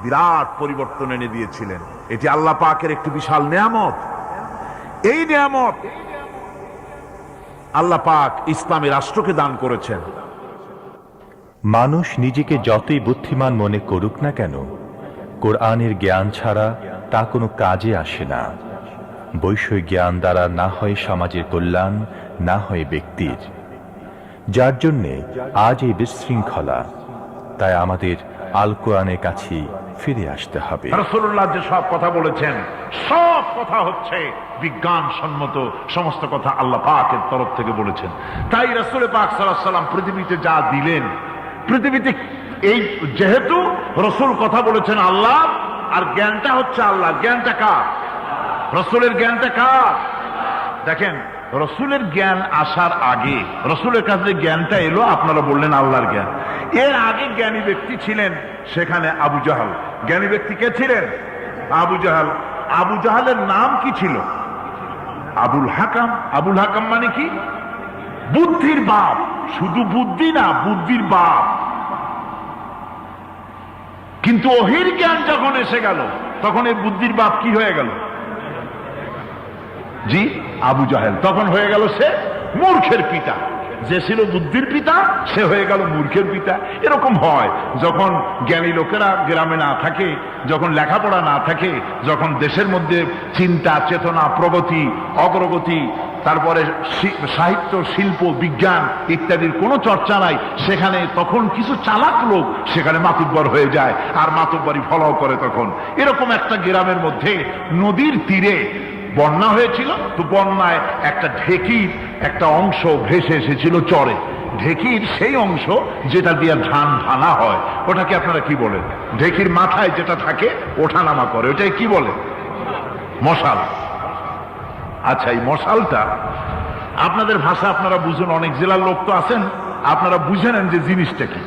বিরাট পরিবর্তন এনে দিয়েছিলেন। এটি আল্লাহ পাকের একটি বিশাল নিয়ামত। এই নিয়ামত আল্লাহ পাক ইসলামী রাষ্ট্রকে দান করেছেন। মানুষ নিজেকে যতই বুদ্ধিমান মনে করুক না কেন, কোরআনের জ্ঞান ছাড়া তা কোনো কাজে আসে না। বৈষয়িক জ্ঞান দ্বারা না হয় সমাজের কল্যাণ, না হয় ব্যক্তির। যার জন্যে আজ এই বিশৃঙ্খলা। তাই আমাদের আল কোরআনের কাছে ফিরে আসতে হবে। রাসূলুল্লাহ যে সব কথা বলেছেন, সব কথা হচ্ছে বিজ্ঞানসম্মত, সমস্ত কথা আল্লাহ পাকের তরফ থেকে বলেছেন। তাই রাসূল পাক সাল্লাল্লাহু আলাইহি ওয়াসাল্লাম পৃথিবীতে যা দিলেন, পৃথিবীতে এই যেহেতু রাসূল কথা বলেছেন আল্লাহ, আর জ্ঞানটা হচ্ছে আল্লাহ। জ্ঞানটা কার? রাসূলের জ্ঞানটা কার? দেখেন রসুলের জ্ঞান আসার আগে, রসুলের কাছে যে জ্ঞানটা এলো আপনারা বললেন আল্লাহর জ্ঞান, এর আগে জ্ঞানী ব্যক্তি ছিলেন সেখানে আবু জাহাল। জ্ঞানী ব্যক্তি কে ছিলেন? আবু জাহাল। আবু জাহালের নাম কি ছিল? আবুল হাকাম। আবুল হাকাম মানে কি? বুদ্ধির বাপ। শুধু বুদ্ধি না, বুদ্ধির বাপ। কিন্তু ওহির জ্ঞান যখন এসে গেল তখন এই বুদ্ধির বাপ কি হয়ে গেল? জি, আবু জাহেল। তখন হয়ে গেল সে মূর্খের পিতা। যে ছিল বুদ্ধির পিতা সে হয়ে গেল মূর্খের পিতা। এরকম হয় যখন জ্ঞানী লোকেরা গ্রামে না থাকে, যখন লেখাপড়া না থাকে, যখন দেশের মধ্যে চিন্তা, চেতনা, প্রগতি, অগ্রগতি, তারপরে সাহিত্য, শিল্প, বিজ্ঞান ইত্যাদির কোনো চর্চা নাই, সেখানে তখন কিছু চালাক লোক সেখানে মাতুব্বর হয়ে যায় আর মাতুব্বরি ফলাও করে। তখন এরকম একটা গ্রামের মধ্যে নদীর তীরে বন্যা হয়েছিল। তো বন্যায় একটা ঢেকির একটা অংশ ভেসে এসেছিল চরে। ঢেকির সেই অংশ যেটা দিয়ে ধান ভানা হয়, ওটাকে আপনারা কি বলেন? ঢেকির মাথায় যেটা থাকে ওঠানামা করে, ওটাই কি বলে? মশাল। আচ্ছা, এই মশালটা আপনাদের ভাষা আপনারা বুঝুন, অনেক জেলার লোক তো আছেন, আপনারা বুঝে নেন যে জিনিসটা কি।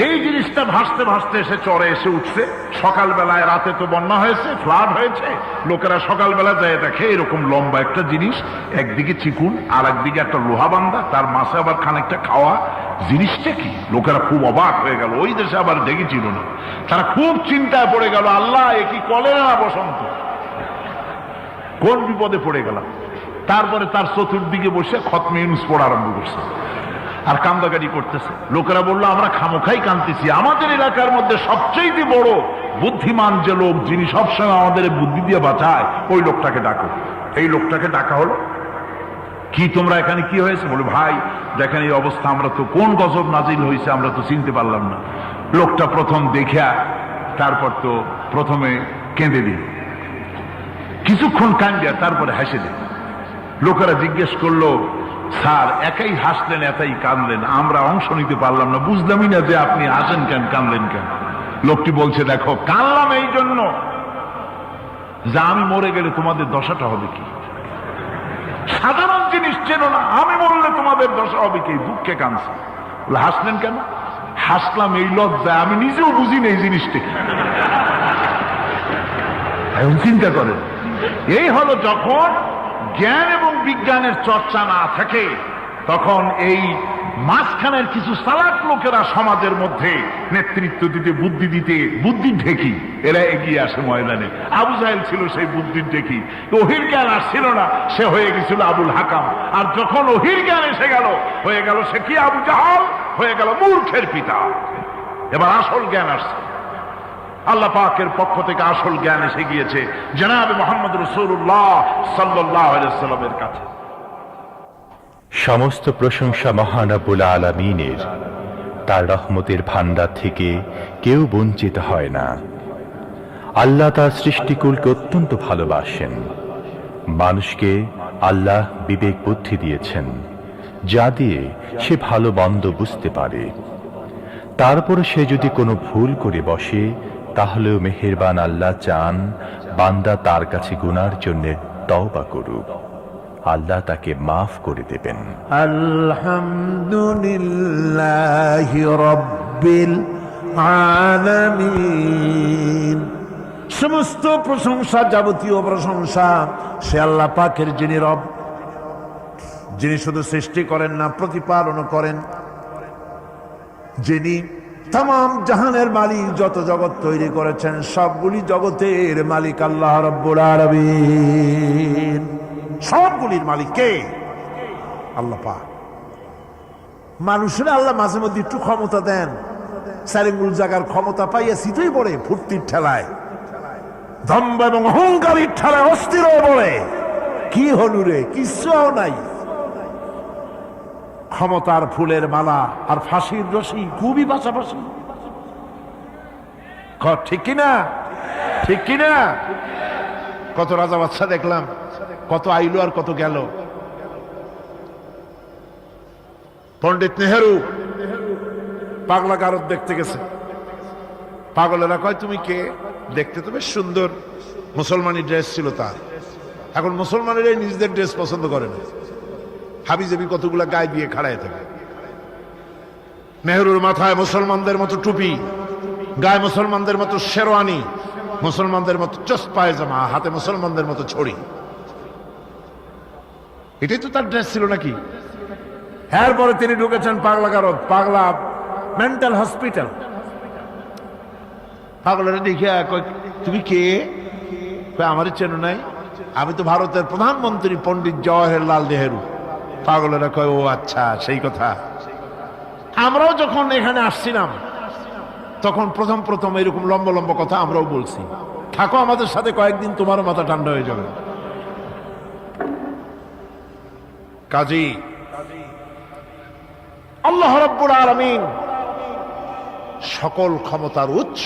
এই জিনিসটা ভাসতে ভাসতে এসে চরে এসে উঠছে সকালবেলায়। রাতে তো বন্যা হয়েছে, ফ্লাড হয়েছে, লোকেরা সকালবেলা যায় দেখে এরকম লম্বা একটা জিনিস, একদিকে চিকুন আর একদিকে একটা লোহা বান্ধা, তার মাঝে আবার খানিকটা খাওয়া। জিনিসটা কি? লোকেরা খুব অবাক হয়ে গেল। ওই দেশে আবার দেখেছিল না, তারা খুব চিন্তায় পড়ে গেল, আল্লাহ এ কি কলেরা না বসন্ত, কোন বিপদে পড়ে গেলাম। তারপরে তার চতুর্দিকে বসে খতমে ইউনূস পড়া আরম্ভ করছে আর কান্দাকাটি করতেছে। লোকেরা বললো আমরা খামোখাই কাঁদতেছি, আমাদের এলাকার মধ্যে সবচেয়ে বড় বুদ্ধিমান যে লোক, যিনি সবসময় আমাদের বুদ্ধি দিয়ে বাঁচায়, ওই লোকটাকে ডাকো। এই লোকটাকে ডাকা হলো। কি তোমরা এখানে কি হয়েছে? বলে ভাই দেখেন এই অবস্থা, আমরা তো কোন গজব নাজিল হয়েছে আমরা তো চিনতে পারলাম না। লোকটা প্রথম দেখা তারপর তো প্রথমে কেঁদে দিল, কিছুক্ষণ কান্দিয়া তারপরে হেসে দিল। লোকেরা জিজ্ঞেস করলো, স্যার একাই হাসলেন একাই কাঁদলেন, আমরা অংশ নিতে পারলাম না, বুঝলামই না যে আপনি হাসেন কেন কাঁদলেন কেন। লোকটি বলছে, দেখো কাঁদলাম এই জন্য যে আমি মরে গেলে তোমাদের দশাটা হবে কি। সাধারণ জিনিস চেনো না, আমি মরলে তোমাদের দশা হবে কি, দুঃখে কাঁদছে। বলে হাসলেন কেন? হাসলাম এই লজ্জায়, আমি নিজেও বুঝি না এই জিনিসটা কি। এখন চিন্তা করেন, এই হলো যখন জ্ঞান এবং বিজ্ঞানের চর্চা না থাকে, তখন এই মাঝখানের কিছু চালাক লোকেরা সমাজের মধ্যে নেতৃত্ব দিতে, বুদ্ধি দিতে, বুদ্ধির ঢেকি এরা এগিয়ে আসে ময়দানে। আবু জাহেল ছিল সেই বুদ্ধির ঢেকি। ওহির জ্ঞান আসছিল না, সে হয়ে গেছিল আবুল হাকাম। আর যখন ওহির জ্ঞান এসে গেল, হয়ে গেল সে কি? আবু জাহাল হয়ে গেল মূর্খের পিতা। এবার আসল জ্ঞান আসছে, আল্লাহ পাকের পক্ষ থেকে আসল জ্ঞান এসে গিয়েছে জনাবে মুহাম্মদ রাসূলুল্লাহ সাল্লাল্লাহু আলাইহি ওয়াসাল্লামের কাছে। সমস্ত প্রশংসা মহান রব্বুল আলামিনের। তার রহমতের ভান্ডার থেকে কেউ বঞ্চিত হয় না। আল্লাহ তার সৃষ্টিকুলকে অত্যন্ত ভালোবাসেন। মানুষকে আল্লাহ বিবেক বুদ্ধি দিয়েছেন, যা দিয়ে সে ভালো মন্দ বুঝতে পারে। তারপরে সে যদি কোনো ভুল করে বসে, তাহলেও মেহেরবান আল্লাহ চান বান্দা তার কাছে গুনার জন্য তওবা করুক, আল্লাহ তাকে মাফ করে দেবেন। আলহামদুলিল্লাহি রাব্বিল আলামিন। সমস্ত প্রশংসা, যাবতীয় প্রশংসা সে আল্লাহ পাকের, যিনি রব, যিনি শুধু সৃষ্টি করেন না প্রতিপালনও করেন, যিনি तमाम জাহানের মালিক। যত জগৎ তৈরি করেছেন সবগুলি জগতের মালিক আল্লাহ রাব্বুল আলামিন। সবগুলির মালিক কে? আল্লাহ পাক। মানুষের আল্লাহ মাঝে মধ্যে একটু ক্ষমতা দেন, চারিমূল জায়গার ক্ষমতা পাইয়া সিধেই পড়ে ফুর্তির ঠেলায়, দম্ভ এবং অহংকারীর ঠেলায় অস্থির হয়ে পড়ে। কি হলু রে, কিচ্ছু নাই। ক্ষমতার ফুলের মালা আর ফাঁসির রশি খুবই পাশাপাশি। ঠিক কিনা? ঠিক কিনা? কত রাজা বাচ্চা দেখলাম, কত আইলো আর কত গেল। পণ্ডিত নেহেরু পাগলা গারদ দেখতে গেছে। পাগলেরা কয় তুমি কে? দেখতে তো বেশ সুন্দর, মুসলমানি ড্রেস ছিল তার। এখন মুসলমানেরাই নিজেদের ড্রেস পছন্দ করে না, হাবিজাবি কতগুলা গায়ে দিয়ে খাড়ায় থাকে। নেহরুর মাথায় মুসলমানদের মতো টুপি, গায়ে মুসলমানদের মতো শেরওয়ানি, মুসলমানদের মতো চোস্ত পায়জামা, হাতে মুসলমানদের মতো ছড়ি। এটাই তো তার ড্রেস ছিল নাকি? এরপরে তিনি ঢুকেছেন পাগলাগারদ, পাগলা মেন্টাল হসপিটাল। পাগলারা দেখিয়া কয়, তুমি কে? আমারই চেনো নাই, আমি তো ভারতের প্রধানমন্ত্রী পণ্ডিত জওয়াহরলাল নেহেরু। পাগলেরা কয়, ও আচ্ছা, সেই কথা। আমরাও যখন এখানে আসছিলাম তখন প্রথম প্রথম এরকম লম্বা লম্বা কথা আমরাও বলছি, থাকো আমাদের সাথে কয়েকদিন, তোমারও মাথা ঠান্ডা হয়ে যাবে। কাজী আল্লাহ রাব্বুল আলামিন সকল ক্ষমতার উৎস।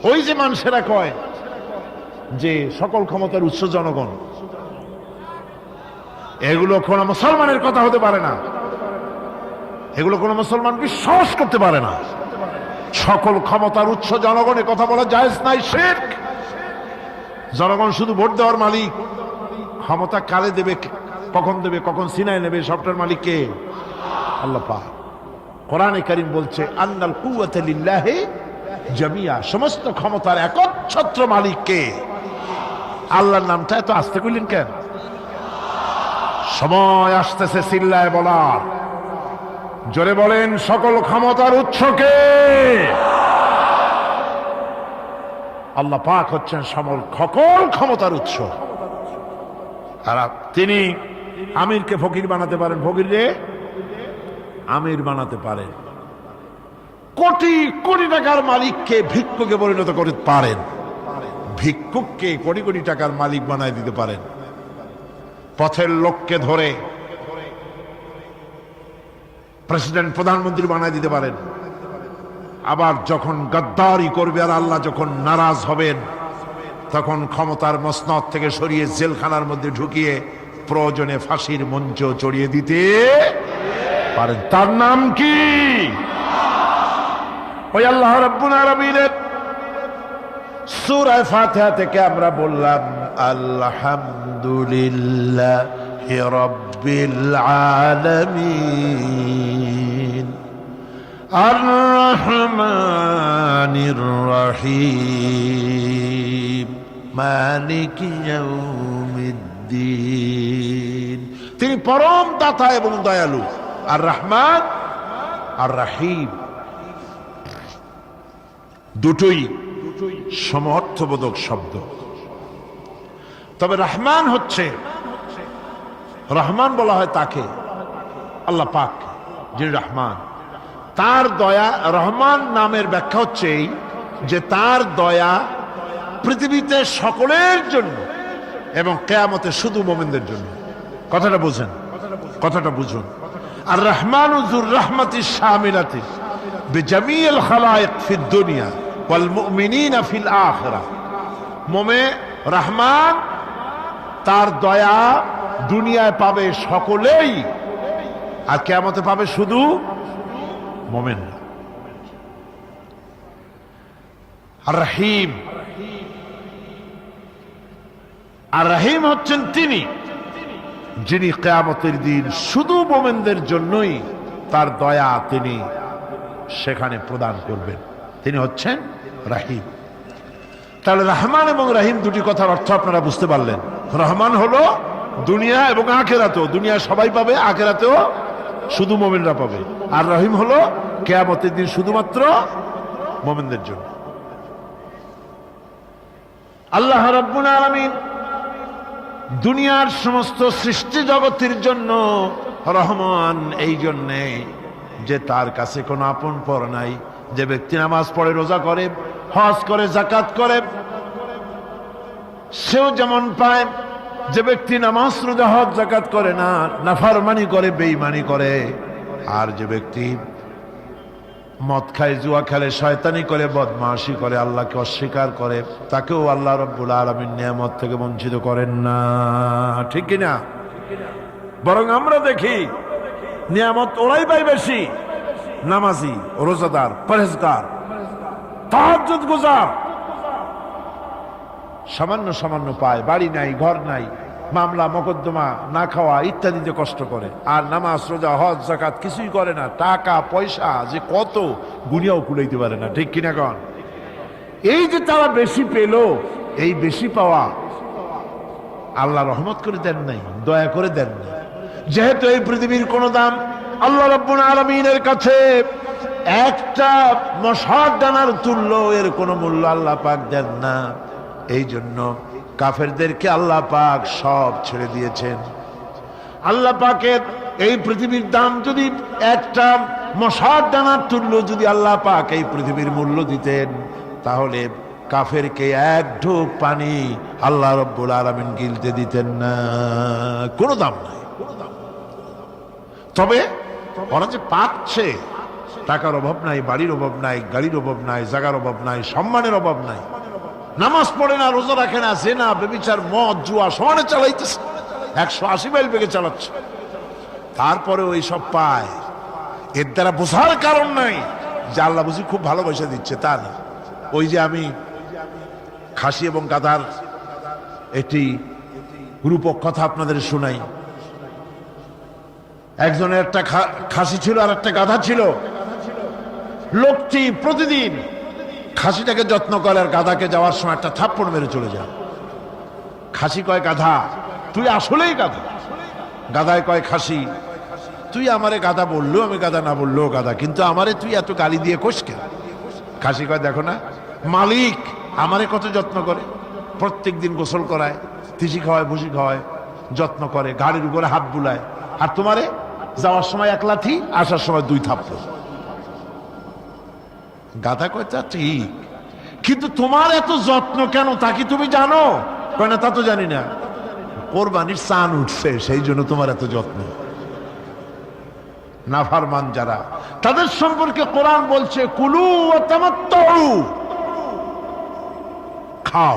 ওই যে মানুষেরা কয় যে সকল ক্ষমতার উৎস জনগণ, এগুলো কোন মুসলমানের কথা হতে পারে না, এগুলো কোন মুসলমান বিশ্বাস করতে পারে না। সকল ক্ষমতার উৎস জনগণের কথা বলা জায়েজ নাই, শিরক। জনগণ শুধু ভোট দেওয়ার মালিক, ক্ষমতা কারে দেবে, কখন দেবে, কখন সিনায় নেবে, সবটার মালিক কে? আল্লাহ পাক। কোরআনে কারীম বলছে আন্নাল কুওয়াতা লিল্লাহি জামিয়া, সমস্ত ক্ষমতার একচ্ছত্র মালিক কে? আল্লাহর নামটা এত আস্তে কইলেন কেন? সময় আসতেছে চিল্লায় বলার। জোরে বলেন, সকল ক্ষমতার উৎস কে? আল্লাহ পাক হচ্ছেন সকল ক্ষমতার উৎস। আর তিনি আমিরকে ফকির বানাতে পারেন, ফকিরকে আমির বানাতে পারেন। কোটি কোটি টাকার মালিককে ভিক্ষুকে পরিণত করতে পারেন, ভিক্ষুককে কোটি কোটি টাকার মালিক বানায় দিতে পারেন। পথের লোককে ধরে প্রেসিডেন্ট, প্রধানমন্ত্রী বানায় দিতে পারেন। আবার যখন গদ্দারি করবে আর আল্লাহ যখন নারাজ হবেন, তখন ক্ষমতার মসনদ থেকে সরিয়ে জেলখানার মধ্যে ঢুকিয়ে প্রয়োজনে ফাঁসির মঞ্চ চড়িয়ে দিতে পারেন। তার নাম কি? ওই আল্লাহ রাব্বুল আলামিনের সূরা ফাতিহা থেকে আমরা বললাম আলহামদুলিল্লাহি রাব্বিল আলামিন আর রহমানির রহিম মালিকি ইয়াউমিদ্দিন। তিনি পরম দাতা এবং দয়ালু। আর রহমান আর রহিম দুটোই সমর্থবোধক শব্দ। তবে রহমান হচ্ছে, রহমান বলা হয় তাকে, আল্লাহ পাক যিনি রহমান, তার দয়া। রহমান নামের ব্যাখ্যা হচ্ছে এই যে তার দয়া পৃথিবীতে সকলের জন্য এবং কিয়ামতে শুধু মুমিনদের জন্য। কথাটা বুঝেন, কথাটা বুঝুন। আর রহমানু যুর রাহমাতি শামিলাতি বিজামিল খালায়েক ফিদ দুনিয়া ওয়াল মুমিনিনা ফিল আখিরাহ। রহমান তার দয়া দুনিয়ায় পাবে সকলেই, আর কিয়ামতে পাবে শুধু মুমিন। আর রহিম, আর রহিম হচ্ছেন তিনি যিনি কিয়ামতের দিন শুধু মুমিনদের জন্যই তার দয়া তিনি সেখানে প্রদান করবেন। তিনি হচ্ছেন রহিম। তাহলে রহমান এবং রহিম দুটি কথার অর্থ আপনারা বুঝতে পারলেন। রহমান হলো দুনিয়া এবং আখিরাতেও, দুনিয়া সবাই পাবে, আখিরাতেও শুধু মুমিনরা পাবে। আর রহিম হলো কিয়ামতের দিন শুধুমাত্র মুমিনদের জন্য। আল্লাহ রাব্বুল আলামিন দুনিয়ার সমস্ত সৃষ্টি জগতের জন্য রহমান এই জন্যে যে তার কাছে কোনো আপন পর নাই। যে ব্যক্তি নামাজ পড়ে, রোজা করে, হজ করে, যাকাত করে, সেও যেমন পায়। যে ব্যক্তি নামাজ, রোজা, হজ, যাকাত করে না, নাফরমানি করে, বেঈমানি করে, আর যে ব্যক্তি মদ খায়, জুয়া খেলে, শয়তানি করে, বদমাশি করে, আল্লাহকে অস্বীকার করে, তাকেও আল্লাহ রাব্বুল আলামিন নিয়ামত থেকে বঞ্চিত করেন না। ঠিক কিনা? বরং আমরা দেখি নিয়ামত ওরাই পায় বেশি, নামাজি, রোজাদার, পরেজগার, তাহাজ্জুদ গুজার। সামান্য সামান্য পায়, বাড়ি নাই, ঘর নাই, মামলা মকদ্দমা না খাওয়া ইত্যাদিতে কষ্ট করে, আর নামাজ রোজা হজ যাকাত কিছুই করে না, টাকা পয়সা যে কত গুনিয়াও কুলাইতে পারে না, ঠিক কিনা কন? এই যে তারা বেশি পেল, এই বেশি পাওয়া আল্লাহ রহমত করে দেন নাই, দয়া করে দেন নাই। যেহেতু এই পৃথিবীর কোনো দাম আল্লাহ রাব্বুল আলামিনের কাছে একটা মশার দানার তুল্য, এর কোনো মূল্য আল্লাহ পাক দেন না। এই জন্য কাফেরদেরকে আল্লাহ পাক সব ছেড়ে দিয়েছেন। আল্লাহ পাকের এই পৃথিবীর দাম যদি একটা মশার দানার তুল্য যদি আল্লাহ পাক এই পৃথিবীর মূল্য দিতেন, তাহলে কাফেরকে এক ঢোক পানি আল্লাহ রাব্বুল আলামিন গিলতে দিতেন না, কোনো দাম নাই। তবে ওরা যে পাচ্ছে, টাকার অভাব নাই, বাড়ির অভাব নাই, গাড়ির অভাব নাই, জায়গার অভাব নাই, সম্মানের অভাব নাই, নামাজ পড়ে না, রোজা রাখে না, জেনা ব্যভিচার মদ জুয়া সমানে চালাইতেছে, 180 মাইল বেগে চালাচ্ছে, তারপরে ওই সব পায়। এর দ্বারা বোঝার কারণ নাই যে আল্লাহ বুঝি খুব ভালোবাসা দিচ্ছে, তা না। ওই যে আমি খাসি এবং গাধার একটি রূপক কথা আপনাদের শোনাই। একজনের একটা খাসি ছিল আর একটা গাধা ছিল। লোকটি প্রতিদিন খাসিটাকে যত্ন করে আর গাধাকে যাওয়ার সময় একটা থাপ্পড় মেরে চলে যায়। খাসি কয়, গাধা তুই আসলেই গাধা। গাধায় কয়, খাসি তুই আমারে গাধা বললো, আমি গাধা না বললো গাধা, কিন্তু আমারে তুই এত গালি দিয়ে কোষ কেন? খাসি কয়, দেখো না মালিক আমারে কত যত্ন করে, প্রত্যেক দিন গোসল করায়, তিসি খাওয়ায়, ভুসি খাওয়ায়, যত্ন করে, গাড়ির উপরে হাত বুলায়, আর তোমারে যাওয়ার সময় 1 লাথি, আসার সময় 2 থাপ্পড়। গাধা কয়, তা ঠিক, কিন্তু তোমার এত যত্ন কেন, তা কি তুমি জানো? কয়, না তা তো জানি না, কোরবানির চান উঠছে সেই জন্য তোমার এত যত্ন। নাফরমান যারা, তাদের সম্পর্কে কোরআন বলছে, কুলু ওয়া তামাত্তাউ, খাও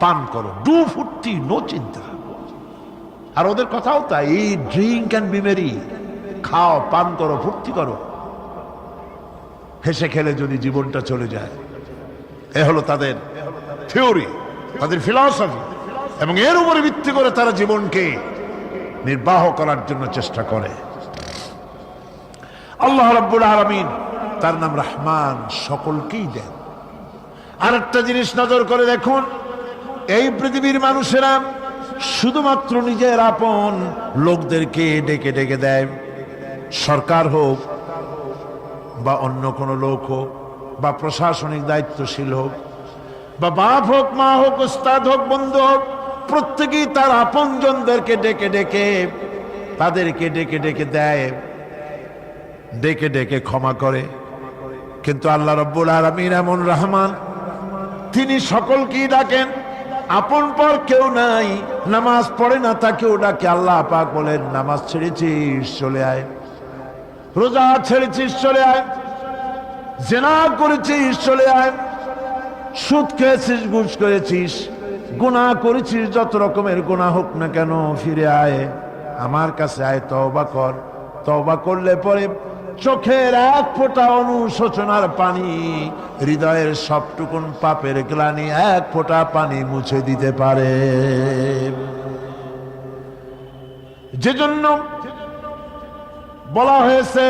পান করো, ডু ফুর্তি, নো চিন্তা। আর ওদের কথাও তাই, ড্রিঙ্ক অ্যান্ড বি মেরি, খাও পান করো, ফুর্তি করো। হেসে খেলে যদি জীবনটা চলে যায়, এ হলো তাদের থিওরি, তাদের ফিলসফি, এবং এর উপরে ভিত্তি করে তারা জীবনকে নির্বাহ করার জন্য চেষ্টা করে। আল্লাহ রাব্বুল আলামিন, তার নাম রহমান, সকলকেই দেন। আরেকটা জিনিস নজর করে দেখুন, এই পৃথিবীর মানুষেরা শুধুমাত্র নিজের আপন লোকদেরকে ডেকে ডেকে দেয়। সরকার হোক বা অন্য কোনো লোক হোক, বা প্রশাসনিক দায়িত্বশীল হোক, বা বাপ হোক, মা হোক, উস্তাদ হোক, বন্ধু হোক, প্রত্যেকেই তার আপনজনদেরকে ডেকে ডেকে, তাদেরকে ডেকে ডেকে দেয়, ডেকে ডেকে ক্ষমা করে। কিন্তু আল্লাহ রাব্বুল আলামিন এমন রহমান, তিনি সকলকেই ডাকেন, আপন পর কেউ নাই। নামাজ পড়ে না তাকেও ডাকে। আল্লাহ পাক বলেন, নামাজ ছেড়েছিস চলে আয়, রোজা ছেড়েছিস চলে আয়, জিনা করেছিস চলে আয়, সুদ খেয়েছিস, ঘুষ করেছিস, গুনাহ করেছিস, যত রকমের গুনাহ হোক না কেন, ফিরে আয়, আমার কাছে আয়, তওবা কর। তওবা করলে পরে চোখের 1 ফোঁটা অনুশোচনার পানি, হৃদয়ের সবটুকুন পাপের গ্লানি 1 ফোঁটা পানি মুছে দিতে পারে। যে জন্য বলা হয়েছে,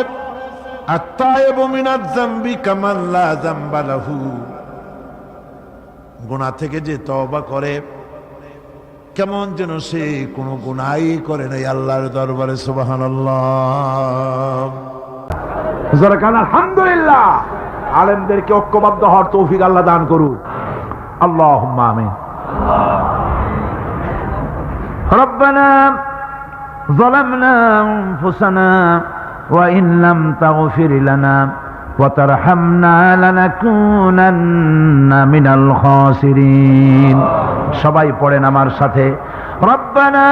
আত-তাইবু মিনাজ যামবি কামান লা যামবা লাহু, গুনাহ থেকে যে তওবা করে কেমন যেন সে কোনো গুনাহই করে নাই আল্লাহর দরবারে। সুবহানাল্লাহ। যারা কান আলহামদুলিল্লাহ। আলেমদেরকে ঐক্যবদ্ধ হওয়ার তৌফিক আল্লাহ দান করুন, আল্লাহুম্মা আমিন। রব্বানা যালামনা আনফুসানা ওয়া ইন লাম তাগফির লানা ওয়া তারহামনা লানাকুনান্না মিনাল খাসিরিন। সবাই পড়েন আমার সাথে, রব্বানা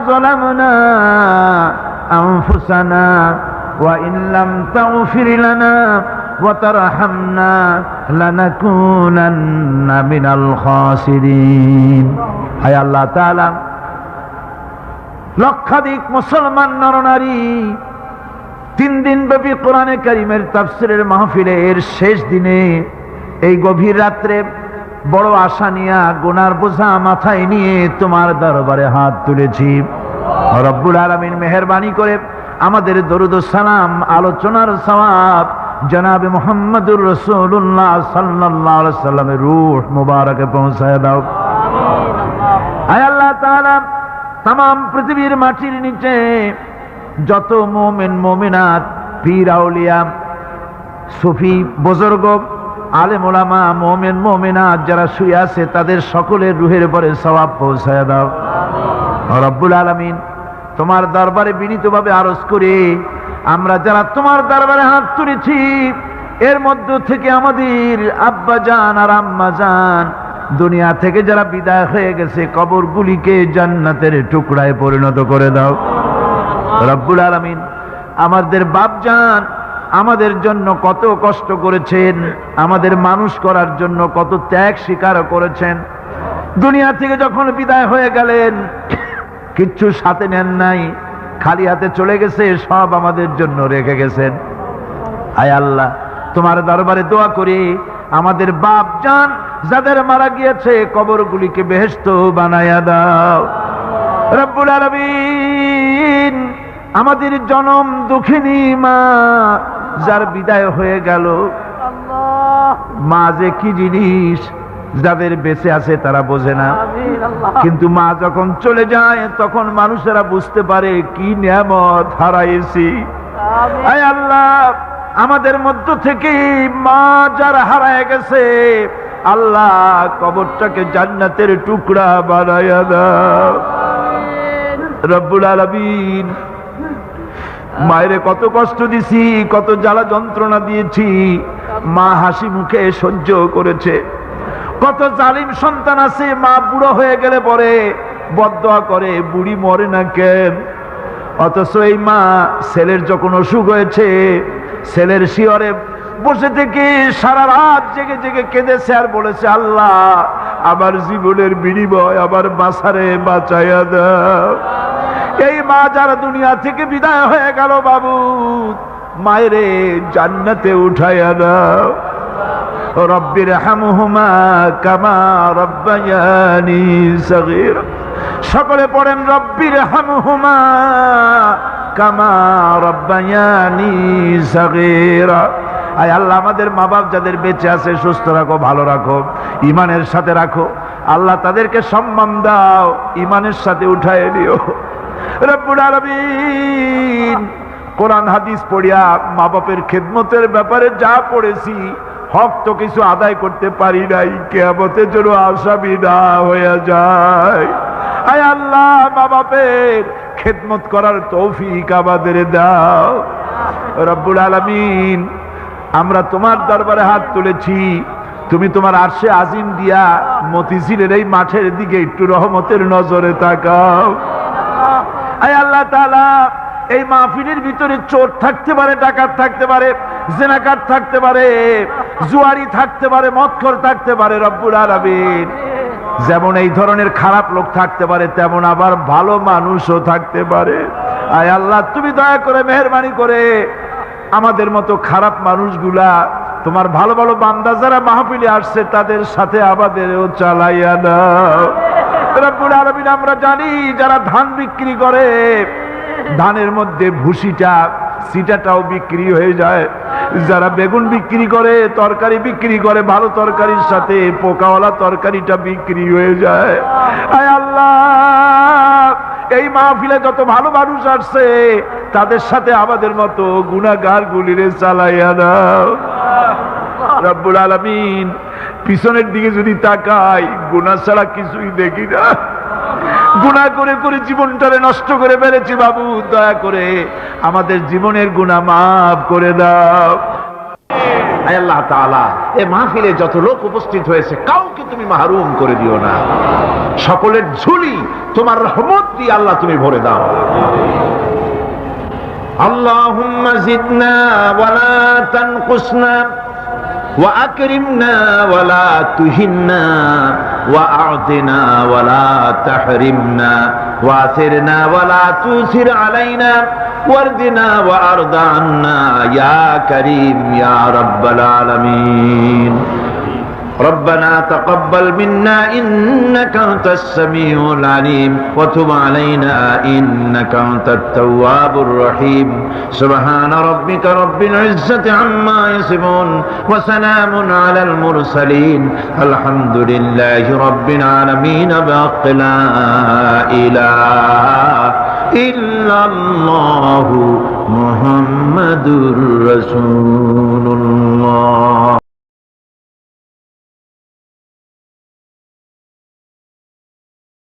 যালামনা আনফুসানা ওয়া ইন লাম তাগফির লানা ওয়া তারহামনা লানাকুনান্না মিনাল খাসিরিন। হায় আল্লাহ তাআলা, লক্ষাধিক মুসলমান নরনারী 3 দিন ব্যাপী কোরআনে কারীমের তাফসীরের মাহফিলের শেষ দিনে, এই গভীর রাত্রে বড় আশা নিয়ে গুনার বোঝা মাথায় নিয়ে তোমার দরবারে হাত তুলেছি। রব্বুল আলামিন মেহেরবানি করে আমাদের দরুদ ও সালাম আলোচনার সওয়াব জনাবে মুহাম্মদুর রাসূলুল্লাহ সাল্লাল্লাহু আলাইহি সাল্লামের রূহ মুবারকে পৌঁছায় দাও। আয় আল্লাহ তাআলা, तमाम পৃথিবীর মাটির নিচে যত মুমিন মুমিনাত, পীর আউলিয়া, সুফি বুজুর্গ, আলেম ওলামা, মুমিন মুমিনাত যারা শুয়ে আছে তাদের সকলের রুহের উপরে সওয়াব পৌঁছায় দাও। রব্বুল আলামিন, তোমার দরবারে বিনীতভাবে আরজ করি, আমরা যারা তোমার দরবারে হাত তুলেছি এর মধ্য থেকে আমাদের আব্বা জান আর আম্মা জান দুনিয়া থেকে যারা বিদায় হয়ে গেছে কবরগুলিকে জান্নাতের টুকরায় পরিণত করে দাও। রব্বুল আলামিন, আমাদের বাপ জান আমাদের জন্য কত কষ্ট করেছেন, আমাদের মানুষ করার জন্য কত ত্যাগ স্বীকার করেছেন। দুনিয়া থেকে যখন বিদায় হয়ে গেলেন কিচ্ছু সাথে নেন নাই, খালি হাতে চলে গেছে, সব আমাদের জন্য রেখে গেছেন। আয় আল্লাহ, তোমার দরবারে দোয়া করি আমাদের বাপ জান যাদের মারা গিয়েছে কবরগুলিকে বেহেশত বানায়া দাও। রব্বুল আলামিন, আমাদের জনম দুঃখিনী মা যার বিদায় হয়ে গেল, মা যে কি জিনিস যাদের বেঁচে আছে তারা বোঝে না, কিন্তু মা যখন চলে যায় তখন মানুষেরা বুঝতে পারে কি নিয়ামত হারাইছি। আয় আল্লাহ, আমাদের মধ্য থেকে মা যারা হারায় গেছে আল্লাহ কবরটাকে জান্নাতের টুকরা বানায়া দাও। রব্বুল আলামিন, মায়েরে কত কষ্ট দিছি, কত জ্বালা যন্ত্রণা দিয়েছি, মা হাসি মুখে সহ্য করেছে। কত জালিম সন্তান আছে মা বুড়ো হয়ে গেলে পরে বদদোয়া করে, বুড়ি মরে না কেন? অথচ এই মা ছেলের যখন অসুখ হয়েছে ছেলের শিয়রে বসে থেকে সারা রাত জেগে জেগে কেঁদেছে আর বলেছে, আল্লাহ আমার জীবনের বিনিময় আমার বাসারে বাঁচাইয়া দাও। এই মা যারা দুনিয়া থেকে বিদায় হয়ে গেল বাবু, মায়েরে জান্নাতে উঠাইয়া দাও। রব্বির হামহুমা কামা রব্বায়ানি সগীরা। সকলে পড়েন রব্বির হামহুমা কামা রব্বায়ানি সগীরা। আয় আল্লাহ, আমাদের মা বাপ যাদের বেঁচে আছে সুস্থ রাখো, ভালো রাখো, ইমানের সাথে রাখো। আল্লাহ তাদেরকে সম্মান দাও, ইমানের সাথে উঠায় দিও। রব্বুল আলামিন, কোরআন হাদিস পড়িয়া মা বাপের খেদমতের ব্যাপারে যা পড়েছি হক তো কিছু আদায় করতে পারি নাই, কিয়ামতের জন্য আসামি না হয়ে যায়। আয় আল্লাহ, মা বাপের খেদমত করার তৌফিক আমাদের দাও। রব্বুল আলামিন, আমরা তোমার দরবারে হাত তুলেছি, তুমি তোমার আরশে আজিম দিয়া মতিঝিলের এই মাঠের দিকে একটু রহমতের নজরে তাকাও। আয় আল্লাহ তাআলা, এই মাহফিলের ভিতরে চোর থাকতে পারে, ডাকাত থাকতে পারে, জেনাকার থাকতে পারে, জুয়ারি থাকতে পারে, মদখোর থাকতে পারে। রব্বুল আলামিন, যেমন এই ধরনের খারাপ লোক থাকতে পারে তেমন আবার ভালো মানুষও থাকতে পারে। আয় আল্লাহ, তুমি দয়া করে মেহেরবানি করে আমাদের মতো খারাপ মানুষগুলা, তোমার ভালো ভালো বান্দা যারা মাহফিলে আসছে তাদের সাথে আমাদেরও চালাইয়া দাও। রব্বুল আলামিন, আমরা জানি যারা ধান বিক্রি করে ধানের মধ্যে ভুসিটা সিটাটাও বিক্রি হয়ে যায়, যারা বেগুন বিক্রি করে, তরকারি বিক্রি করে, ভালো তরকারির সাথে পোকাওয়ালা তরকারিটা বিক্রি হয়ে যায়। আয় আল্লাহ, এই মাহফিলে যত ভালো মানুষ আসছে তাদের সাথে আমাদের মতো গুনাহগার গুলিরে চালাইয়া দাও। রব্বুল আলামিন, পিছনের দিকে যদি তাকাই গুনাহ ছাড়া কিছুই দেখি না। গুনাহ করে করে জীবনটারে নষ্ট করে ফেলেছি বাবু, দয়া করে আমাদের জীবনের গুনাহ মাফ করে দাও। আয় আল্লাহ তাআলা, এই মাহফিলে যত লোক উপস্থিত হয়েছে কাউকে তুমি মাহরুম করে দিও না। সকলের ঝুলি তোমার রহমত দিয়ে আল্লাহ তুমি ভরে দাও। আল্লাহুম্মা জিদনা ওয়ালা তানকুসনা وأكرمنا ولا تهنا وأعطنا ولا تحرمنا وآثرنا ولا تؤثر علينا وارضنا وأرض عنا يا كريم يا رب العالمين। ربنا تقبل منا إنك أنت السميع العليم وتب علينا إنك أنت التواب الرحيم سبحان ربك رب العزة عما يصفون وسلام على المرسلين الحمد لله رب العالمين بحق لا إله إلا الله محمد رسول الله